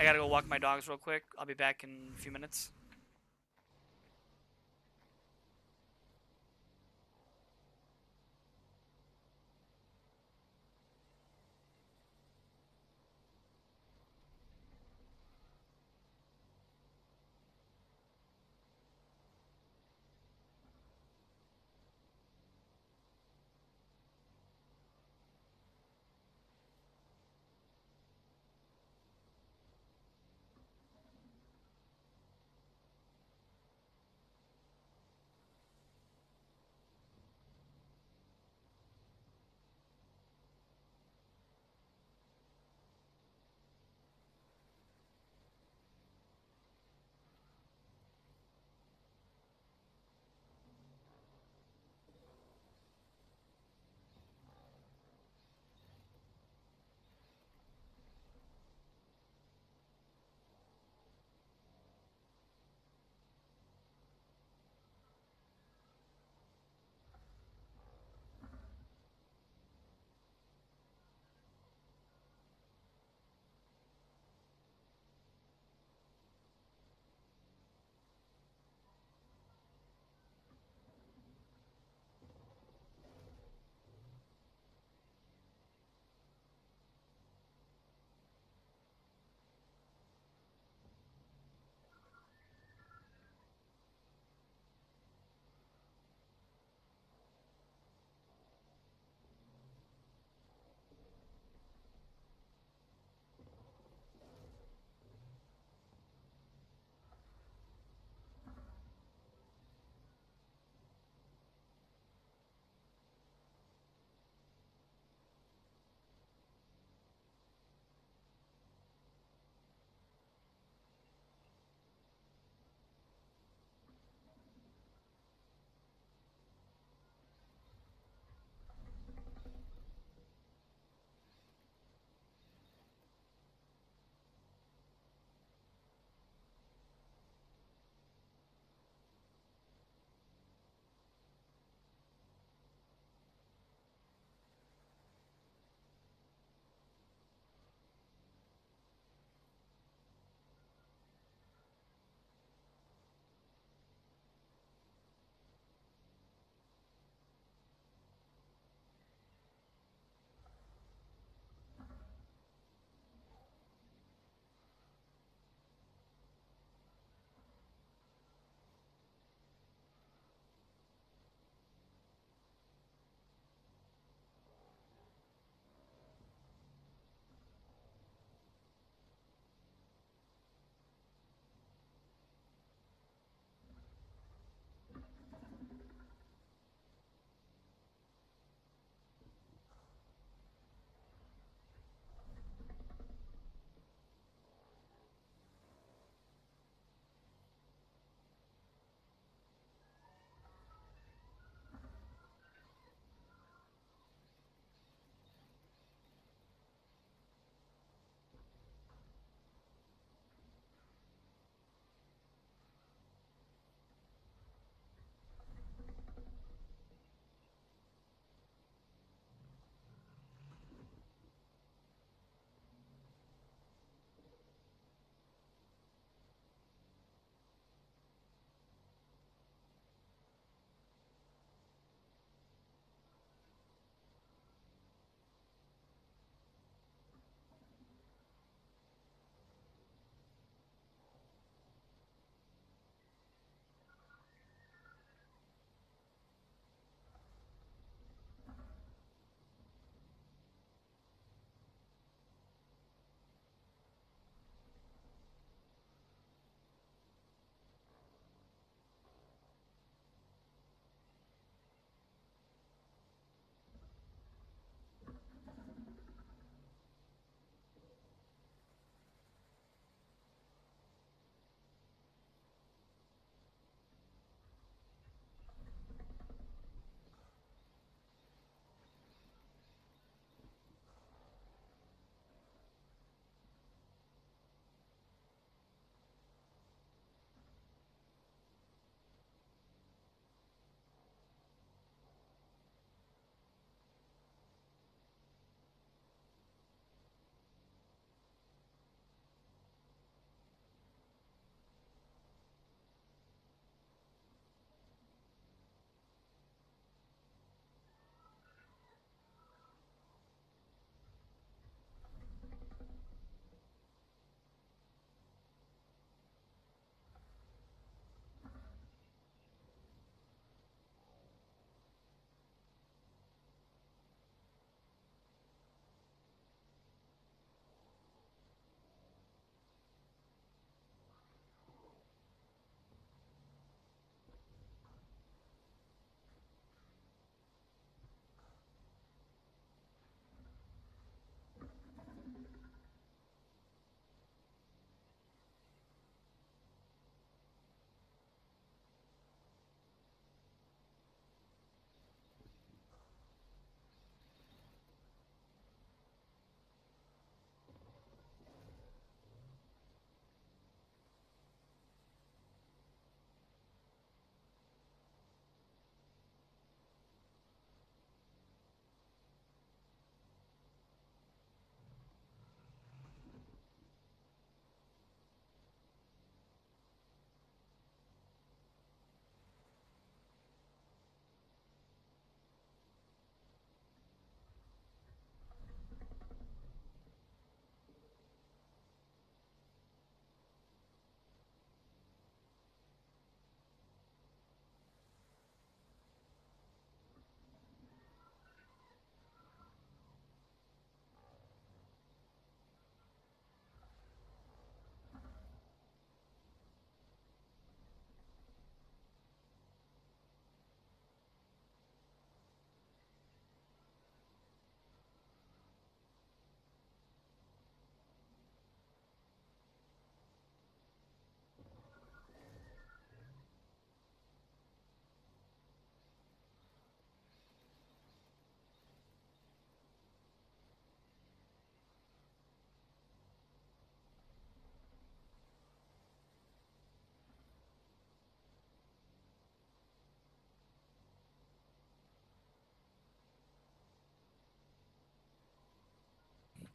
gotta go walk my dogs real quick. I'll be back in a few minutes.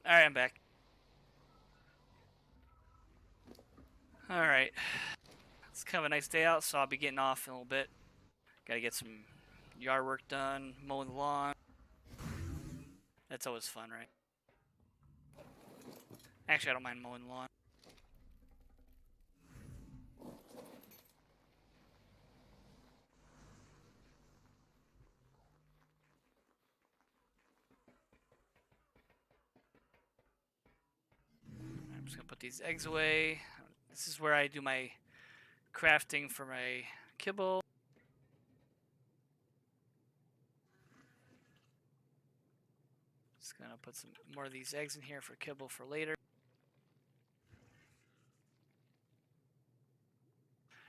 Alright, I'm back. Alright. It's kind of a nice day out, so I'll be getting off in a little bit. Gotta get some yard work done, mow the lawn. That's always fun, right? Actually, I don't mind mowing the lawn. I'm just gonna put these eggs away. This is where I do my crafting for my kibble. Just gonna put some more of these eggs in here for kibble for later.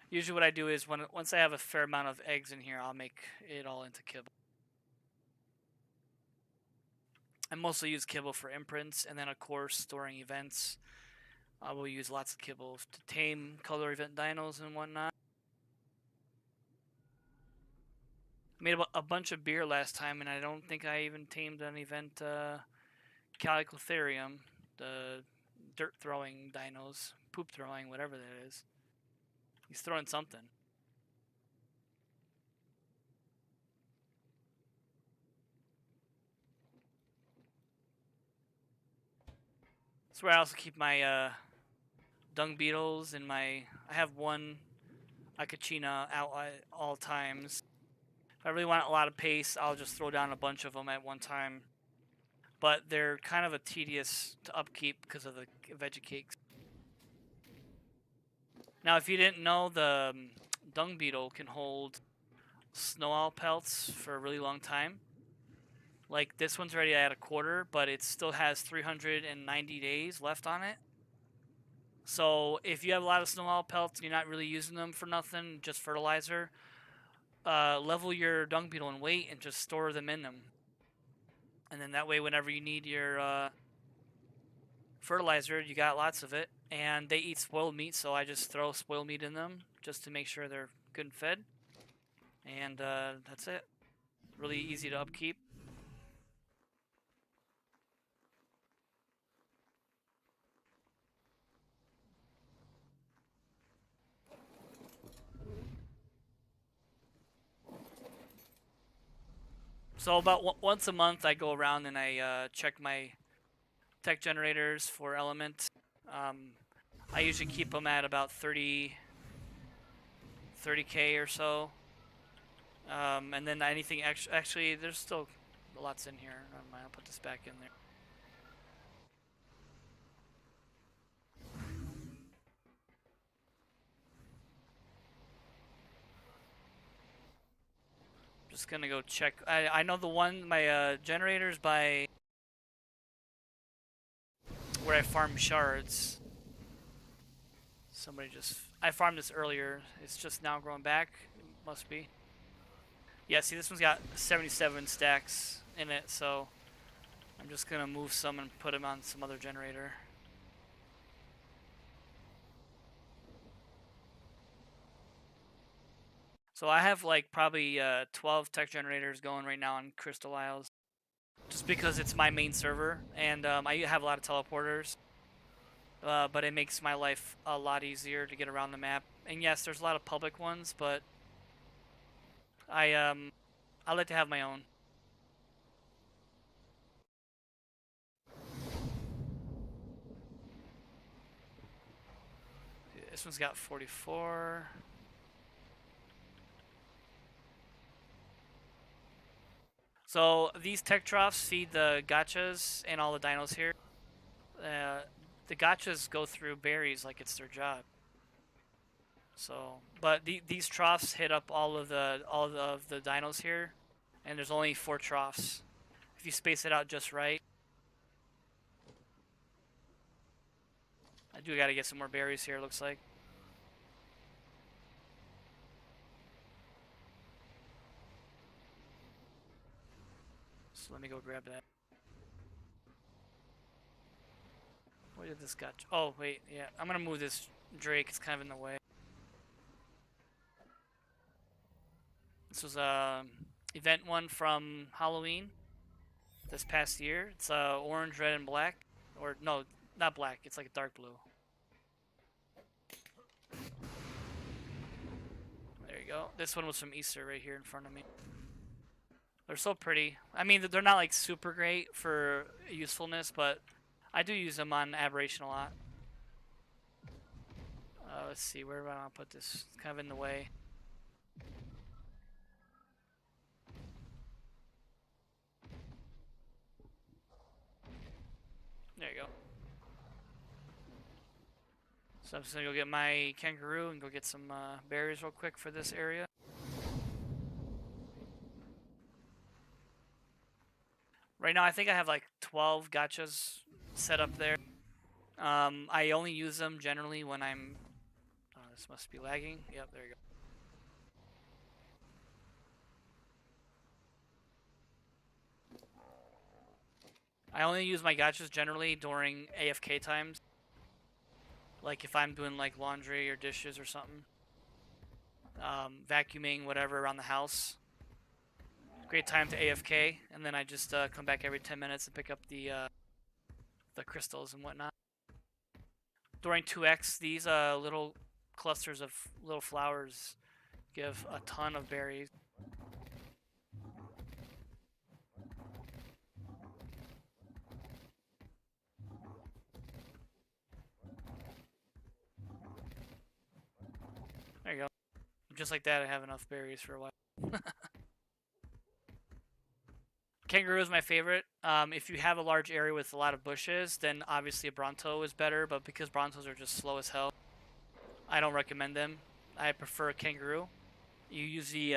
Usually what I do is once I have a fair amount of eggs in here, I'll make it all into kibble. I mostly use kibble for imprints, and then of course storing events. I will use lots of kibble to tame color event dinos and whatnot. I made a bunch of beer last time, and I don't think I even tamed an event Caliclotherium, the dirt throwing dinos, poop throwing, whatever that is. He's throwing something. That's where I also keep my dung beetles and I have one Akachina out at all times. If I really want a lot of pace, I'll just throw down a bunch of them at one time. But they're kind of a tedious to upkeep because of the veggie cakes. Now, if you didn't know, the dung beetle can hold snow owl pelts for a really long time. Like, this one's already at a quarter, but it still has 390 days left on it. So, if you have a lot of snow owl pelts and you're not really using them for nothing, just fertilizer, level your dung beetle and weight and just store them in them. And then that way, whenever you need your fertilizer, you got lots of it. And they eat spoiled meat, so I just throw spoiled meat in them just to make sure they're good and fed. And that's it. Really easy to upkeep. So about once a month, I go around and I check my tech generators for element. I usually keep them at about 30k or so. And then anything actually, there's still lots in here. Never mind, I'll put this back in there. Just gonna go check. I know the one, my generators by where I farm shards. I farmed this earlier. It's just now growing back. It must be. Yeah, see, this one's got 77 stacks in it, so I'm just gonna move some and put them on some other generator. So I have like probably 12 tech generators going right now on Crystal Isles, just because it's my main server, and I have a lot of teleporters. But it makes my life a lot easier to get around the map. And yes, there's a lot of public ones, but I like to have my own. This one's got 44. So these tech troughs feed the gachas and all the dinos here. The gachas go through berries like it's their job. So, but these troughs hit up all of the dinos here, and there's only 4 troughs. If you space it out just right. I do gotta get some more berries here, looks like. So let me go grab that. Where did this gacha? Oh, wait, yeah. I'm gonna move this Drake, it's kind of in the way. This was a event one from Halloween this past year. It's orange, red, and black. Or no, not black. It's like dark blue. There you go. This one was from Easter right here in front of me. They're so pretty. I mean, they're not like super great for usefulness, but I do use them on Aberration a lot. Let's see, where do I want to put this? It's kind of in the way. There you go. So I'm just gonna go get my kangaroo and go get some berries real quick for this area. Right now I think I have like 12 gachas set up there. I only use them generally when I'm... Oh, this must be lagging. Yep, there you go. I only use my gachas generally during AFK times. Like if I'm doing like laundry or dishes or something. Vacuuming, whatever, around the house. Great time to AFK, and then I just come back every 10 minutes and pick up the crystals and whatnot. During 2x, these little clusters of little flowers give a ton of berries. There you go. Just like that, I have enough berries for a while. Kangaroo is my favorite. If you have a large area with a lot of bushes, then obviously a Bronto is better, but because Brontos are just slow as hell, I don't recommend them. I prefer a Kangaroo. You use the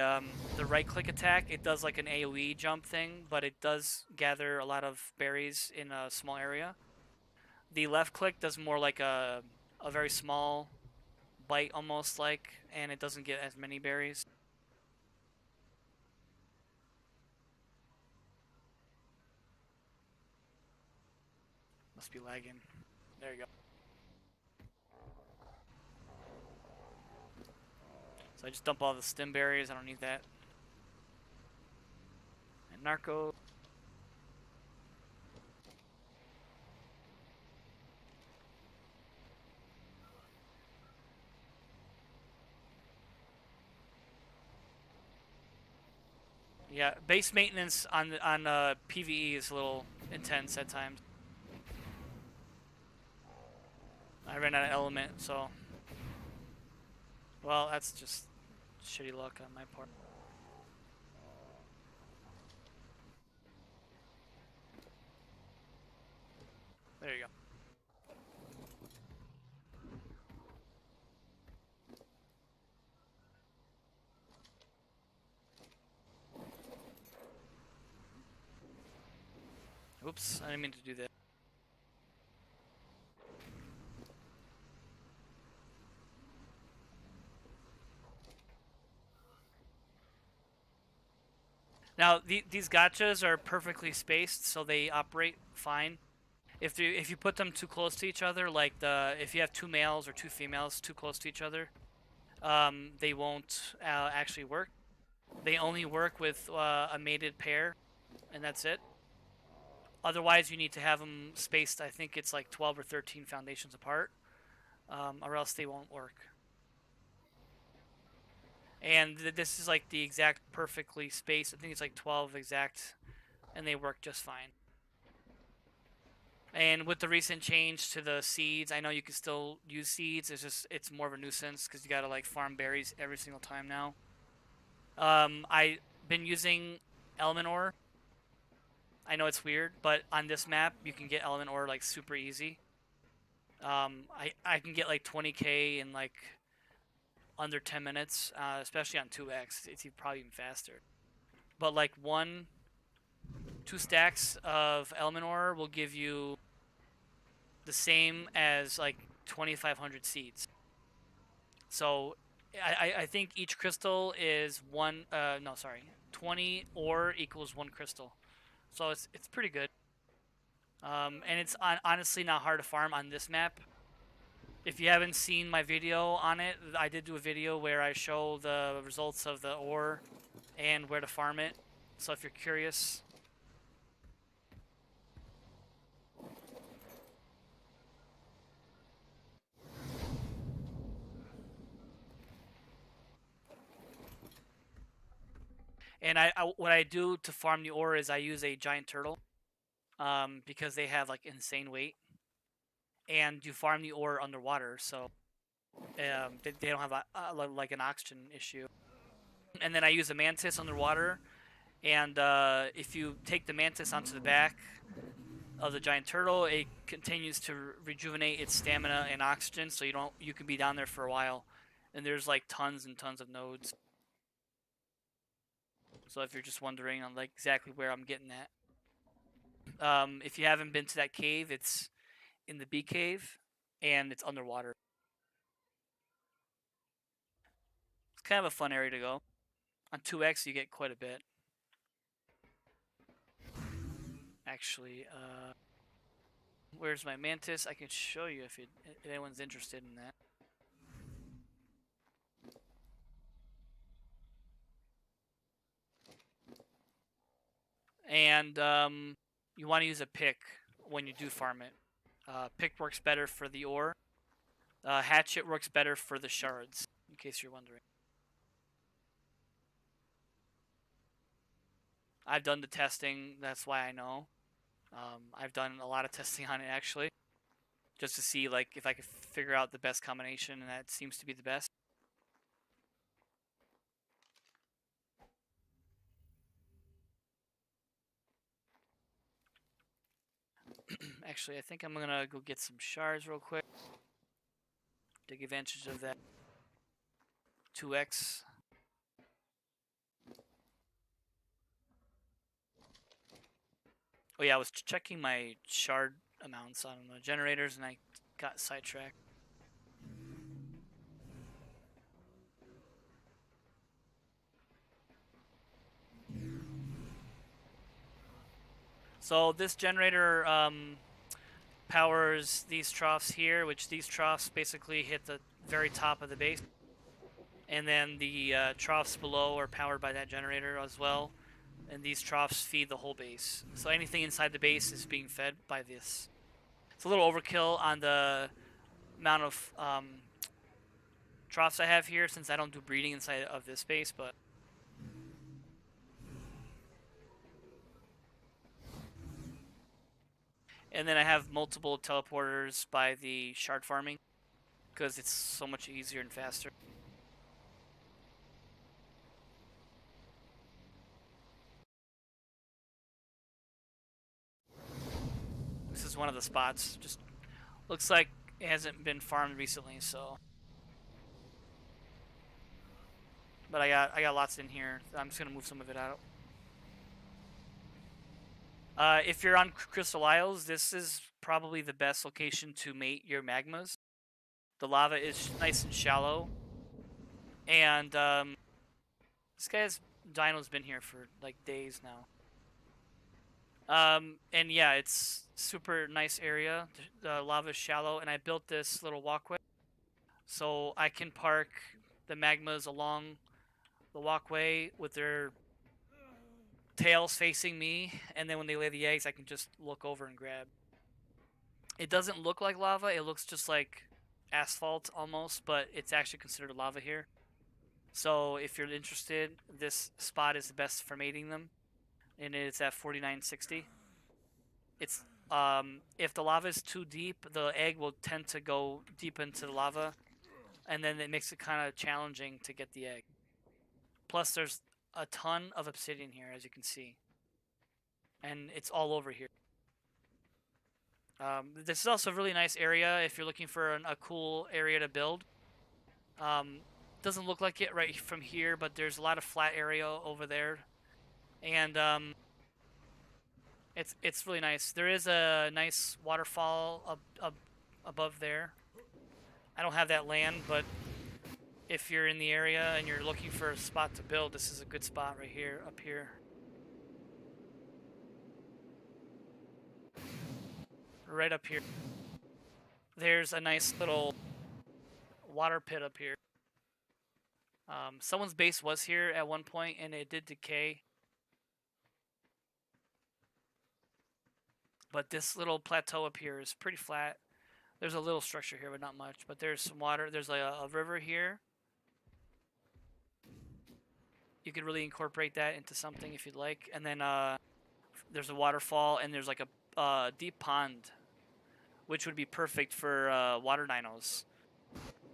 right-click attack. It does like an AoE jump thing, but it does gather a lot of berries in a small area. The left-click does more like a very small bite, almost like, and it doesn't get as many berries. Must be lagging. There you go. So I just dump all the stem berries. I don't need that. And Narco. Yeah, base maintenance on PVE is a little intense at times. I ran out of element, so... Well, that's just shitty luck on my part. There you go. Oops, I didn't mean to do that. Now, these gachas are perfectly spaced, so they operate fine. If you put them too close to each other, like if you have two males or two females too close to each other, they won't actually work. They only work with a mated pair, and that's it. Otherwise, you need to have them spaced. I think it's like 12 or 13 foundations apart, or else they won't work. And this is like the exact perfectly spaced. I think it's like 12 exact, and they work just fine. And with the recent change to the seeds, I know you can still use seeds. It's more of a nuisance because you gotta like farm berries every single time now. I've been using element ore. I know it's weird, but on this map you can get element ore like super easy. I can get like 20k in like under 10 minutes, especially on 2x. It's probably even faster. But like 2 stacks of element ore will give you the same as like 2,500 seeds. So I think each crystal is 20 ore equals 1 crystal. So it's pretty good. And it's honestly not hard to farm on this map. If you haven't seen my video on it, I did do a video where I show the results of the ore and where to farm it. So if you're curious. And what I do to farm the ore is I use a giant turtle, because they have like insane weight, and you farm the ore underwater, so they don't have like an oxygen issue. And then I use a mantis underwater, and if you take the mantis onto the back of the giant turtle, it continues to rejuvenate its stamina and oxygen, so you can be down there for a while. And there's like tons and tons of nodes. So if you're just wondering on like exactly where I'm getting at, if you haven't been to that cave, it's in the bee cave, and it's underwater. It's kind of a fun area to go. On 2x, you get quite a bit. Actually, where's my mantis? I can show you if anyone's interested in that. And you want to use a pick when you do farm it. Pick works better for the ore. Hatchet works better for the shards, in case you're wondering. I've done the testing, that's why I know. I've done a lot of testing on it actually, just to see like if I could figure out the best combination, and that seems to be the best. Actually, I think I'm gonna go get some shards real quick. Take advantage of that 2x. Oh yeah, I was checking my shard amounts on the generators and I got sidetracked. So this generator powers these troughs here, which these troughs basically hit the very top of the base. And then the troughs below are powered by that generator as well. And these troughs feed the whole base. So anything inside the base is being fed by this. It's a little overkill on the amount of troughs I have here, since I don't do breeding inside of this base, but and then I have multiple teleporters by the shard farming, because it's so much easier and faster. This is one of the spots. Just looks like it hasn't been farmed recently, so. But I got lots in here. I'm just gonna move some of it out. If you're on Crystal Isles, this is probably the best location to mate your magmas. The lava is nice and shallow, and this guy's dino's been here for like days now. And yeah, it's super nice area. The lava's shallow, and I built this little walkway so I can park the magmas along the walkway with their tails facing me, and then when they lay the eggs, I can just look over and grab. It doesn't look like lava, it looks just like asphalt almost, but it's actually considered lava here. So if you're interested, this spot is the best for mating them, and it's at 4960. It's if the lava is too deep, the egg will tend to go deep into the lava, and then it makes it kind of challenging to get the egg. Plus, there's a ton of obsidian here, as you can see, and it's all over here. This is also a really nice area if you're looking for a cool area to build. Doesn't look like it right from here, but there's a lot of flat area over there, and it's really nice. There is a nice waterfall up above there. I don't have that land, but if you're in the area and you're looking for a spot to build, this is a good spot right here, up here. Right up here. There's a nice little water pit up here. Someone's base was here at one point, and it did decay. But this little plateau up here is pretty flat. There's a little structure here, but not much. But there's some water. There's like a river here. You could really incorporate that into something if you'd like. And then there's a waterfall, and there's like a deep pond, which would be perfect for water dinos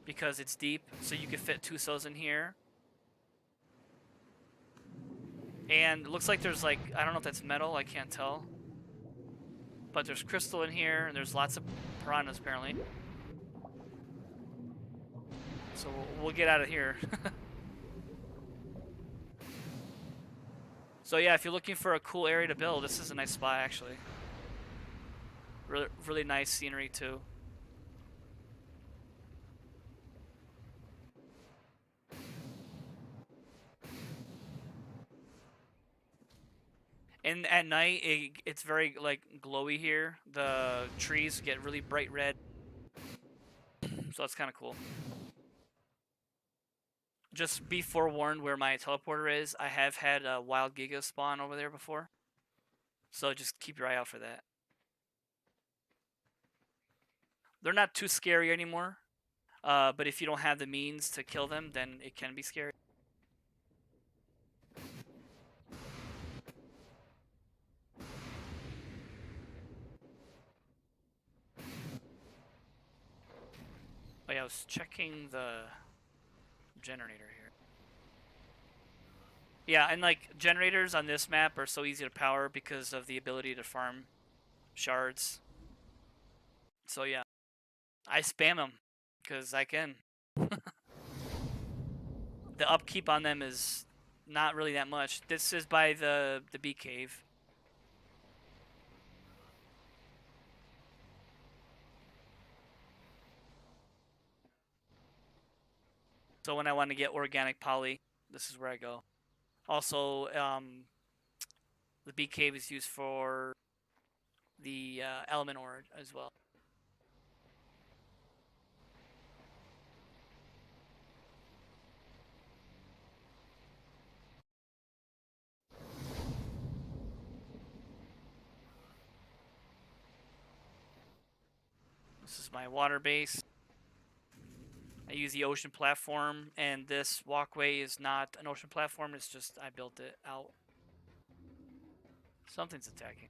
because it's deep, so you could fit 2 souls in here. And it looks like there's like, I don't know if that's metal, I can't tell. But there's crystal in here, and there's lots of piranhas apparently. So we'll get out of here. So yeah, if you're looking for a cool area to build, this is a nice spot actually. Really, really nice scenery too. And at night, it's very like glowy here. The trees get really bright red, so that's kind of cool. Just be forewarned where my teleporter is. I have had a wild giga spawn over there before, so just keep your eye out for that. They're not too scary anymore, but if you don't have the means to kill them, then it can be scary. Oh yeah, I was checking the generator here. Yeah, and like generators on this map are so easy to power because of the ability to farm shards. So yeah, I spam them because I can. The upkeep on them is not really that much. This is by the bee cave. So when I want to get organic poly, this is where I go. Also, the bee cave is used for the element ore as well. This is my water base. I use the ocean platform, and this walkway is not an ocean platform, it's just I built it out. Something's attacking.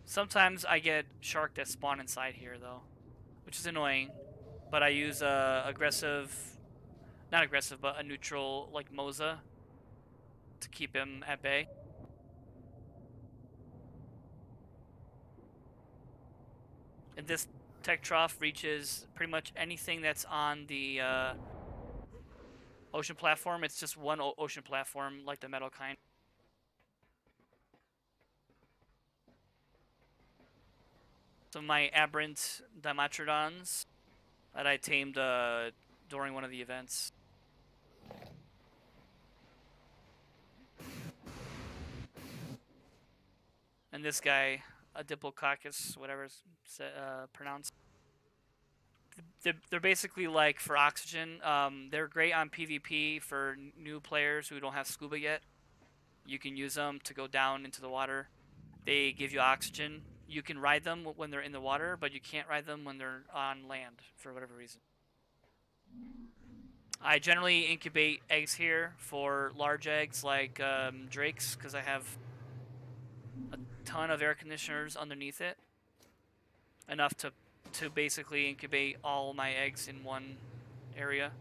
Sometimes I get shark that spawn inside here though, which is annoying, but I use a not aggressive, but a neutral like Moza to keep him at bay. And this tech trough reaches pretty much anything that's on the ocean platform. It's just one ocean platform, like the metal kind. So my aberrant Dimetrodons that I tamed during one of the events. And this guy, a Diplococcus, whatever it's pronounced. They're basically like for oxygen. They're great on PvP for new players who don't have scuba yet. You can use them to go down into the water. They give you oxygen. You can ride them when they're in the water, but you can't ride them when they're on land for whatever reason. I generally incubate eggs here for large eggs like drakes because I have a ton of air conditioners underneath it. Enough to basically incubate all my eggs in one area.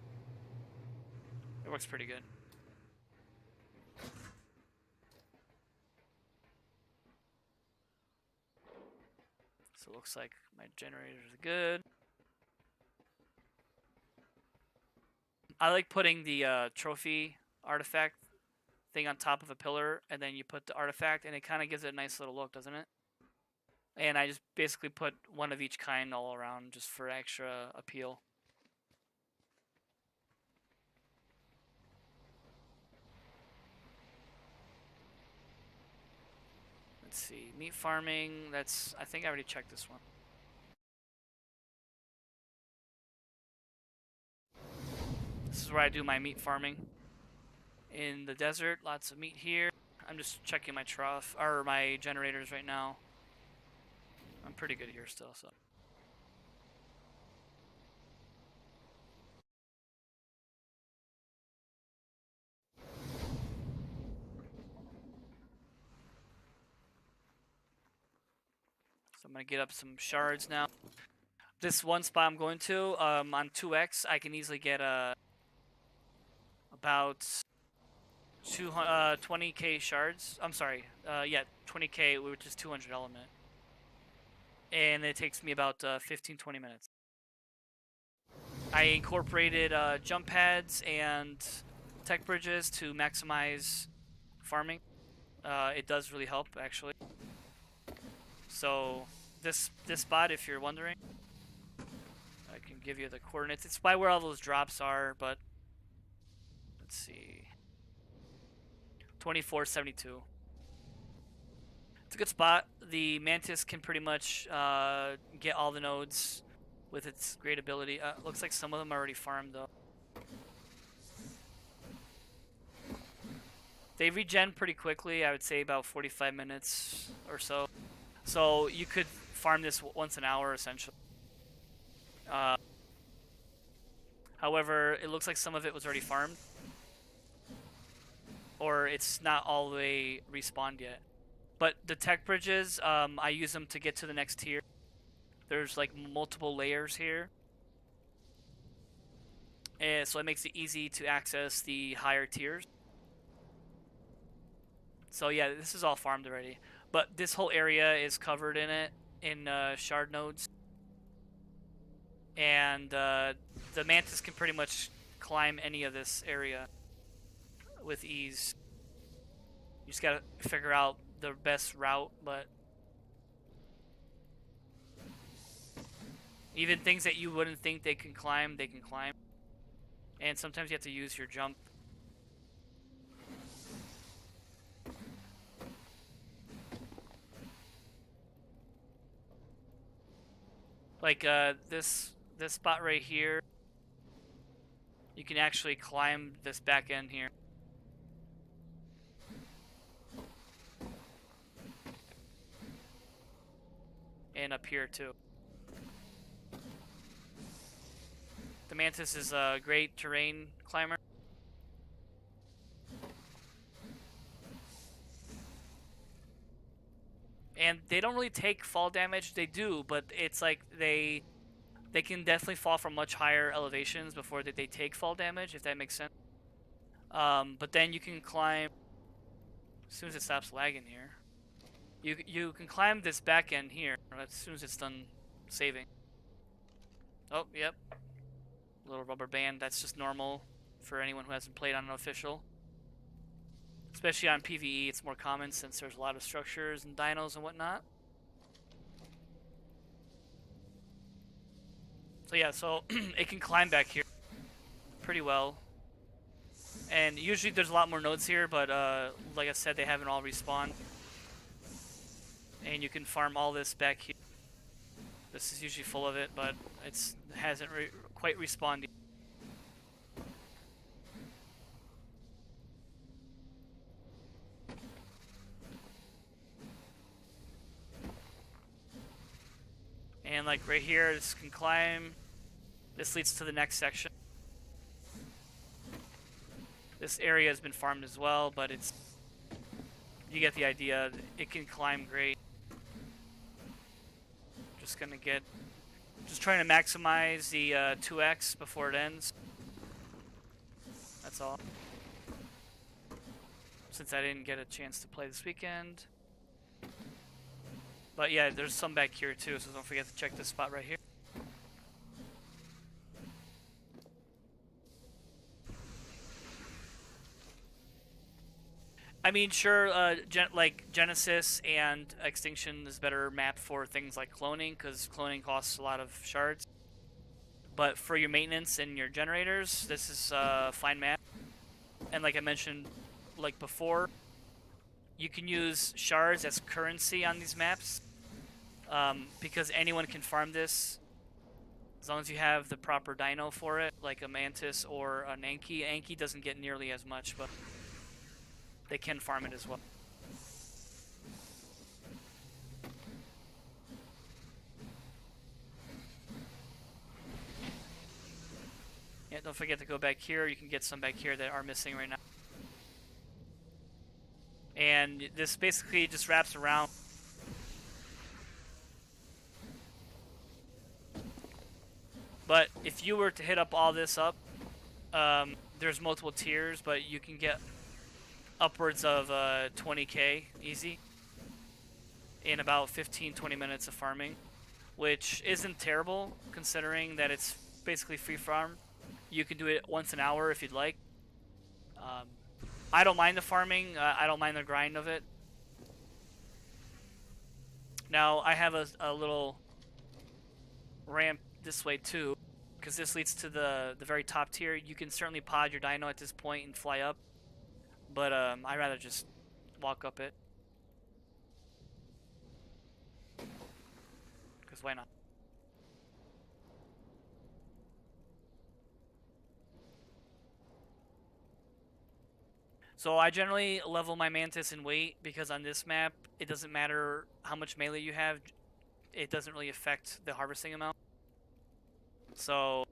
It works pretty good. So it looks like my generators are good. I like putting the trophy artifact thing on top of a pillar, and then you put the artifact, and it kind of gives it a nice little look, doesn't it? And I just basically put one of each kind all around just for extra appeal. Let's see, meat farming, that's, I think I already checked this one. This is where I do my meat farming. In the desert, lots of meat here. I'm just checking my trough, or my generators right now. I'm pretty good here still, so. So I'm gonna get up some shards now. This one spot I'm going to, on 2x, I can easily get about 20k shards. I'm sorry, yeah, 20k, which is 200 element. And it takes me about 15-20 minutes. I incorporated jump pads and tech bridges to maximize farming. It does really help, actually. So this spot, if you're wondering, I can give you the coordinates. It's by where all those drops are, but let's see. 2472. It's a good spot. The Mantis can pretty much get all the nodes with its great ability. Looks like some of them are already farmed, though. They regen pretty quickly. I would say about 45 minutes or so. So you could farm this once an hour, essentially. However, it looks like some of it was already farmed. Or it's not all the way respawned yet. But the tech bridges, I use them to get to the next tier. There's like multiple layers here. And so it makes it easy to access the higher tiers. So yeah, this is all farmed already. But this whole area is covered in it, in shard nodes. And the Mantis can pretty much climb any of this area with ease. You just gotta figure out the best route, but even things that you wouldn't think they can climb, they can climb. And sometimes you have to use your jump. Like this spot right here, you can actually climb this back end here. And up here too. The Mantis is a great terrain climber. And they don't really take fall damage. They do, but it's like they can definitely fall from much higher elevations before they take fall damage, if that makes sense. But then you can climb as soon as it stops lagging here. You can climb this back end here as soon as it's done saving. Oh, yep. Little rubber band. That's just normal for anyone who hasn't played on an official. Especially on PVE, it's more common since there's a lot of structures and dinos and whatnot. So yeah, so it can climb back here pretty well. And usually there's a lot more nodes here, but like I said, they haven't all respawned. And you can farm all this back here. This is usually full of it, but it hasn't quite respawned yet. And like right here, this can climb. This leads to the next section. This area has been farmed as well, but it's, you get the idea. It can climb great. Just trying to maximize the 2x before it ends. That's all. Since I didn't get a chance to play this weekend. But yeah, there's some back here too, so don't forget to check this spot right here. I mean, sure, like Genesis and Extinction is better map for things like cloning, because cloning costs a lot of shards. But for your maintenance and your generators, this is a fine map. And like I mentioned, like before, you can use shards as currency on these maps, because anyone can farm this as long as you have the proper dino for it, like a Mantis or an Anki. Anki doesn't get nearly as much, but they can farm it as well. Yeah, don't forget to go back here. You can get some back here that are missing right now. And this basically just wraps around. But if you were to hit up all this up, there's multiple tiers, but you can get upwards of 20k easy in about 15-20 minutes of farming, which isn't terrible considering that it's basically free farm. You can do it once an hour if you'd like. I don't mind the farming. I don't mind the grind of it. Now I have a little ramp this way too, because this leads to the very top tier. You can certainly pod your dino at this point and fly up, but I'd rather just walk up it, because why not? So I generally level my mantis in weight, because on this map it doesn't matter how much melee you have, it doesn't really affect the harvesting amount. So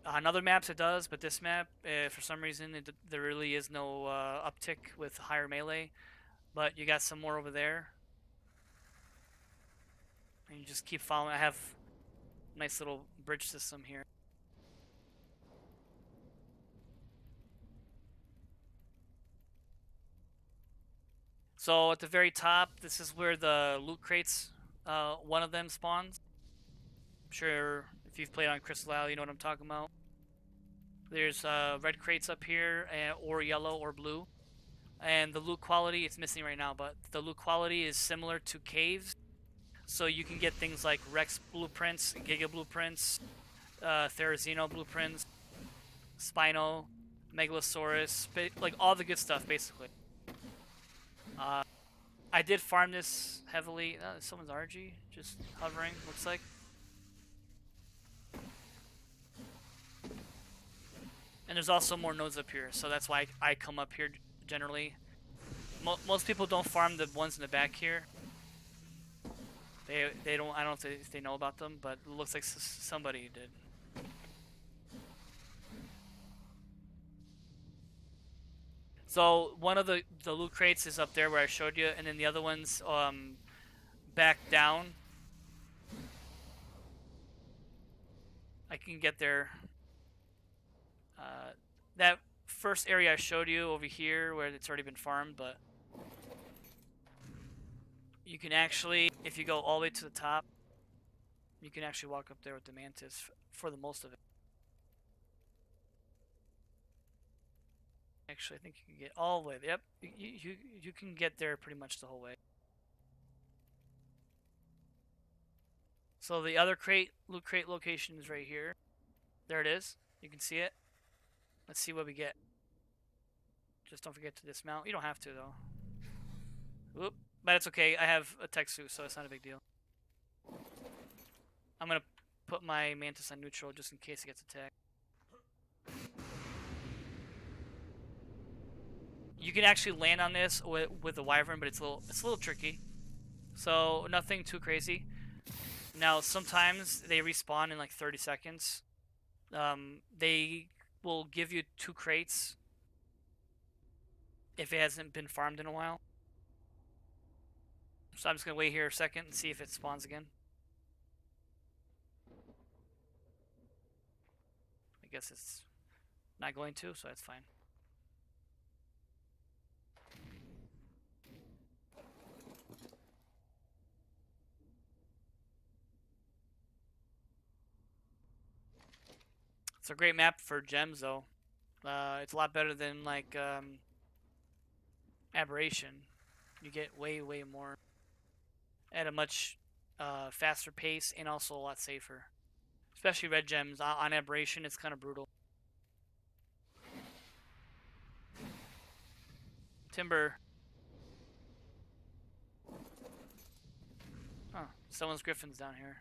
on other maps it does, but this map, for some reason, there really is no uptick with higher melee. But you got some more over there. And you just keep following. I have a nice little bridge system here. So at the very top, this is where the loot crates, one of them spawns. I'm sure if you've played on Crystal Isle, you know what I'm talking about. There's red crates up here, or yellow or blue. And the loot quality, it's missing right now, but the loot quality is similar to caves. So you can get things like Rex blueprints, Giga blueprints, Therizino blueprints, Spino, Megalosaurus, like all the good stuff basically. I did farm this heavily. Someone's RG just hovering, looks like. And there's also more nodes up here, so that's why I come up here generally. Most people don't farm the ones in the back here. They don't. I don't know if they know about them, but it looks like somebody did. So one of the loot crates is up there where I showed you, and then the other one's back down. I can get there. That first area I showed you over here where it's already been farmed, but you can actually, if you go all the way to the top, you can actually walk up there with the mantis for the most of it. Actually, I think you can get all the way. Yep, you can get there pretty much the whole way. So the other loot crate location is right here. There it is. You can see it. Let's see what we get. Just don't forget to dismount. You don't have to though. Whoop. But it's okay. I have a tech suit, so it's not a big deal. I'm gonna put my mantis on neutral just in case it gets attacked. You can actually land on this with the wyvern, but it's a little tricky. So nothing too crazy. Now sometimes they respawn in like 30 seconds. They will give you 2 crates if it hasn't been farmed in a while. So I'm just gonna wait here a second and see if it spawns again. I guess it's not going to, so that's fine. It's a great map for gems though. It's a lot better than like Aberration. You get way more at a much faster pace and also a lot safer. Especially red gems. On Aberration, it's kind of brutal. Timber. Huh. Someone's griffin's down here.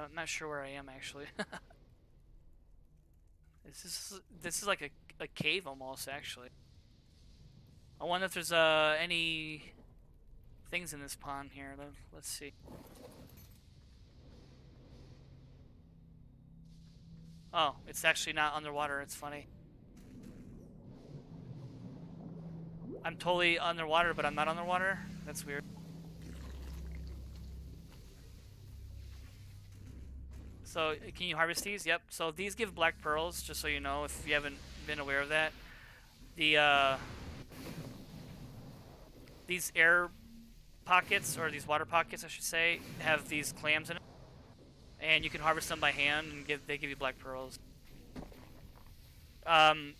I'm not sure where I am actually. This is like a cave almost actually. I wonder if there's any things in this pond here. Let's see. Oh, it's actually not underwater. It's funny. I'm totally underwater, but I'm not underwater. That's weird. So, can you harvest these? Yep. So these give black pearls, just so you know, if you haven't been aware of that. The these air pockets, or these water pockets, I should say, have these clams in it, and you can harvest them by hand, and they give you black pearls. Um,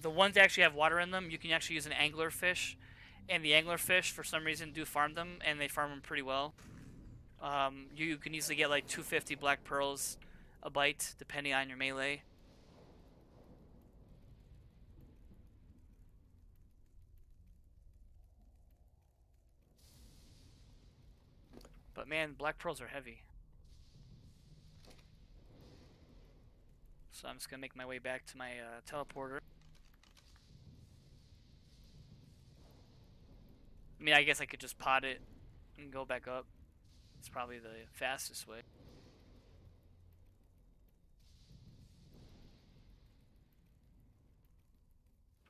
the ones that actually have water in them, you can actually use an angler fish, and the angler fish, for some reason, do farm them, and they farm them pretty well. You can easily get like 250 black pearls a bite, depending on your melee. But man, black pearls are heavy. So I'm just gonna make my way back to my teleporter. I mean, I guess I could just pot it and go back up. It's probably the fastest way.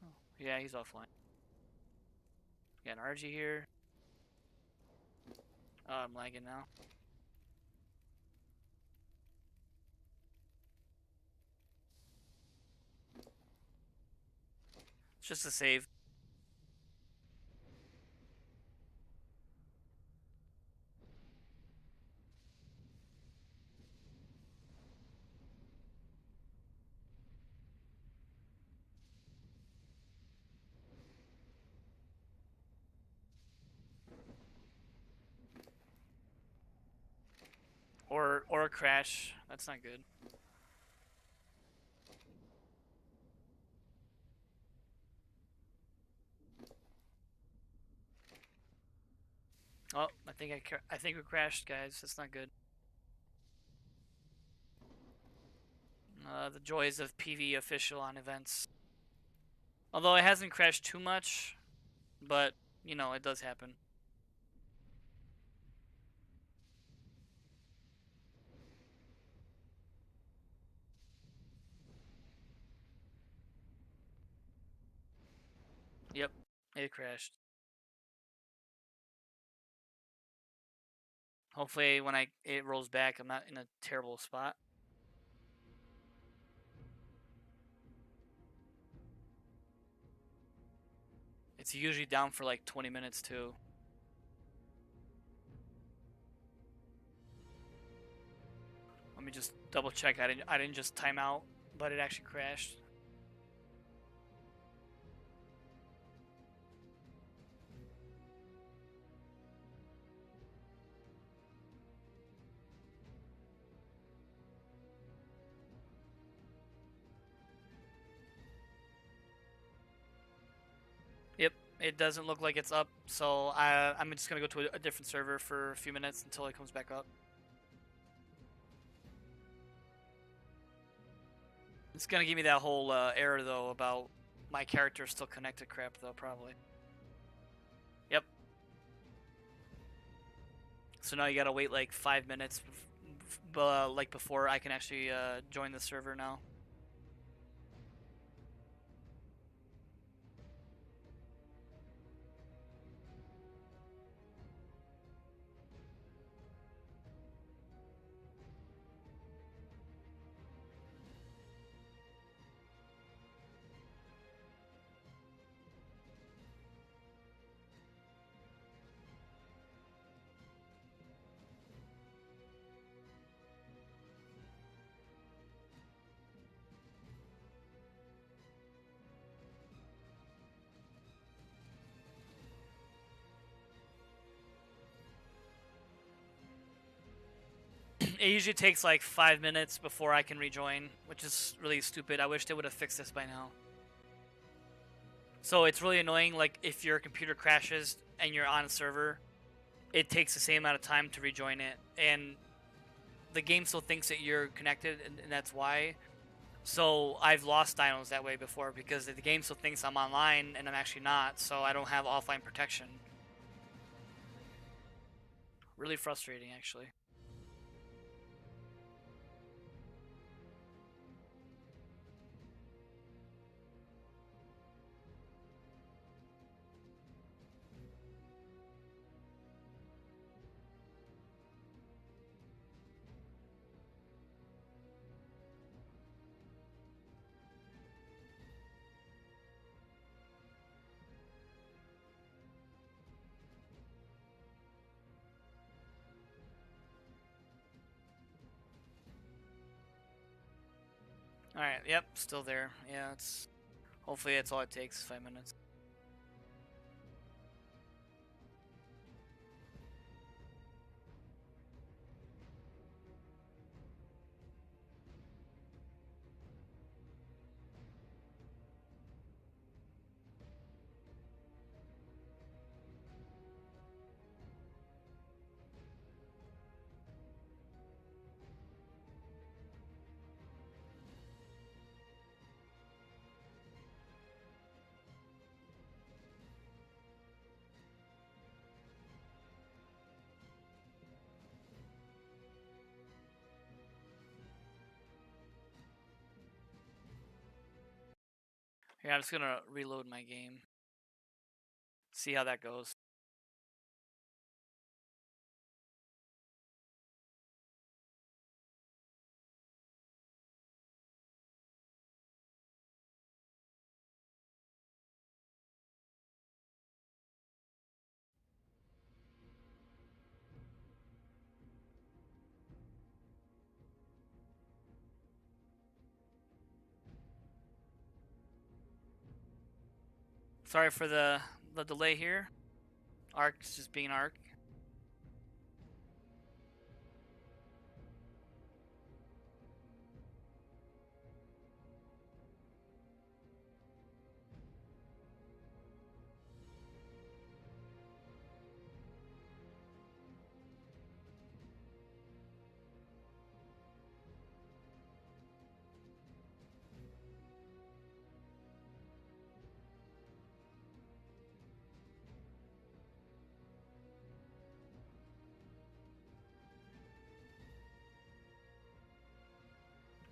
Oh, yeah, he's offline. Got an RG here. Oh, I'm lagging now. It's just a save. Or a crash. That's not good. Oh, I think we crashed, guys. That's not good. The joys of PvE official on events. Although it hasn't crashed too much, but you know it does happen. Yep, it crashed. Hopefully, when it rolls back, I'm not in a terrible spot. It's usually down for like 20 minutes too. Let me just double check. I didn't just time out, but it actually crashed. Yep, it doesn't look like it's up, so I'm just gonna go to a different server for a few minutes until it comes back up. It's gonna give me that whole error though about my character still connected crap though, probably. Yep. So now you gotta wait like 5 minutes, like before I can actually join the server now. It usually takes like 5 minutes before I can rejoin, which is really stupid. I wish they would have fixed this by now. So it's really annoying, like if your computer crashes and you're on a server, it takes the same amount of time to rejoin it, and the game still thinks that you're connected, and that's why. So I've lost dinos that way before because the game still thinks I'm online and I'm actually not, so I don't have offline protection. Really frustrating, actually. Alright, yep, still there. Yeah, it's hopefully that's all it takes, 5 minutes. Yeah, I'm just gonna reload my game. See how that goes. Sorry for the delay here. Arc's just being Arc.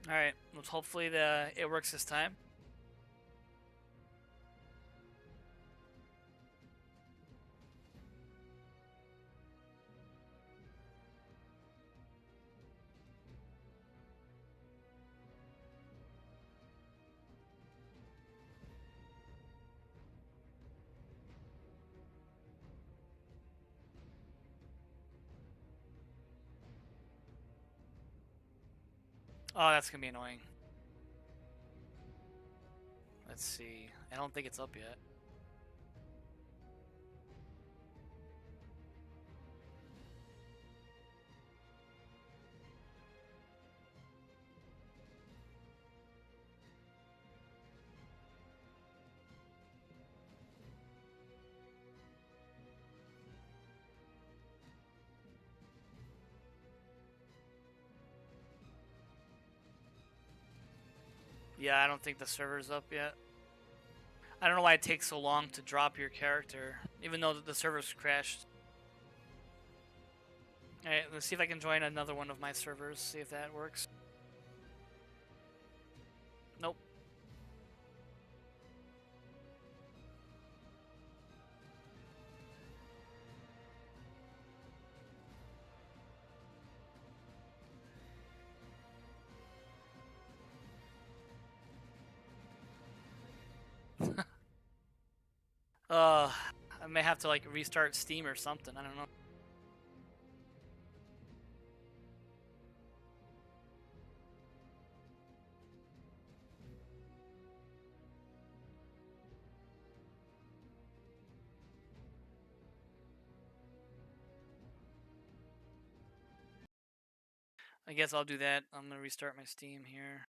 Alright, let's hopefully it works this time. Oh, that's gonna be annoying. Let's see. I don't think it's up yet. Yeah, I don't think the server's up yet. I don't know why it takes so long to drop your character, even though the server's crashed. Alright, let's see if I can join another one of my servers, see if that works. Nope. I may have to like restart Steam or something, I don't know. I guess I'll do that. I'm gonna restart my Steam here.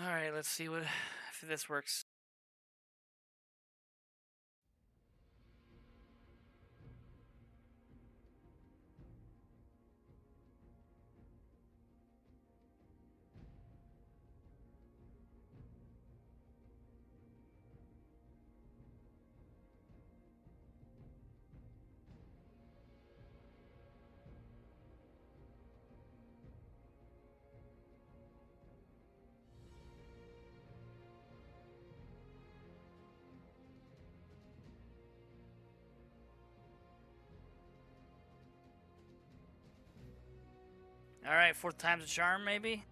Alright, let's see what if this works. All right, fourth time's a charm, maybe.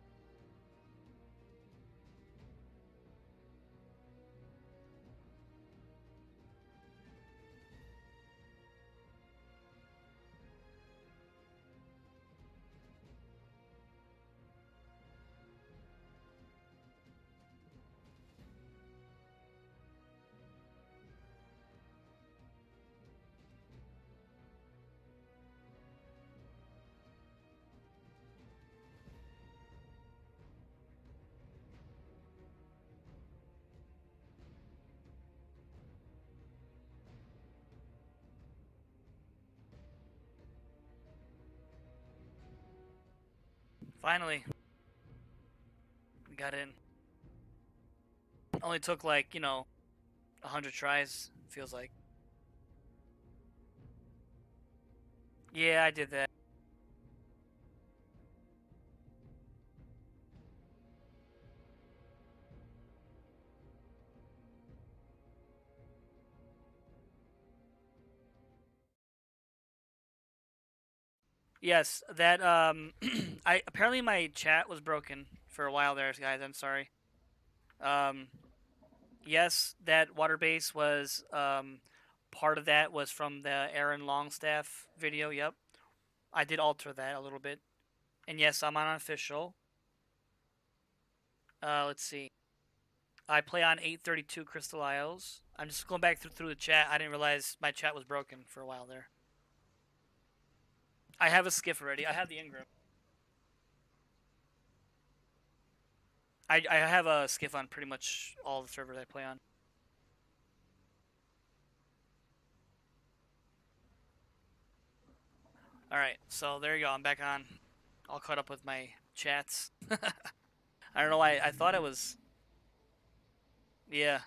Finally, we got in. Only took like, 100 tries, feels like. Yeah, I did that. Yes, that I apparently my chat was broken for a while there, guys. I'm sorry. Um, yes, that water base was part of that was from the Aaron Longstaff video. Yep, I did alter that a little bit, and yes, I'm on unofficial. Let's see. I play on 832 Crystal Isles. I'm just going back through the chat. I didn't realize my chat was broken for a while there. I have a skiff already. I have the Ingram. I have a skiff on pretty much all the servers I play on. All right, so there you go. I'm back on. All caught up with my chats. I don't know why. I thought it was. Yeah.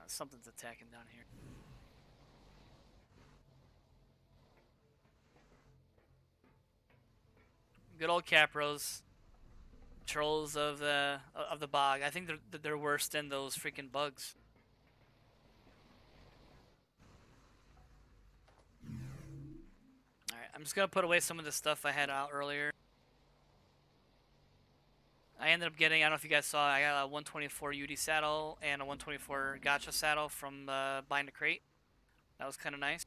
Something's attacking down here. Good old Capros. Trolls of the bog. I think they're worse than those freaking bugs. All right, I'm just gonna put away some of the stuff I had out earlier. I ended up getting, I don't know if you guys saw, I got a 124 UD saddle and a 124 Gacha saddle from buying the crate. That was kind of nice.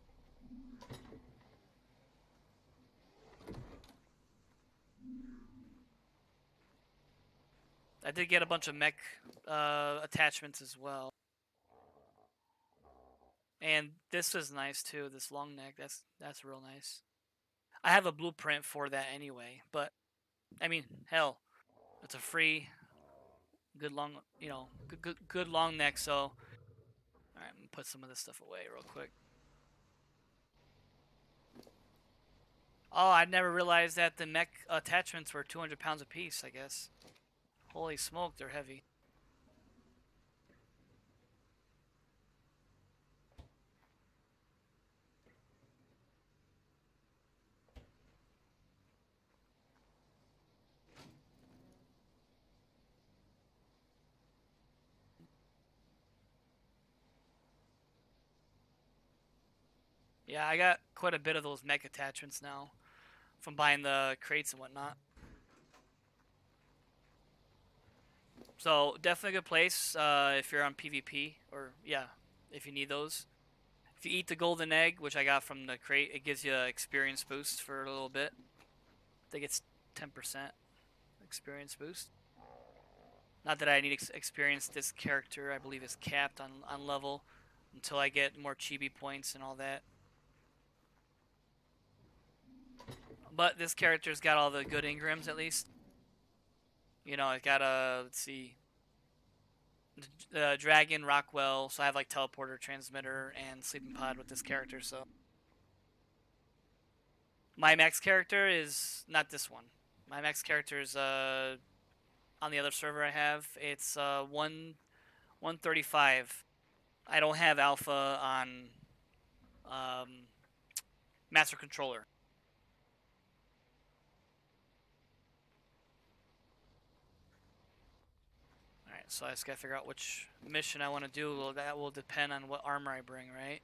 I did get a bunch of mech attachments as well. And this is nice too, this long neck. That's real nice. I have a blueprint for that anyway, but I mean, hell, it's a free good long, good long neck, so all right, I'm gonna put some of this stuff away real quick. Oh, I never realized that the mech attachments were 200 pounds a piece, I guess. Holy smoke, they're heavy. Yeah, I got quite a bit of those mech attachments now from buying the crates and whatnot. So definitely a good place if you're on PvP, or yeah, if you need those. If you eat the golden egg, which I got from the crate, it gives you an experience boost for a little bit. I think it's 10% experience boost. Not that I need experience. This character, I believe, is capped on level until I get more chibi points and all that. But this character's got all the good engrams at least. You know, it got a, let's see, Dragon, Rockwell, so I have like teleporter, transmitter, and sleeping pod with this character. So my max character is not this one. My max character is on the other server I have. It's 135. I don't have alpha on um, master controller. All right, so I just gotta figure out which mission I want to do. Well, that will depend on what armor I bring, right?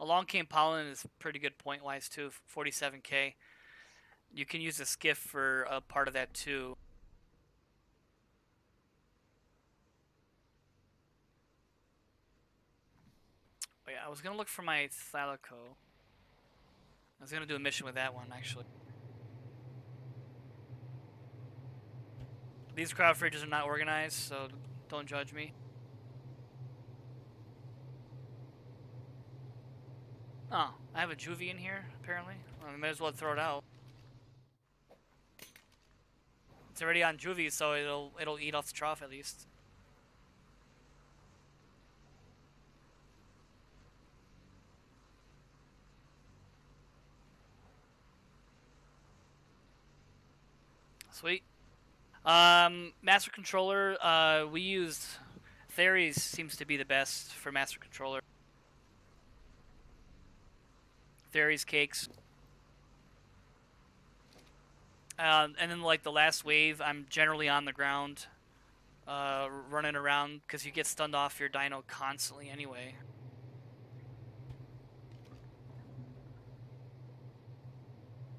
Along Came Pollen is pretty good point-wise too, 47k. You can use a skiff for a part of that too. Oh yeah, I was gonna look for my Thalico. I was gonna do a mission with that one actually. These crowd fridges are not organized, so don't judge me. Oh, I have a juvie in here apparently. Well, I might as well throw it out. It's already on juvie, so it'll eat off the trough at least. Sweet. Master controller. We used Theres seems to be the best for master controller. Theres cakes. And then like the last wave, I'm generally on the ground, running around because you get stunned off your dino constantly anyway.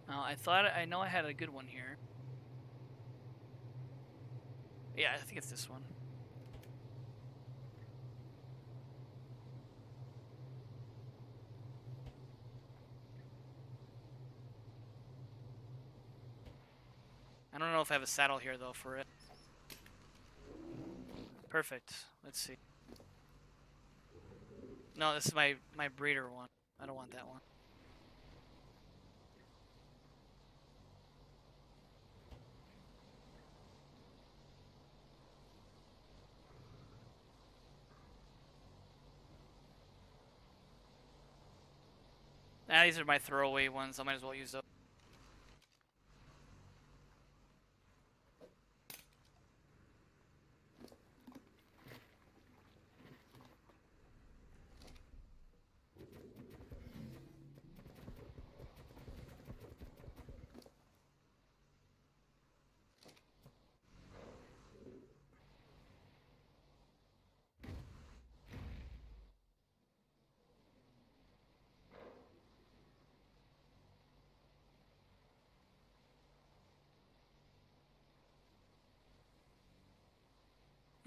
I know I had a good one here. Yeah, I think it's this one. I don't know if I have a saddle here though for it. Perfect. Let's see. No, this is my breeder one. I don't want that one. These are my throwaway ones. I might as well use those.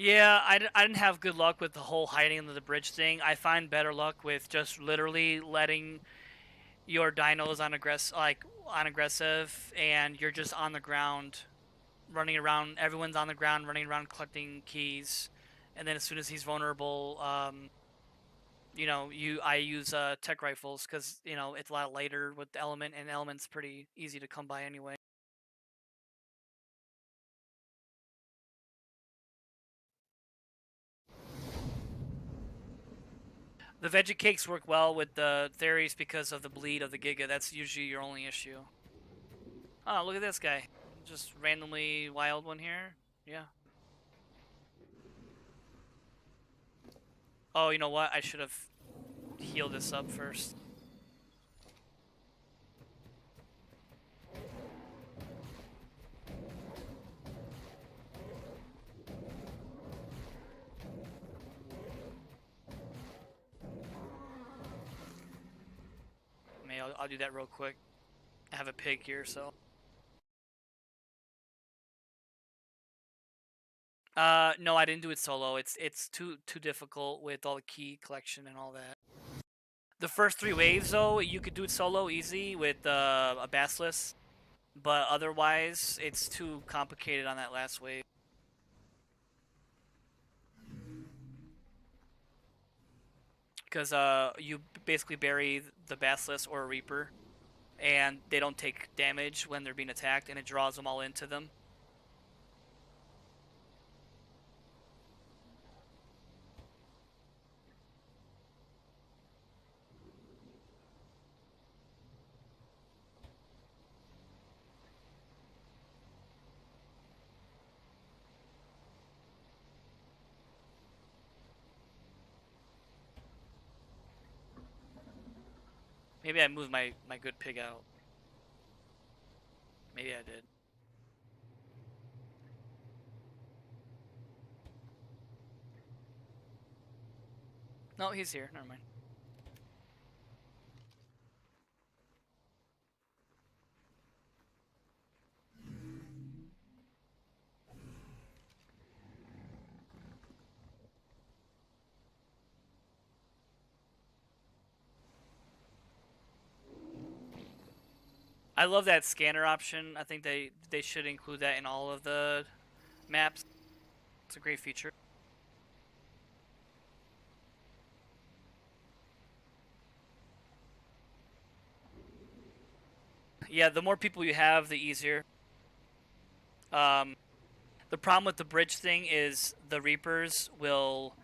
Yeah, I didn't have good luck with the whole hiding under the bridge thing. I find better luck with just literally letting your dinos on aggressive, and you're just on the ground, running around. Everyone's on the ground, running around collecting keys, and then as soon as he's vulnerable, I use tech rifles because it's a lot lighter with the element, and element's pretty easy to come by anyway. The veggie cakes work well with the Theres because of the bleed of the Giga. That's usually your only issue. Oh, look at this guy. Just randomly wild one here. Yeah. Oh, you know what? I should have healed this up first. Maybe I'll do that real quick. I have a pig here, so. No, I didn't do it solo. It's too difficult with all the key collection and all that. The first 3 waves, though, you could do it solo easy with a basilisk, but otherwise, it's too complicated on that last wave. Because you basically bury the basilisk or a reaper, and they don't take damage when they're being attacked, and it draws them all into them. Maybe I moved my good pig out. Maybe I did. No, he's here. Never mind. I love that scanner option. I think they should include that in all of the maps. It's a great feature. Yeah, the more people you have, the easier. The problem with the bridge thing is the Reapers will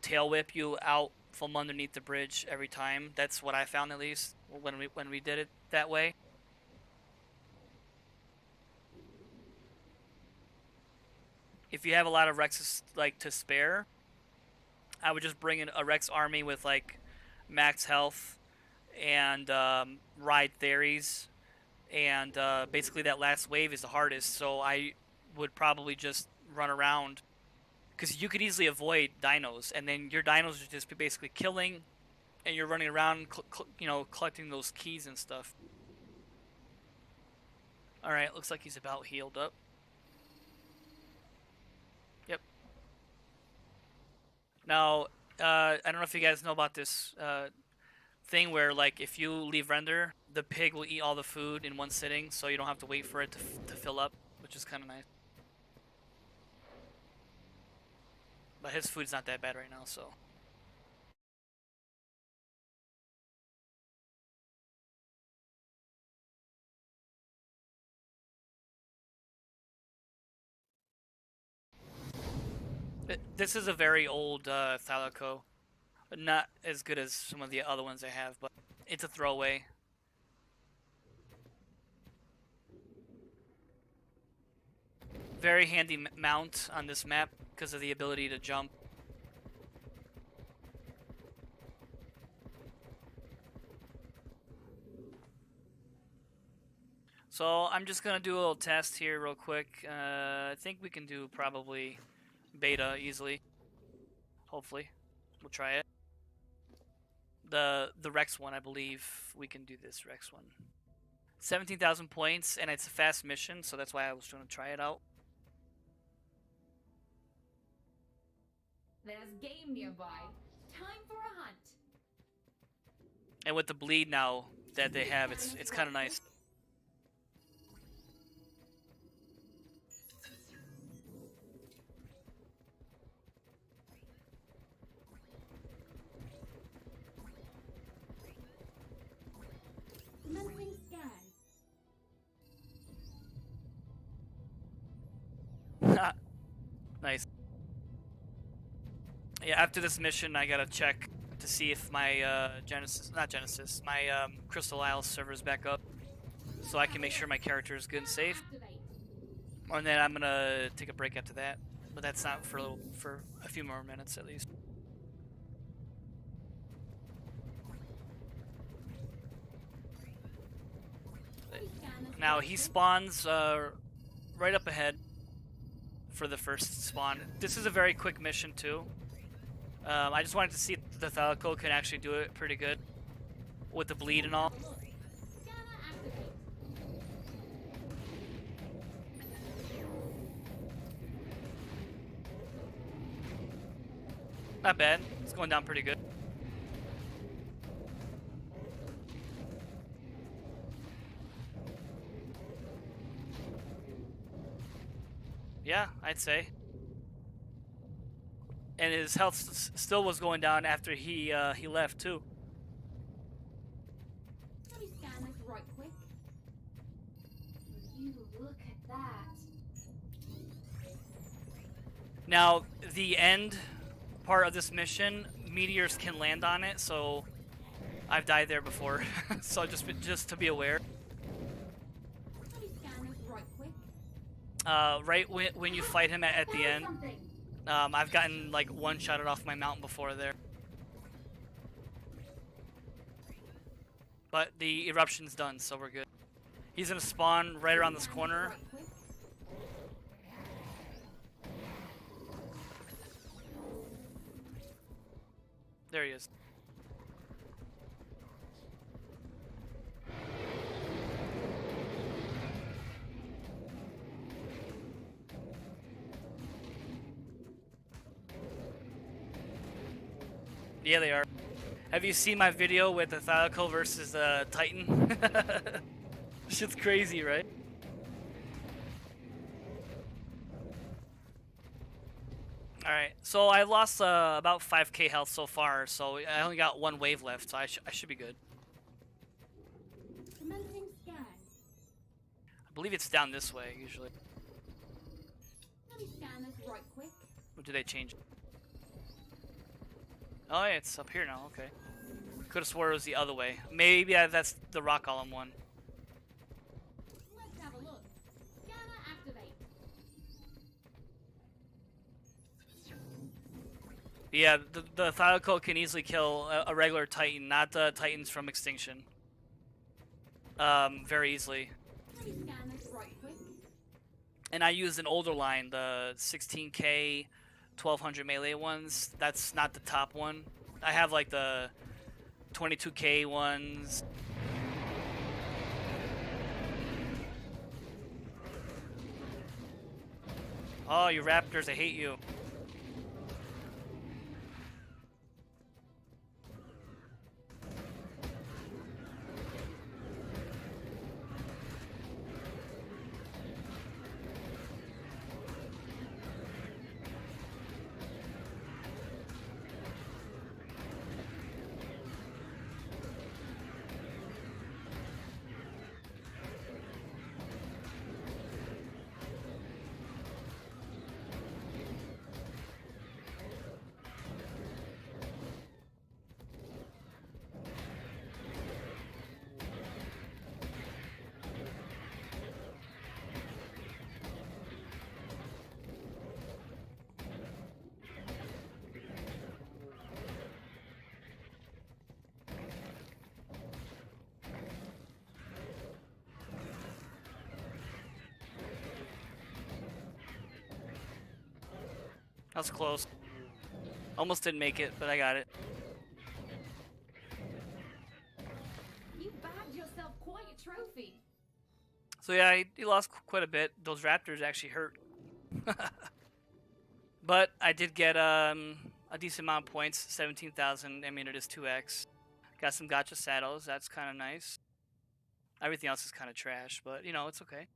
tail whip you out from underneath the bridge every time. That's what I found, at least when we did it that way. If you have a lot of Rexes like to spare, I would just bring in a Rex army with like max health and ride Theries, and basically that last wave is the hardest. So I would probably just run around because you could easily avoid dinos, and then your dinos are just basically killing, and you're running around, collecting those keys and stuff. All right, looks like he's about healed up. Yep. Now, I don't know if you guys know about this thing where, like, if you leave render, the pig will eat all the food in one sitting, so you don't have to wait for it to fill up, which is kind of nice. But his food's not that bad right now, so. This is a very old Thalico. Not as good as some of the other ones I have, but it's a throwaway. Very handy mount on this map because of the ability to jump. So I'm just gonna do a little test here real quick. I think we can do probably beta easily. Hopefully, we'll try it. The Rex one, I believe we can do this Rex one. 17,000 points, and it's a fast mission, so that's why I was trying to try it out. There's game nearby. Time for a hunt. And with the bleed now that they have, it's kind of nice. Commencing scan. Nice. Yeah, after this mission, I gotta check to see if my my Crystal Isle server's back up, so I can make sure my character is good and safe. And then I'm gonna take a break after that, but that's not for a few more minutes at least. Now he spawns right up ahead for the first spawn. This is a very quick mission too. I just wanted to see if the Thalico can actually do it pretty good with the bleed and all. Not bad. It's going down pretty good. Yeah, I'd say. And his health still was going down after he left too. Let me scan this right quick. You look at that. Now, the end part of this mission, meteors can land on it, so I've died there before. So just to be aware. Let me scan this right quick. Right when you fight him at the end. I've gotten like one-shotted off my mount before there. But the eruption's done, so we're good. He's gonna spawn right around this corner. There he is. Yeah, they are. Have you seen my video with the Thalico versus the Titan? Shit's crazy, right? Alright, so I lost about 5k health so far, so I only got one wave left, so I should be good. Commencing scan. I believe it's down this way, usually. Let me scan this right quick. Or do they change it? Oh, yeah, it's up here now, okay. Could have swore it was the other way. Maybe that's the rock column one. Let's have a look. Scanner activate. Yeah, the Thylaco can easily kill a regular Titan, not the Titans from Extinction. Very easily. Let me scan this right quick. And I used an older line, the 16k, 1200 melee ones. That's not the top one. I have like the 22k ones. Oh, you raptors, I hate you. That was close. Almost didn't make it, but I got it. You bagged yourself quite a trophy. So yeah, he lost quite a bit. Those raptors actually hurt. But I did get a decent amount of points, 17,000. I mean, it is 2x. Got some gotcha saddles. That's kind of nice. Everything else is kind of trash, but you know, it's okay.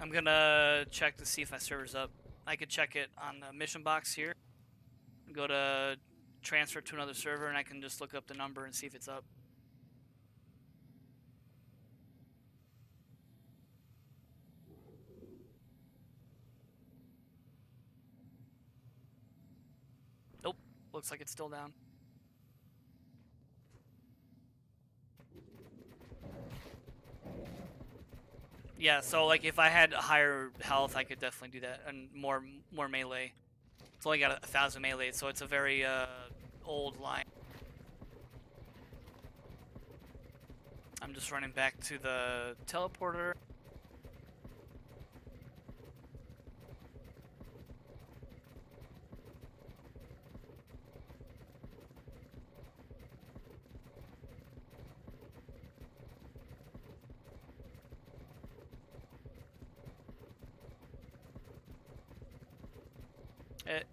I'm gonna check to see if my server's up. I could check it on the mission box here. Go to transfer to another server, and I can just look up the number and see if it's up. Nope, looks like it's still down. Yeah, so like if I had higher health, I could definitely do that, and more melee. It's only got 1,000 melee, so it's a very old line. I'm just running back to the teleporter.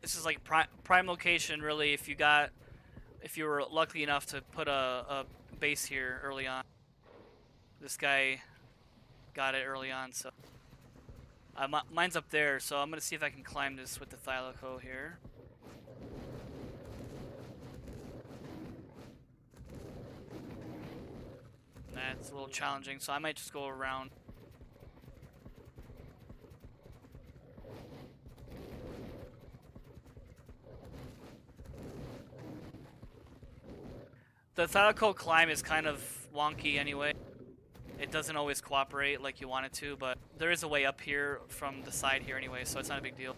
This is like prime location, really. If you were lucky enough to put a base here early on. This guy got it early on, so mine's up there. So I'm gonna see if I can climb this with the Thylaco here. That's a little challenging, so I might just go around. The Thylaco climb is kind of wonky anyway. It doesn't always cooperate like you want it to, but there is a way up here from the side here anyway, so it's not a big deal.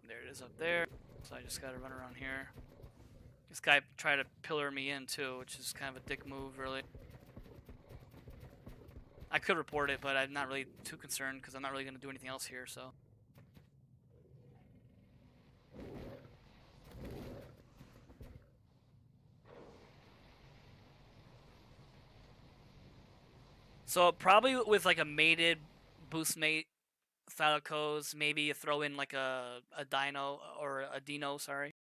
There it is up there. So I just gotta run around here. This guy tried to pillar me in too, which is kind of a dick move, really. I could report it, but I'm not really too concerned because I'm not really gonna do anything else here, so. So probably with like a mated boost mate Thalicos, maybe you throw in like a dino or a dino, sorry.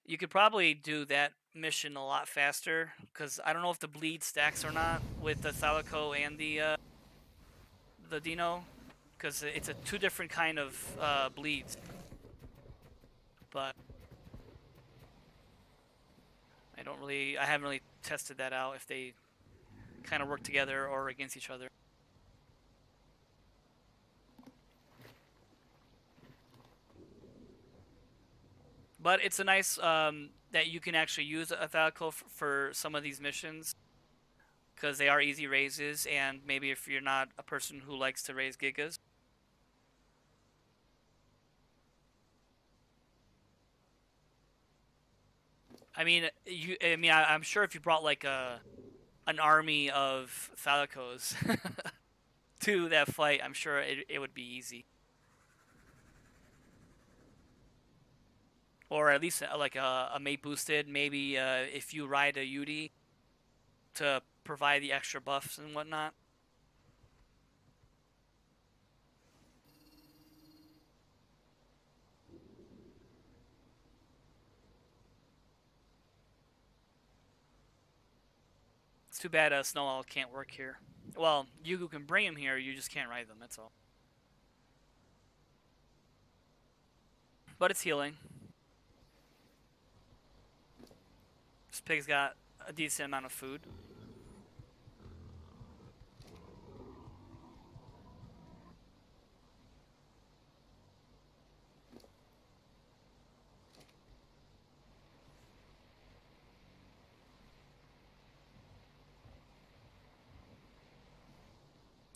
You could probably do that mission a lot faster because I don't know if the bleed stacks or not with the Thalico and the dino because it's a two different kind of bleeds. But I haven't really tested that out if they kind of work together or against each other. But it's a nice that you can actually use a Thalico for some of these missions because they are easy raises, and maybe if you're not a person who likes to raise gigas. I'm sure if you brought like an army of Thalicos to that fight, I'm sure it would be easy. Or at least like a mate boosted. Maybe if you ride a Yudi to provide the extra buffs and whatnot. It's too bad Snow Owl can't work here. Well, you can bring him here, you just can't ride them, that's all. But it's healing. This pig's got a decent amount of food.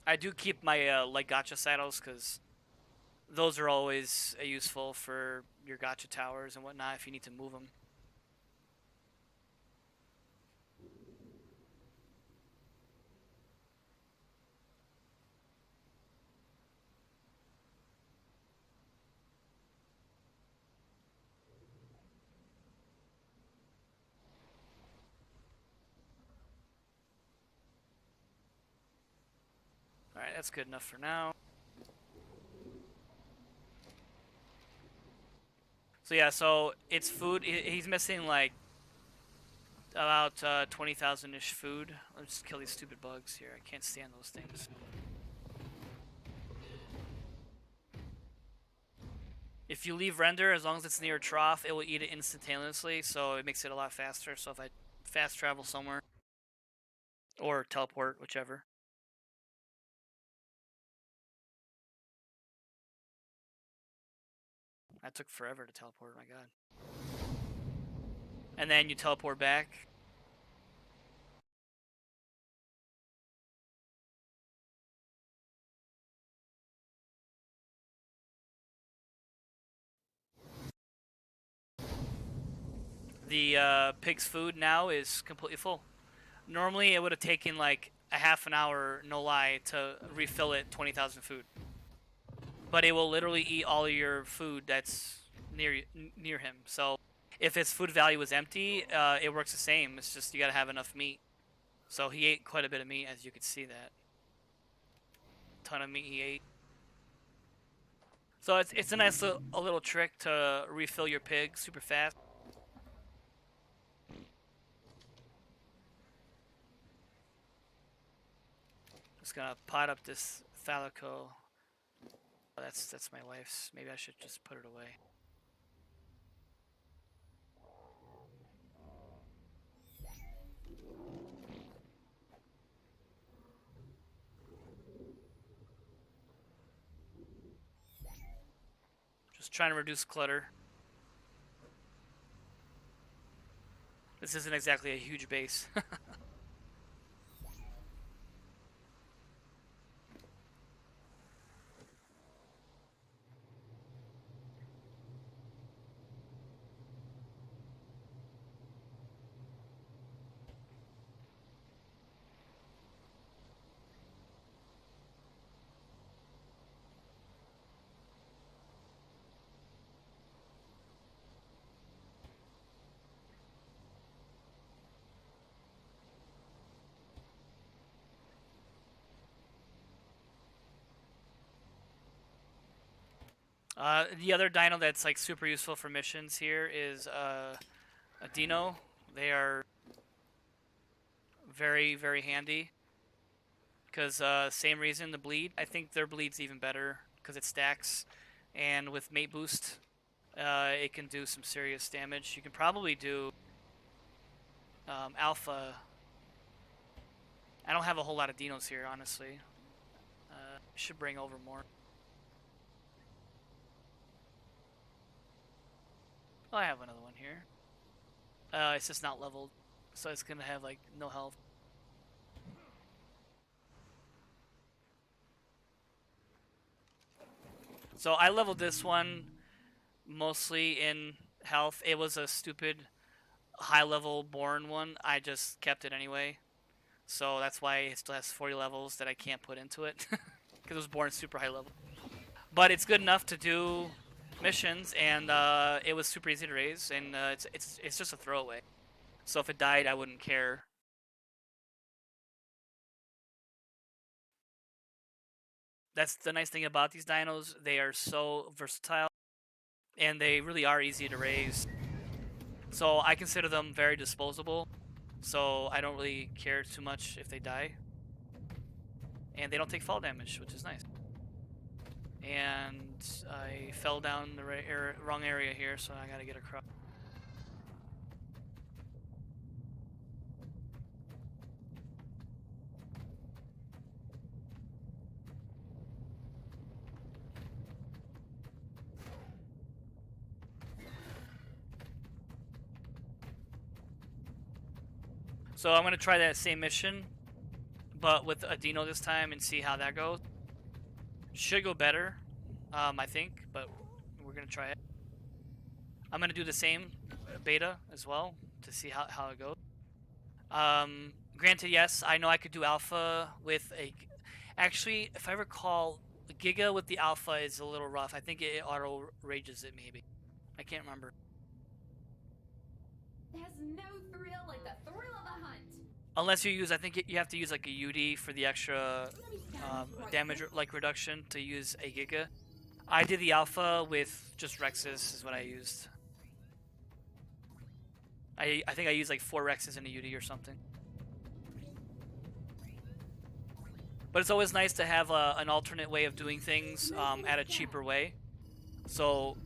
I do keep my like gotcha saddles because those are always useful for your gotcha towers and whatnot if you need to move them. Alright, that's good enough for now. So yeah, so it's food. He's missing like about 20,000-ish food. Let's just kill these stupid bugs here. I can't stand those things. If you leave render, as long as it's near a trough, it will eat it instantaneously, so it makes it a lot faster. So if I fast travel somewhere, or teleport, whichever. That took forever to teleport, my god. And then you teleport back. The pig's food now is completely full. Normally, it would have taken like a half an hour, no lie, to refill it 20,000 food. But it will literally eat all of your food that's near him. So if his food value is empty, it works the same. It's just you gotta have enough meat. So he ate quite a bit of meat, as you can see that. Ton of meat he ate. So it's a nice little trick to refill your pig super fast. Just gonna pot up this Thalico. Oh, that's my wife's. Maybe I should just put it away. Just trying to reduce clutter. This isn't exactly a huge base. The other dino that's like super useful for missions here is a dino. They are very, very handy. Because same reason, the bleed. I think their bleed's even better because it stacks. And with mate boost, it can do some serious damage. You can probably do alpha. I don't have a whole lot of dinos here, honestly. Should bring over more. Oh, I have another one here. It's just not leveled, so it's gonna have like no health. So I leveled this one mostly in health. It was a stupid high level born one. I just kept it anyway. So that's why it still has 40 levels that I can't put into it. Because it was born super high level. But it's good enough to do missions, and it was super easy to raise, and it's just a throwaway. So if it died, I wouldn't care. That's the nice thing about these dinos. They are so versatile, and they really are easy to raise. So I consider them very disposable. So I don't really care too much if they die. And they don't take fall damage, which is nice. And I fell down the wrong area here, so I gotta get across. So I'm gonna try that same mission, but with a dino this time and see how that goes. Should go better, I think, but we're gonna try it. I'm gonna do the same beta as well to see how it goes. Granted, yes, I know I could do alpha with a. Actually, if I recall, Giga with the alpha is a little rough. I think it auto rages it maybe. I can't remember. There's no thrill like the thrill of the hunt. Unless you use, I think you have to use like a UD for the extra damage like reduction to use a Giga. I did the alpha with just Rexes is what I used. I think I used like 4 Rexes in a UD or something. But it's always nice to have an alternate way of doing things at a cheaper way. So,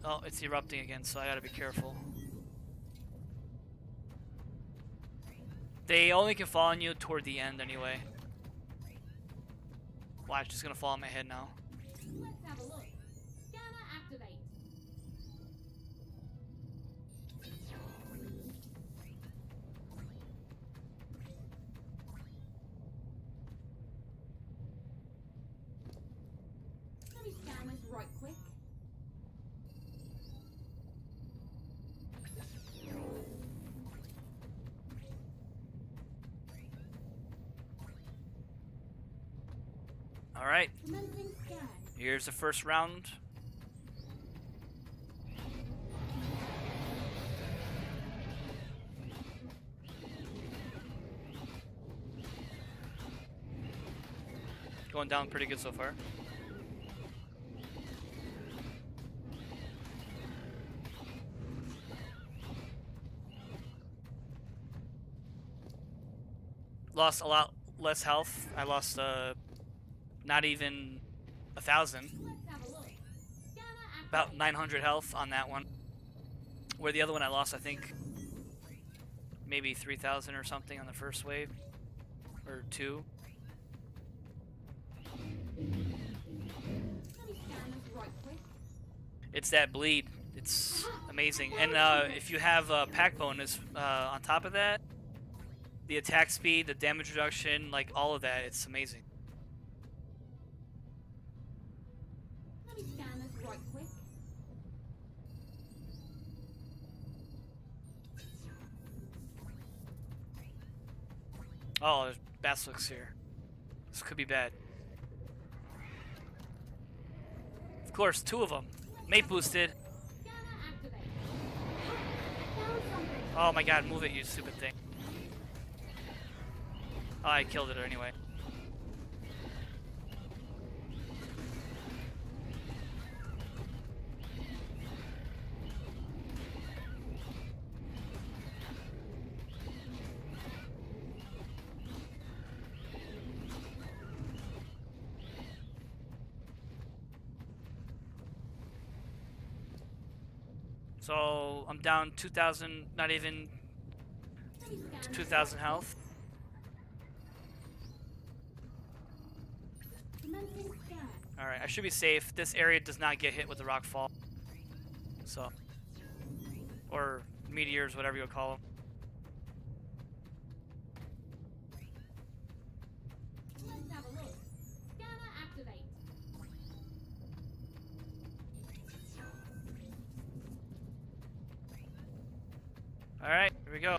oh, it's erupting again, so I gotta be careful. They only can fall on you toward the end anyway. Watch, it's gonna fall on my head now. Let's have a look. Scanner activate. Let me scan this right quick. Alright, Commencing scan. here's the first round. Going down pretty good so far. Lost a lot less health. I lost not even 1,000. Let's have a look. Scanner activate. About 900 health on that one. Where the other one I lost, I think, maybe 3,000 or something on the first wave. Or 2. Let me scan this right quick. It's that bleed. It's amazing. And if you have pack bonus on top of that, the attack speed, the damage reduction, like all of that, it's amazing. Let me scan this right quick. Oh, there's basilisks here. This could be bad. Of course, 2 of them. Mate boosted. Scanner activate. Found something. Oh my god, move it, you stupid thing. Oh, I killed it anyway. So I'm down 2,000, not even 2,000 health. Alright, I should be safe. This area does not get hit with the rock fall. So, or meteors, whatever you call them. Let's have a look. Scanner activate. Alright, here we go.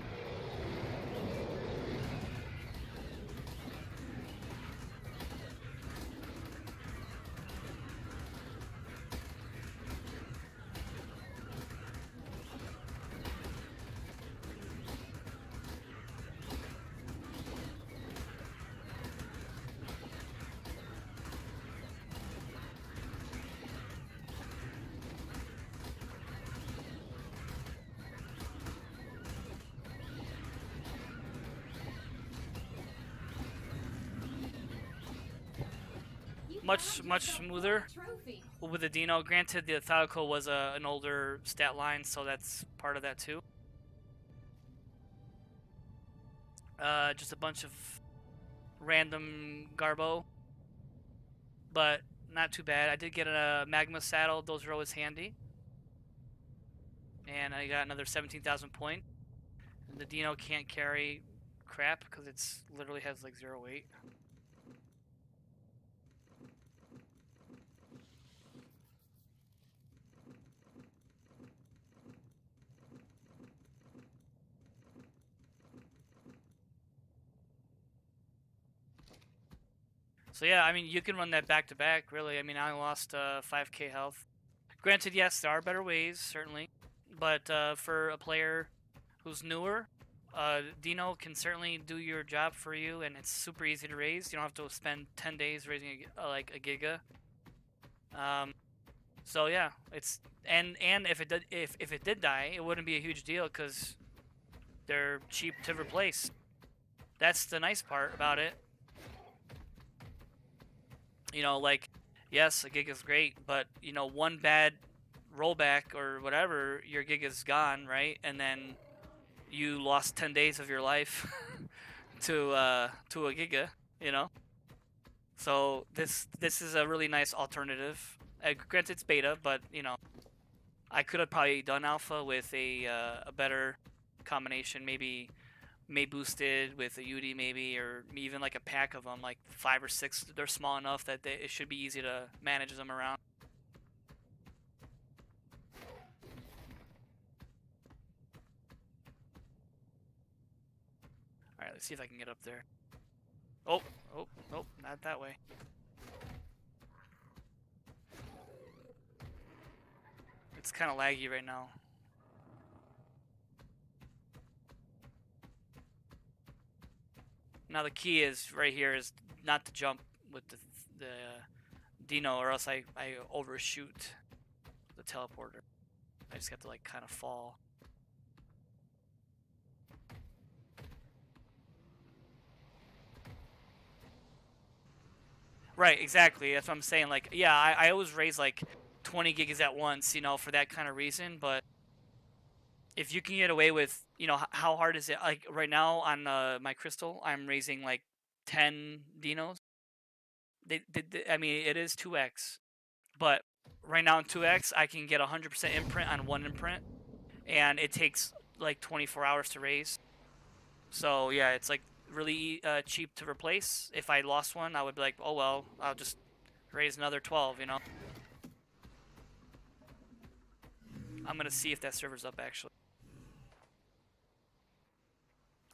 Much smoother with the dino. Granted, the Thalico was an older stat line, so that's part of that too. Just a bunch of random garbo, but not too bad. I did get a magma saddle. Those are always handy. And I got another 17,000 point. The dino can't carry crap because it's literally has like 0 weight. So yeah, I mean, you can run that back to back, really. I mean, I lost 5k health. Granted, yes, there are better ways, certainly. But for a player who's newer, Dino can certainly do your job for you, and it's super easy to raise. You don't have to spend 10 days raising like a giga. So yeah, it's and if it did die, it wouldn't be a huge deal because they're cheap to replace. That's the nice part about it. You know, like, yes, a gig is great, but, you know, one bad rollback or whatever, your gig is gone, right? And then you lost 10 days of your life to a giga, you know? So this is a really nice alternative. Granted, it's beta, but, you know, I could have probably done alpha with a better combination, maybe May boosted with a UD maybe, or even like a pack of them, like 5 or 6. They're small enough that it should be easy to manage them around. Alright, let's see if I can get up there. Oh, nope, not that way. It's kind of laggy right now. Now the key is right here is not to jump with the dino, or else I overshoot the teleporter. I just have to like kind of fall. Right, exactly. That's what I'm saying. Like, yeah, I always raise like 20 gigas at once, you know, for that kind of reason. But if you can get away with, you know, how hard is it? Like right now on my crystal, I'm raising like 10 dinos. I mean, it is 2x, but right now in 2x, I can get 100% imprint on one imprint, and it takes like 24 hours to raise. So yeah, it's like really cheap to replace. If I lost one, I would be like, oh well, I'll just raise another 12, you know? I'm gonna see if that server's up actually.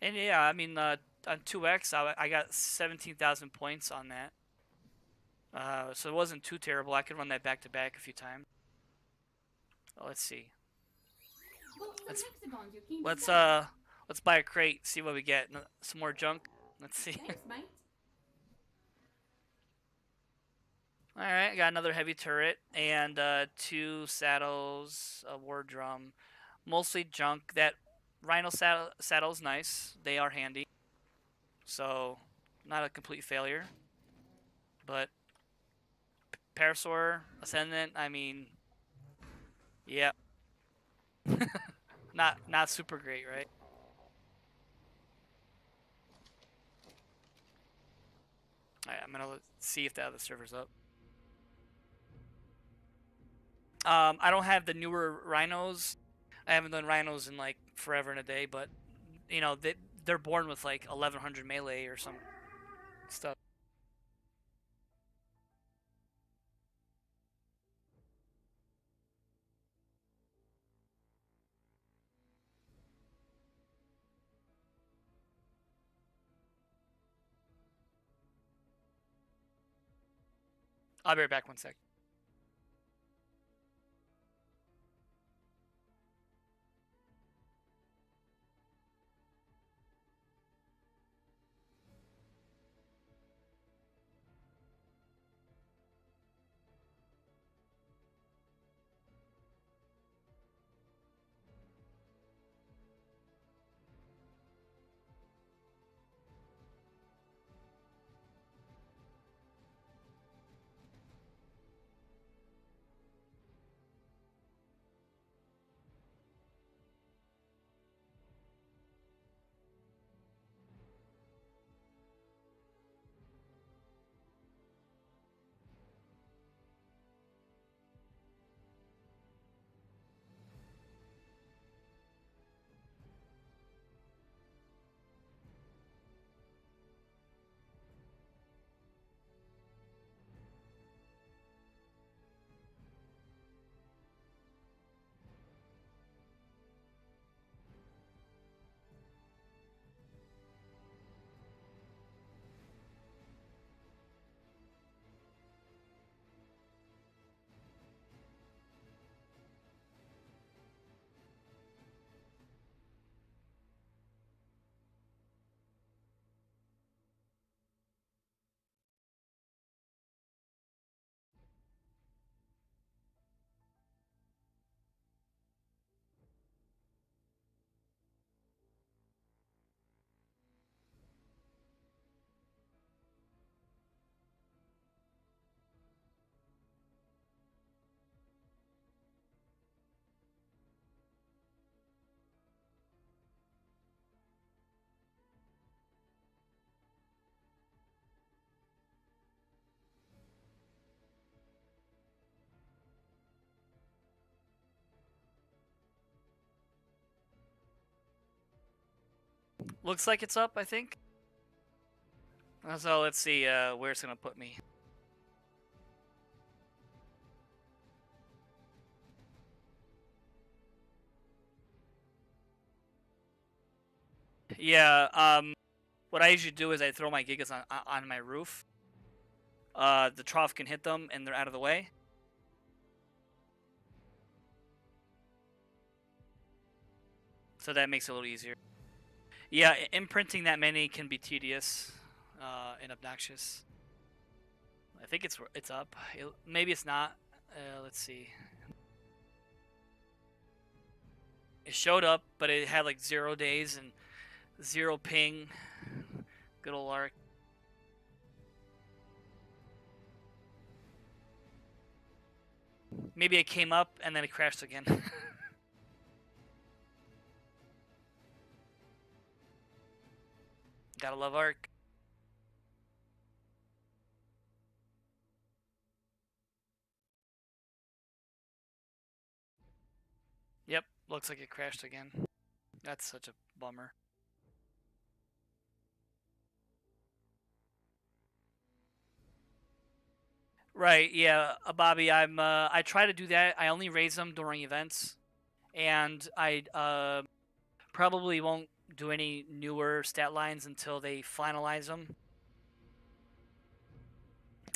And yeah, I mean, on 2x, I got 17,000 points on that. So it wasn't too terrible. I could run that back to back a few times. Oh, let's see. Let's buy a crate, see what we get. Some more junk. Let's see. Thanks, mate. Alright, I got another heavy turret and 2 saddles, a war drum. Mostly junk. That rhino saddle's nice. They are handy. So, not a complete failure. But Parasaur, Ascendant, I mean, yeah. Not super great, right? Alright, I'm gonna see if the other server's up. I don't have the newer rhinos. I haven't done rhinos in like forever and a day, but you know they're born with like 1100 melee or some stuff. I'll be right back 1 sec. Looks like it's up, I think. So let's see where it's gonna put me. Yeah. What I usually do is I throw my gigas on my roof. The trough can hit them and they're out of the way. So that makes it a little easier. Yeah, imprinting that many can be tedious and obnoxious. I think it's up. Maybe it's not. Let's see. It showed up, but it had like 0 days and 0 ping. Good old Lark. Maybe it came up and then it crashed again. Gotta love Arc. Yep, looks like it crashed again. That's such a bummer. Right, yeah, Bobby. I try to do that. I only raise them during events, and I probably won't do any newer stat lines until they finalize them.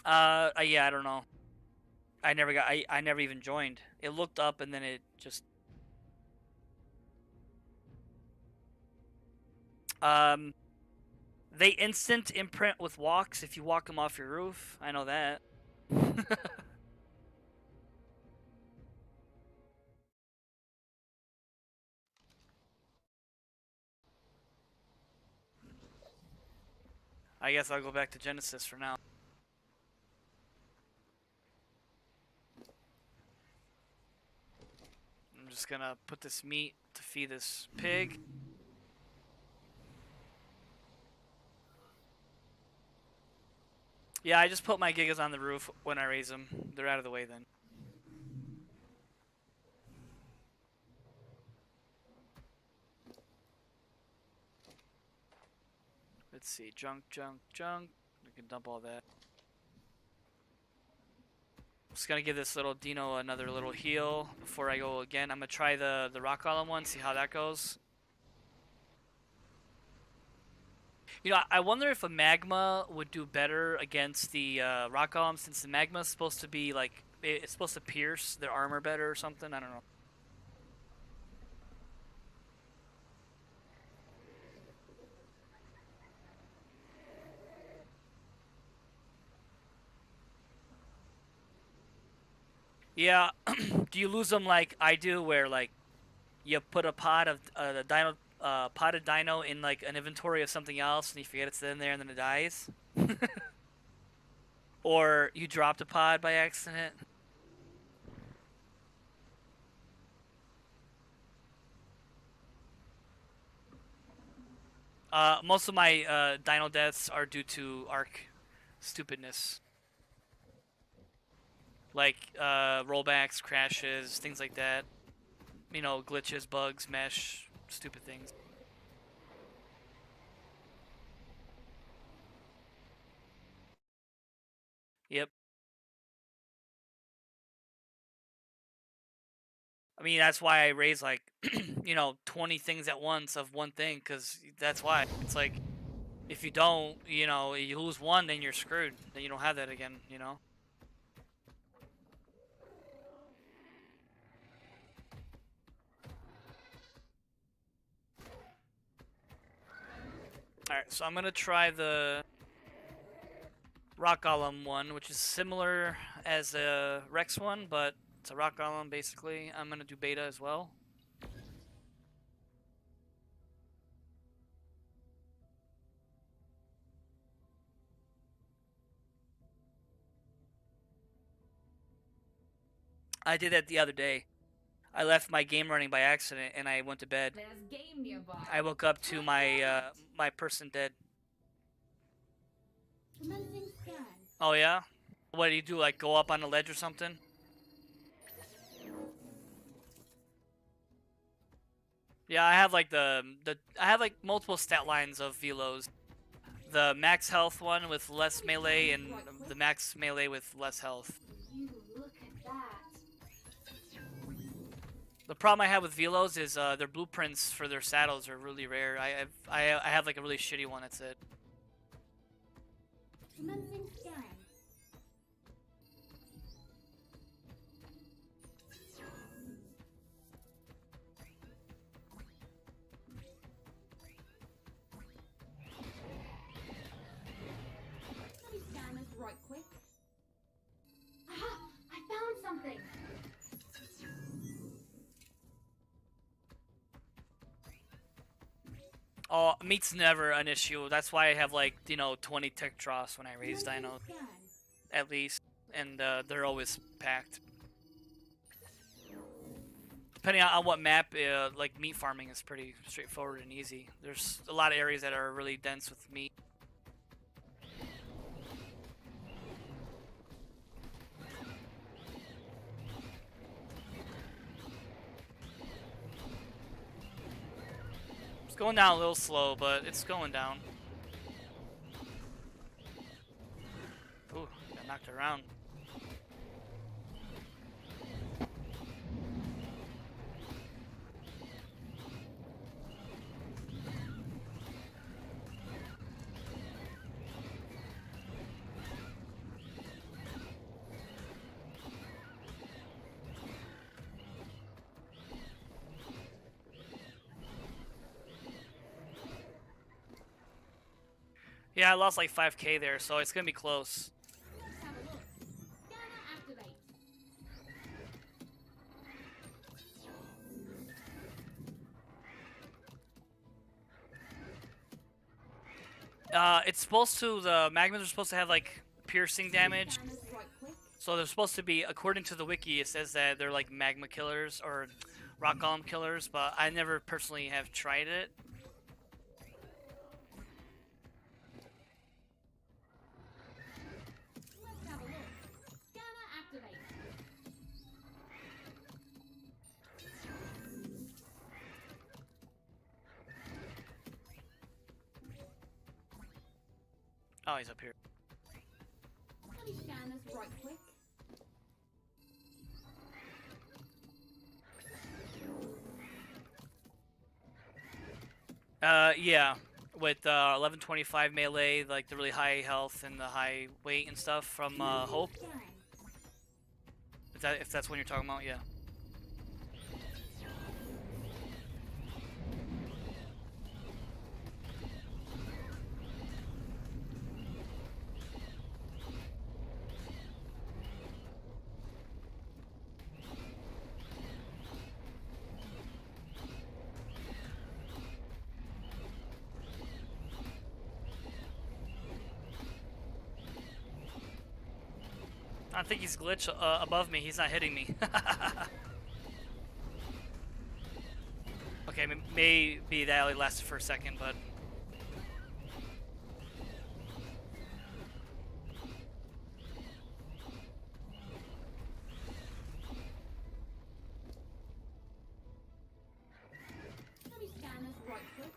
Yeah, I don't know. I never even joined. It looked up and then it just um they instant imprint with walks if you walk them off your roof. I know that. I guess I'll go back to Genesis for now. just gonna put this meat to feed this pig. Yeah, I just put my gigas on the roof when I raise them. They're out of the way then. Let's see, junk. We can dump all that. Just gonna give this little dino another little heal before I go again. I'm gonna try the rock column one, see how that goes. You know, I wonder if a magma would do better against the rock column, since the magma is supposed to be like, it's supposed to pierce their armor better or something. I don't know. Yeah, do you lose them like I do, where like you put a pot of the dino, potted dino in like an inventory of something else, and you forget it's in there, and then it dies? Or you dropped a pod by accident? Most of my dino deaths are due to arc stupidness, like rollbacks, crashes, things like that. You know, glitches, bugs, mesh, stupid things. Yep. I mean, that's why I raise like, you know, 20 things at once of one thing, because that's why. It's like, if you don't, you know, you lose one, then you're screwed. Then you don't have that again, you know? Alright, so I'm gonna try the rock golem one, which is similar as a Rex one, but it's a rock golem basically. I'm gonna do beta as well. I did that the other day. I left my game running by accident and I went to bed. There's game nearby. I woke up to my my person dead. Commencing scan. Oh yeah? What do you do? Like go up on a ledge or something? Yeah, I have like I have like multiple stat lines of velos. The max health one with less melee and the max melee with less health. You look at that. The problem I have with velos is their blueprints for their saddles are really rare. I have like a really shitty one. That's it. Commencing scan. Let me scan this right quick. Aha! I found something. Oh, meat's never an issue. That's why I have like, you know, 20 tech dross when I raise dino, Scan. at least, and they're always packed. Depending on what map, like meat farming is pretty straightforward and easy. There's a lot of areas that are really dense with meat. It's going down a little slow, but it's going down. Ooh, got knocked around. Yeah, I lost like 5k there, so it's gonna be close. Let's have a look. Scanner activate. It's supposed to, the magmas are supposed to have like piercing damage. Scan this right quick. So they're supposed to be, according to the wiki, it says that they're like magma killers, or rock golem killers, but I never personally have tried it. Let's have a look. Scanner activate. Oh, he's up here. Let me scan this right quick. Yeah, with 1125 melee, like the really high health and the high weight and stuff from Hope. Scan. If that's what you're talking about, yeah. I think he's glitched above me. He's not hitting me. Okay, maybe that only lasted for a second, but... Let me scan this right quick.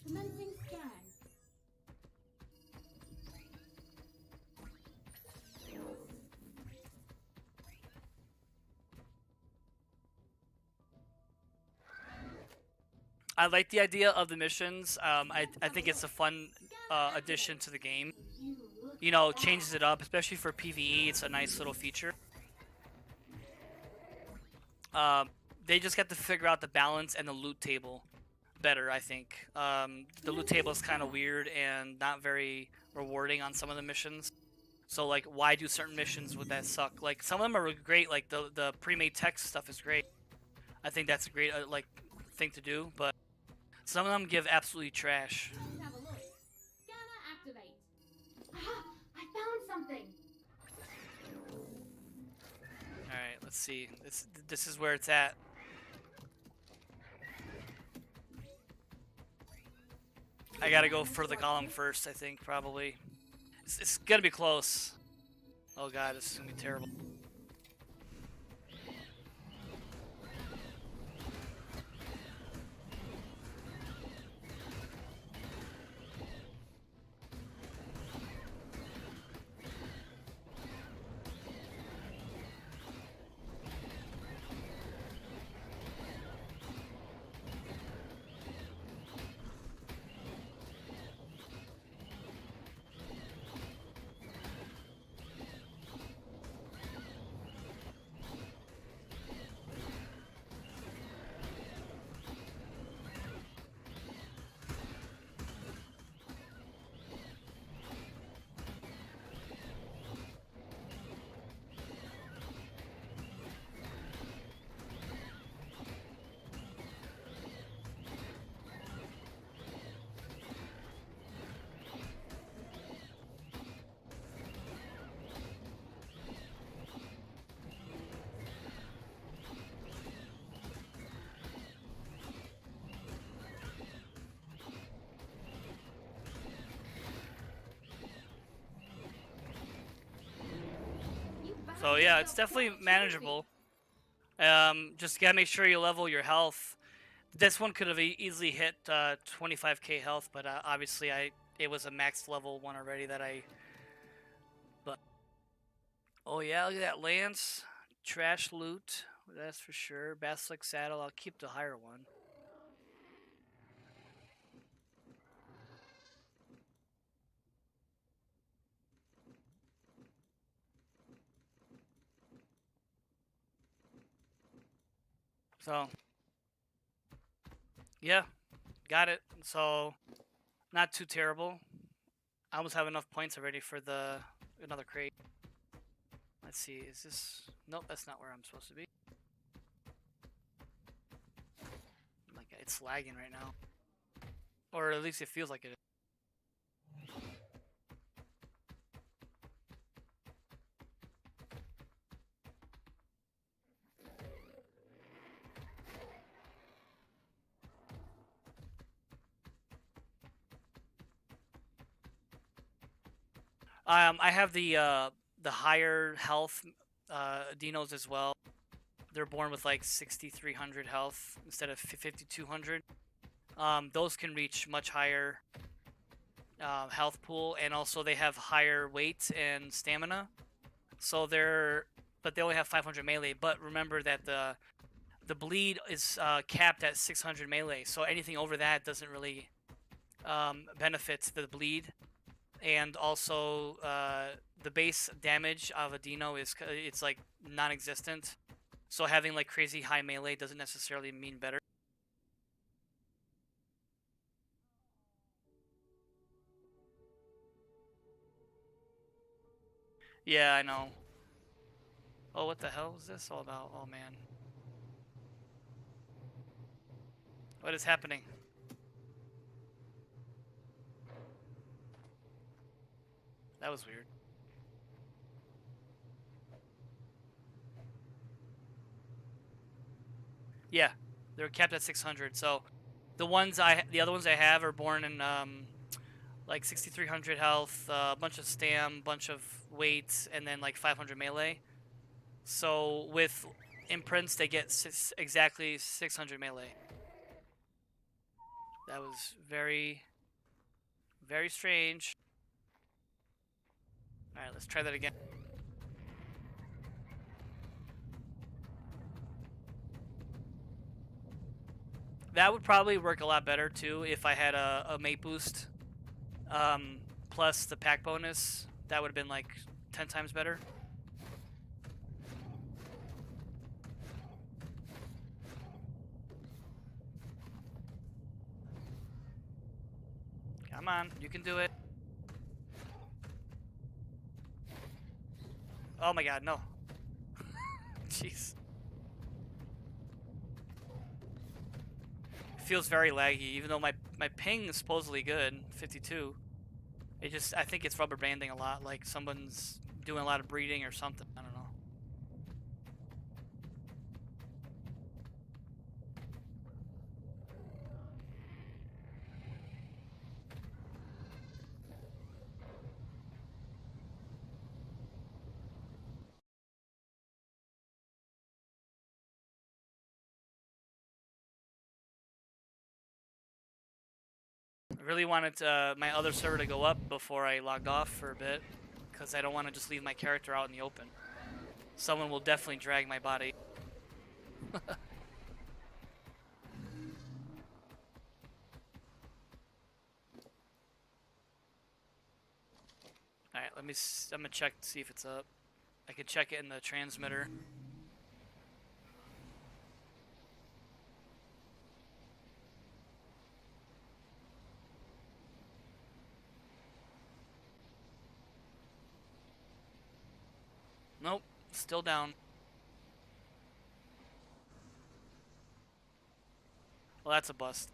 Commencing scan. I like the idea of the missions. I think it's a fun addition to the game. You know, changes it up, especially for PVE. It's a nice little feature. They just got to figure out the balance and the loot table better, I think. The loot table is kind of weird and not very rewarding on some of the missions. So, like, why do certain missions would that suck? Like, some of them are great. Like, the pre-made text stuff is great. I think that's a great, like, thing to do, but some of them give absolutely trash. Let's have a look. Scanner activate. Aha! I found something. Alright, let's see. This is where it's at. I gotta go for the column first, I think, probably. It's gonna be close. Oh god, this is gonna be terrible. So yeah, it's definitely manageable. Just gotta make sure you level your health. This one could have easily hit 25k health, but obviously it was a max level one already that I. But oh yeah, look at that lance, trash loot. That's for sure. Basilisk saddle. I'll keep the higher one. So yeah, got it. So not too terrible. I almost have enough points already for the another crate. Let's see, is this... Nope, that's not where I'm supposed to be. Like, it's lagging right now. Or at least it feels like it is. I have the higher health dinos as well. They're born with like 6,300 health instead of 5,200. Those can reach much higher health pool, and also they have higher weight and stamina. So but they only have 500 melee. But remember that the bleed is capped at 600 melee, so anything over that doesn't really benefit the bleed. And also the base damage of a dino it's like non-existent. So having like crazy high melee doesn't necessarily mean better. Yeah, I know. Oh, what the hell is this all about? Oh man. What is happening? That was weird. Yeah, they're capped at 600. So the other ones I have are born in like 6,300 health, a bunch of stam, bunch of weight, and then like 500 melee. So with imprints, they get exactly 600 melee. That was very, very strange. All right, let's try that again. That would probably work a lot better too if I had a mate boost plus the pack bonus. That would have been like 10 times better. Come on, you can do it. Oh my god, no. Jeez. It feels very laggy, even though my ping is supposedly good, 52. I think it's rubber banding a lot, like someone's doing a lot of breeding or something. I don't know. I really wanted my other server to go up before I logged off for a bit, because I don't want to just leave my character out in the open. Someone will definitely drag my body. Alright, I'm gonna check to see if it's up. I could check it in the transmitter. Nope, still down. Well, that's a bust.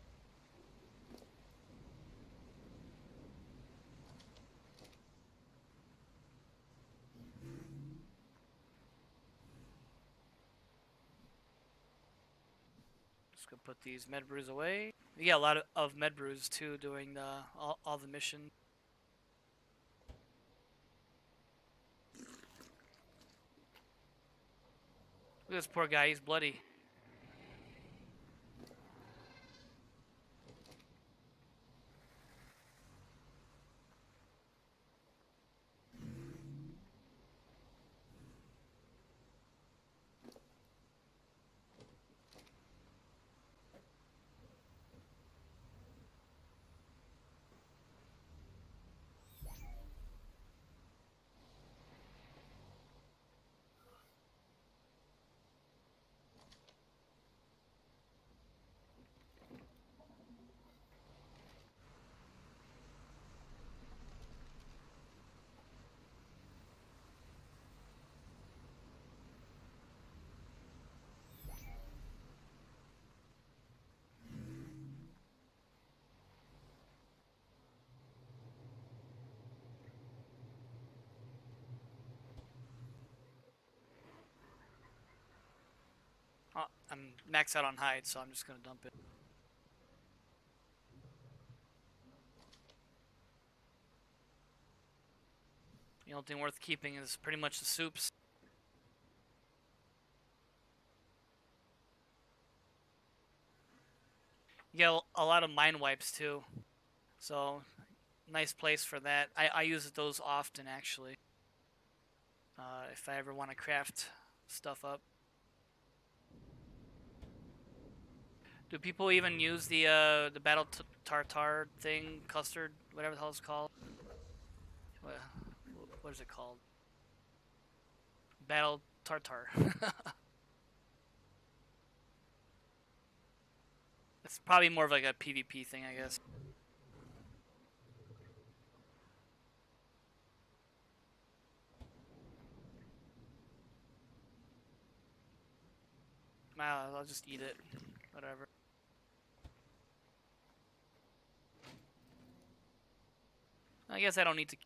Just gonna put these med brews away. We get a lot of med brews too doing all the mission. Look at this poor guy, he's bloody. Oh, I'm maxed out on hide, so I'm just gonna dump it. The only thing worth keeping is pretty much the soups. You get a lot of mine wipes too, so nice place for that. I use those often actually. If I ever want to craft stuff up. Do people even use the battle tartar thing, custard, whatever the hell it's called? What is it called? Battle tartar. It's probably more of like a PvP thing, I guess. I'll just eat it. Whatever. I guess I don't need to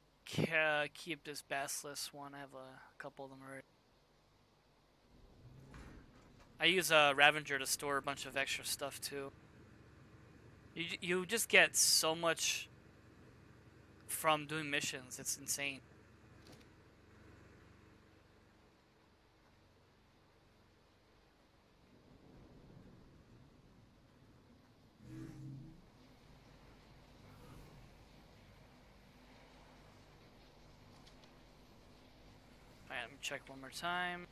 keep this basilisk one. I have a couple of them already. I use a Ravager to store a bunch of extra stuff too. You just get so much from doing missions. It's insane. Alright, let me check one more time.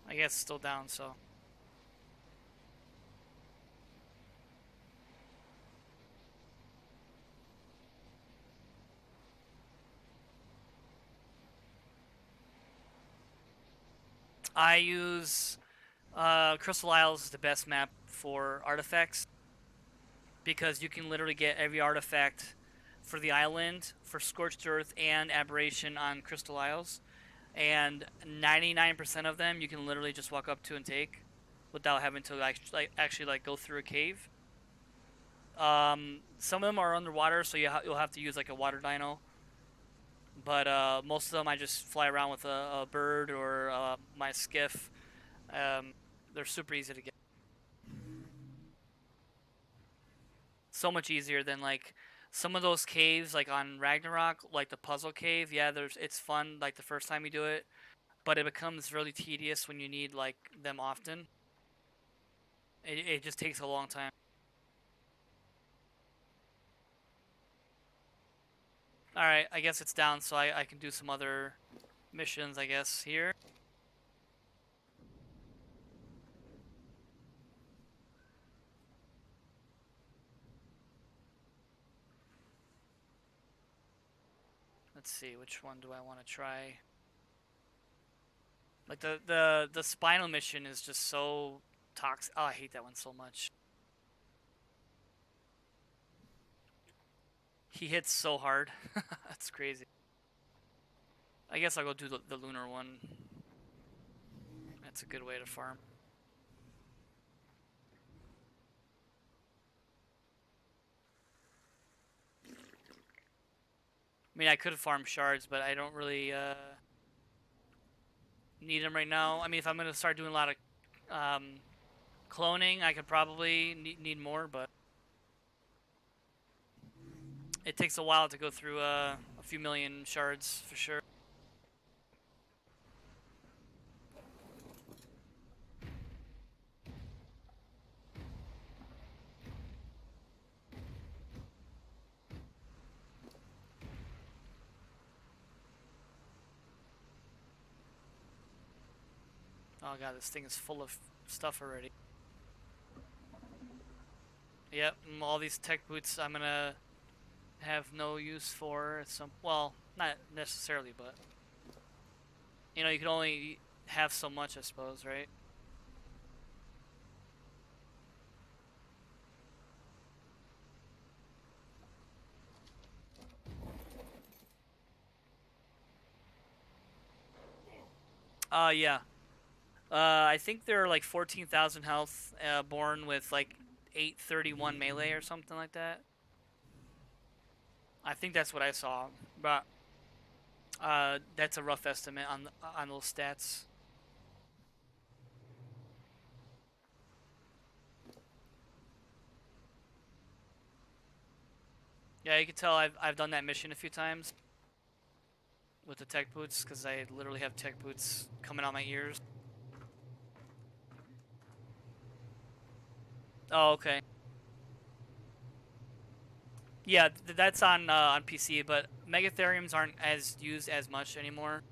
I guess it's still down, so. I use Crystal Isles is the best map for artifacts because you can literally get every artifact for the island, for Scorched Earth, and Aberration on Crystal Isles. And 99% of them you can literally just walk up to and take without having to actually go through a cave. Some of them are underwater, so you'll have to use like a water dino. But most of them I just fly around with a bird or my skiff. They're super easy to get. So much easier than like some of those caves like on Ragnarok, like the puzzle cave. Yeah, it's fun like the first time you do it, but it becomes really tedious when you need like them often. It just takes a long time. Alright, I guess it's down, so I can do some other missions, I guess, here. Let's see, which one do I want to try? Like the spinal mission is just so toxic. Oh, I hate that one so much. He hits so hard. That's crazy. I guess I'll go do the Lunar one. That's a good way to farm. I mean, I could farm shards, but I don't really need them right now. I mean, if I'm going to start doing a lot of cloning, I could probably need more, but it takes a while to go through a few million shards for sure. Oh god, this thing is full of stuff already. Yep, all these tech boots, I'm gonna have no use for. Well, not necessarily, but you know, you can only have so much, I suppose, right? Yeah. I think they're like 14,000 health, born with like 831 melee or something like that. I think that's what I saw, but that's a rough estimate on those stats. Yeah, you can tell I've done that mission a few times with the tech boots because I literally have tech boots coming out my ears. Oh, okay. Yeah, that's on PC, but Megatheriums aren't as used as much anymore.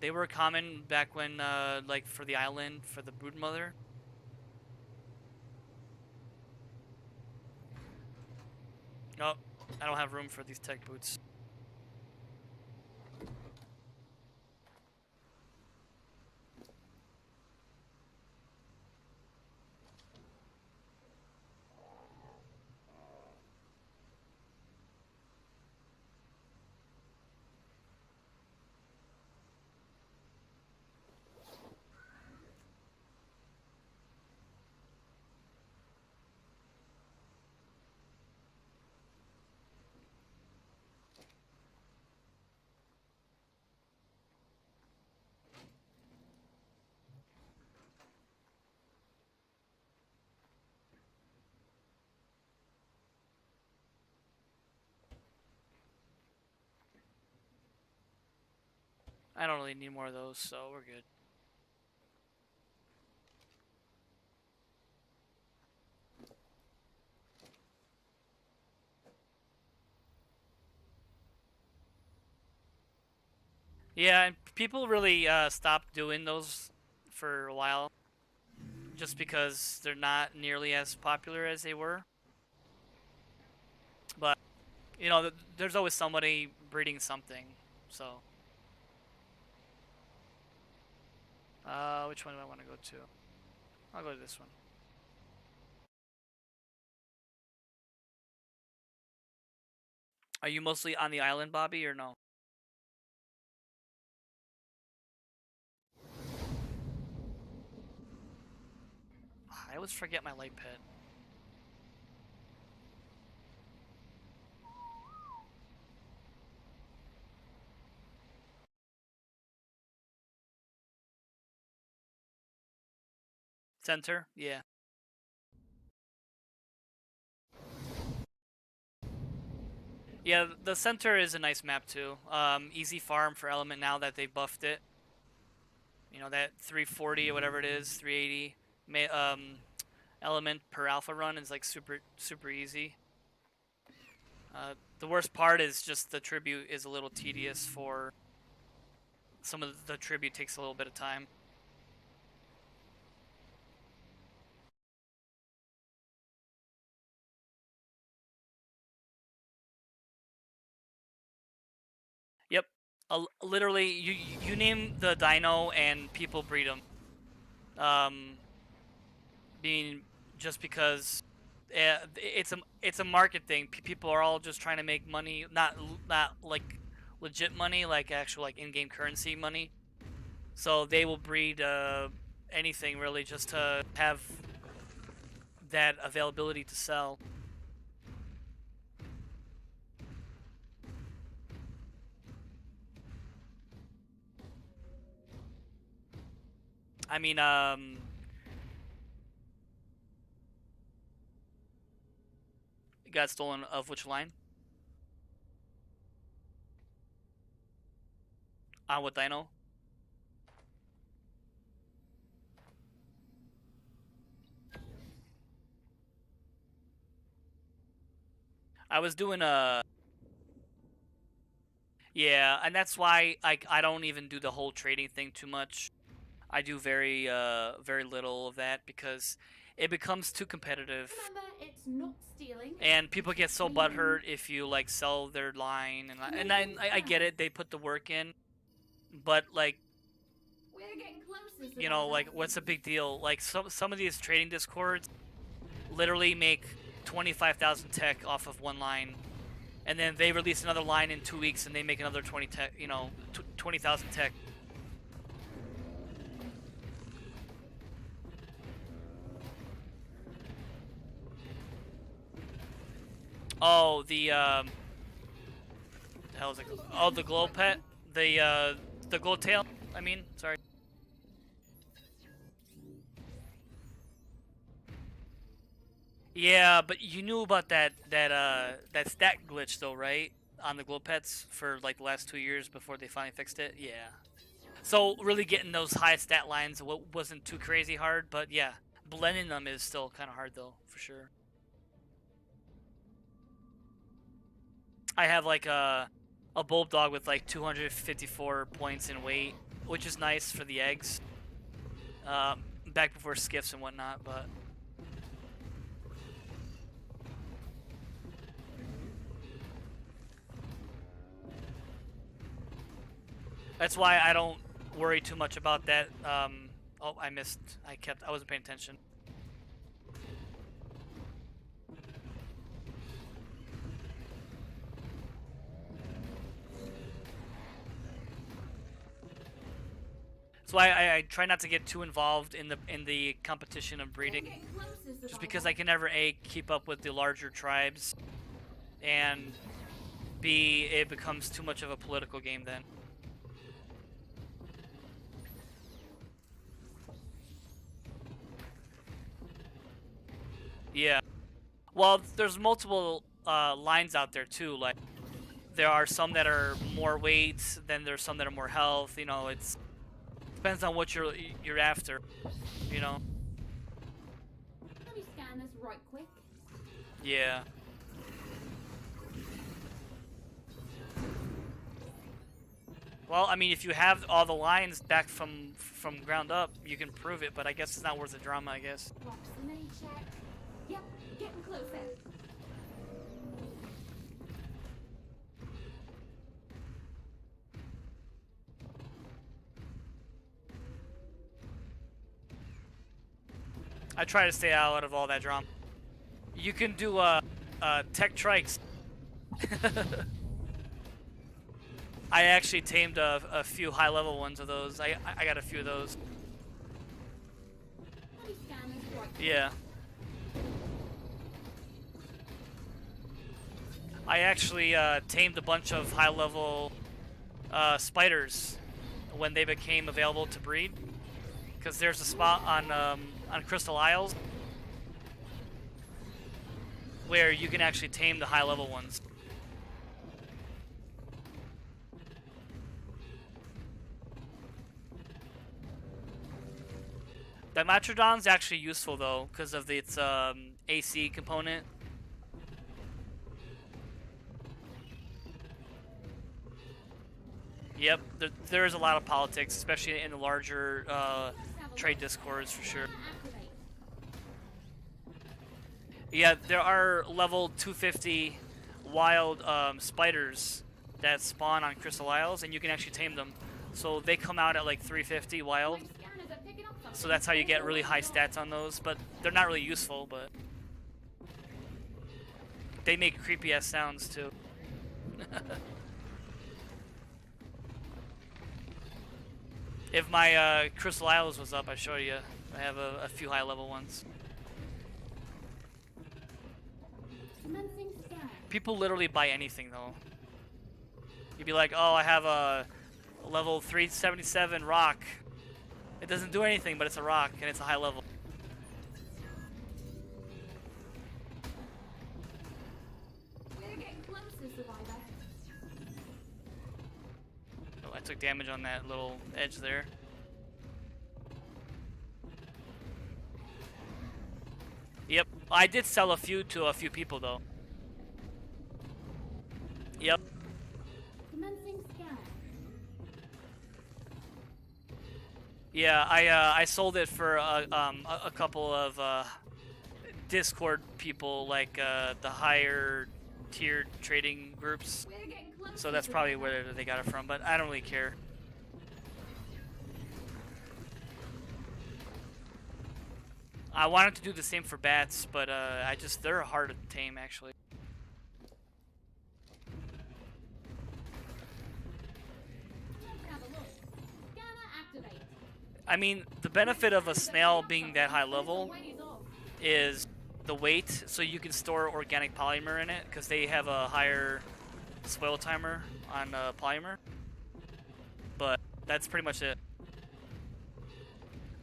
They were common back when, like, for the island, for the Broodmother. Nope, I don't have room for these tech boots. I don't really need more of those, so we're good. Yeah, and people really stopped doing those for a while, just because they're not nearly as popular as they were. But you know, there's always somebody breeding something. So, which one do I want to go to? I'll go to this one. Are you mostly on the island, Bobby, or no? I always forget my light pet. Center? Yeah. Yeah, the center is a nice map too. Easy farm for element now that they buffed it. You know, that 340 or whatever it is, 380 element per alpha run is like super easy. The worst part is just the tribute is a little tedious for some of the tribute takes a little bit of time. Yep. Literally, you name the dino and people breed them. Um, being just because it's a market thing. People are all just trying to make money, not like legit money, like actual like in-game currency money. So they will breed anything really just to have that availability to sell. I mean, it got stolen of which line? On what dino? I was doing a yeah, and that's why I don't even do the whole trading thing too much. I do very little of that because it becomes too competitive. Remember, it's not stealing. And people get so butthurt if you like sell their line, and I get it, they put the work in, but like, We're getting closer, you know, Survivor. like what's a big deal? Like some of these trading discords literally make 25,000 tech off of one line, and then they release another line in 2 weeks and they make another 20 tech, you know, 20,000 tech. Oh, the hell is it? Oh, the glow pet, the glow tail. I mean, sorry. Yeah, but you knew about that stat glitch though, right? On the glow pets for like the last 2 years before they finally fixed it. Yeah. So really getting those high stat lines wasn't too crazy hard, but yeah, blending them is still kind of hard though, for sure. I have like a bulldog with like 254 points in weight, which is nice for the eggs. Back before skiffs and whatnot, but that's why I don't worry too much about that. Oh, I missed. I wasn't paying attention. That's why I try not to get too involved in the competition of breeding, just because I can never A, keep up with the larger tribes, and B, it becomes too much of a political game then. Yeah. Well, there's multiple lines out there too. Like, there are some that are more weights, then there's some that are more health. You know, it's depends on what you're after. You know. Let me scan this right quick. Yeah. Well, I mean, if you have all the lines back from ground up, you can prove it. But I guess it's not worth the drama. I guess. Proximity check. Yep, getting closer. I try to stay out of all that drama. You can do tech trikes. I actually tamed a few high-level ones of those. I got a few of those. Let me scan this right quick. Yeah. I actually tamed a bunch of high-level spiders when they became available to breed. Because there's a spot on Crystal Isles where you can actually tame the high-level ones. Dimetrodon's actually useful though, because of its AC component. Yep, there is a lot of politics, especially in the larger trade discords for sure. Activate. Yeah, there are level 250 wild spiders that spawn on Crystal Isles, and you can actually tame them. So they come out at like 350 wild. My scanners are picking up something. So that's how you get really high stats on those, but they're not really useful, but they make creepy ass sounds too. If my Crystal Isles was up, I'd show you. I have a few high level ones. Commencing scan. People literally buy anything though. You'd be like, oh, I have a level 377 rock. It doesn't do anything, but it's a rock and it's a high level. We're getting closer, Survivor. Oh, I took damage on that little edge there. Yep, I did sell a few to a few people though. Yep. Commencing scan. Yeah, I sold it for a couple of Discord people, like the higher tiered trading groups. We're getting close. So that's probably where they got it from, but I don't really care. I wanted to do the same for bats, but they're hard to tame actually. Let's have a look. Scanner activate. I mean, the benefit of a snail being that high level is the weight, so you can store organic polymer in it, because they have a higher spoil timer on polymer. But that's pretty much it.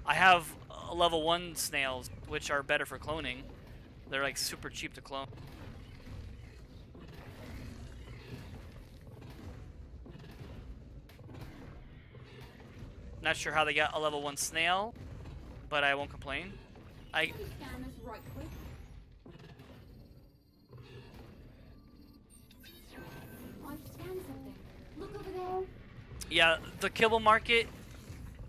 I have level 1 snails, which are better for cloning. They're like super cheap to clone. Not sure how they got a level 1 snail, but I won't complain. Scan this right quick. I've scanned something. Look over there. Yeah, the kibble market,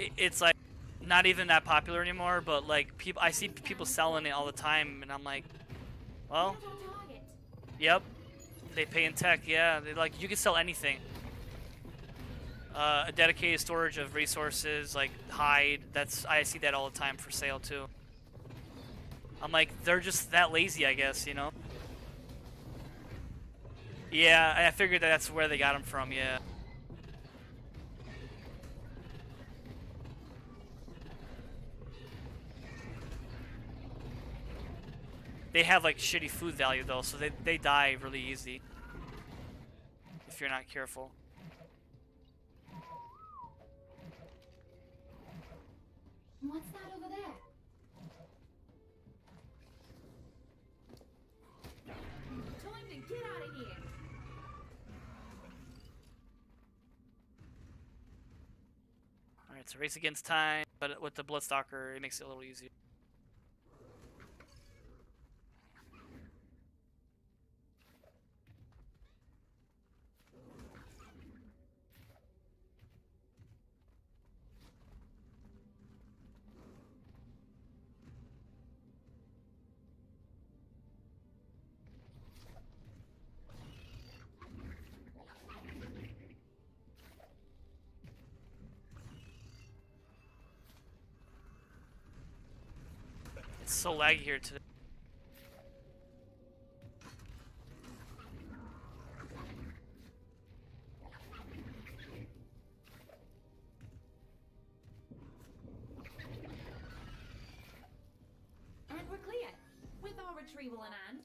it's like not even that popular anymore, but like I see people selling it all the time, and I'm like, well, Right on target. yep, they pay in tech, yeah. They like, you can sell anything. A dedicated storage of resources like hide, I see that all the time for sale too. I'm like, they're just that lazy, I guess, you know? Yeah, I figured that's where they got them from, yeah. They have like shitty food value though, so they die really easy if you're not careful. What's that over there? Time to get out of here. Alright, so race against time, but with the Bloodstalker, it makes it a little easier. It's so laggy here today. And we're clear. With our retrieval in hand.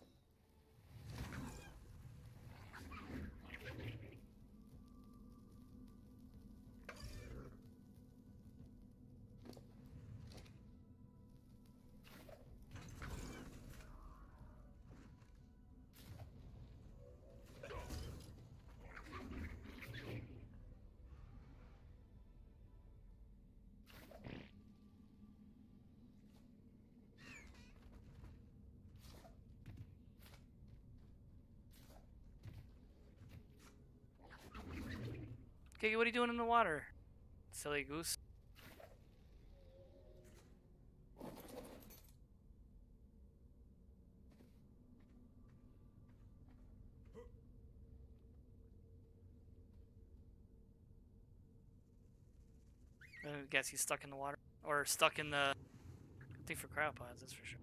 Okay, what are you doing in the water? Silly goose. I guess he's stuck in the water. Or stuck in the... I think for crab pods, that's for sure.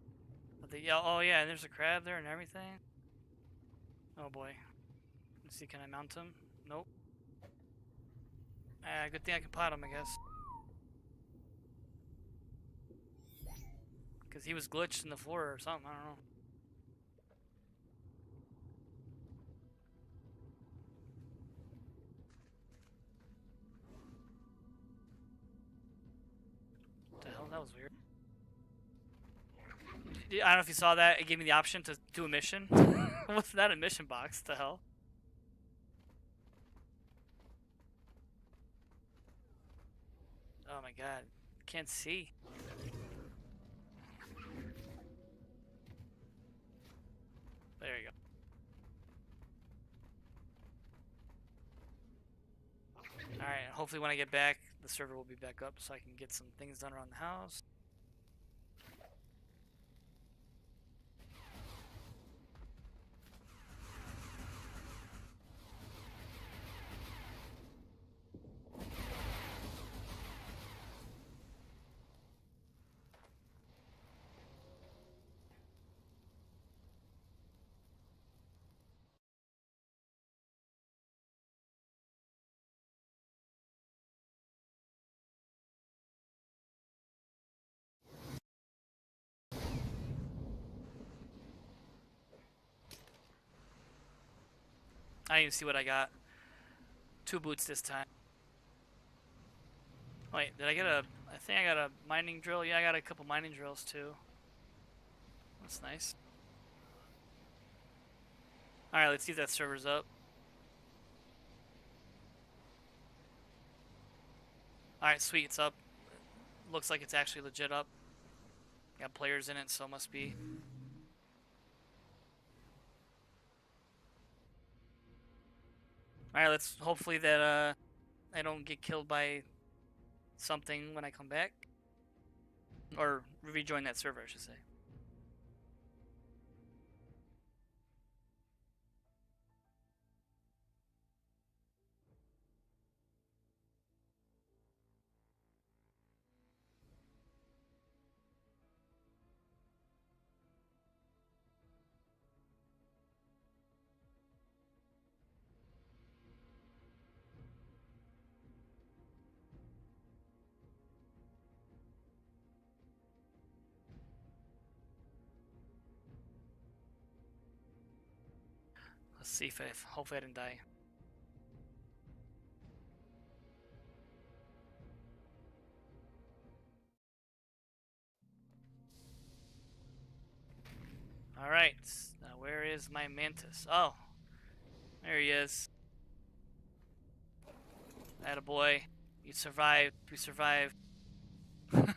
But yeah, oh yeah, and there's a crab there and everything. Oh boy. Let's see, can I mount him? Nope. Good thing I can pot him, I guess. Because he was glitched in the floor or something, I don't know. What the hell? That was weird. I don't know if you saw that. It gave me the option to do a mission. What's that, a mission box? What the hell? Oh my god. Can't see. There you go. Alright, hopefully when I get back, the server will be back up so I can get some things done around the house. I didn't even see what I got. 2 boots this time. Wait, did I get a... I think I got a mining drill. Yeah, I got a couple mining drills too. That's nice. Alright, let's see if that server's up. Alright, sweet, it's up. Looks like it's actually legit up. Got players in it, so it must be. Alright, let's hopefully that I don't get killed by something when I come back. Or rejoin that server, I should say. Let's see if hopefully I didn't die. Alright, now where is my mantis? Oh, there he is. Attaboy. You survived. We survived. Alright,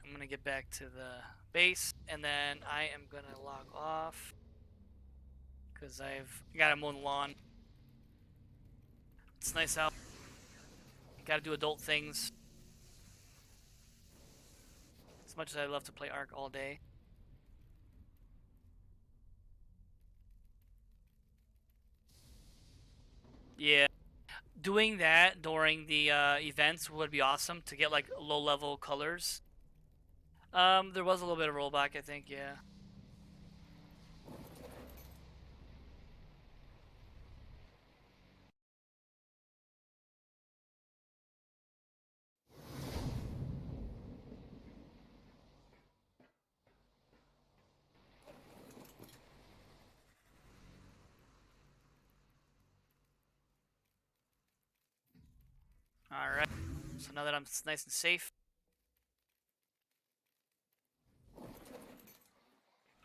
I'm gonna get back to the base, and then I am gonna log off. Because I've gotta mow the lawn. It's nice out. Gotta do adult things. As much as I love to play Ark all day. Yeah. Doing that during the events would be awesome to get like low-level colors. There was a little bit of rollback, I think, yeah. Alright. So now that I'm nice and safe.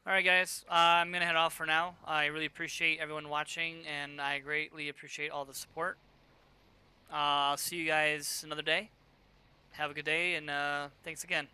Alright guys, I'm gonna head off for now. I really appreciate everyone watching, and I greatly appreciate all the support. I'll see you guys another day. Have a good day, and thanks again.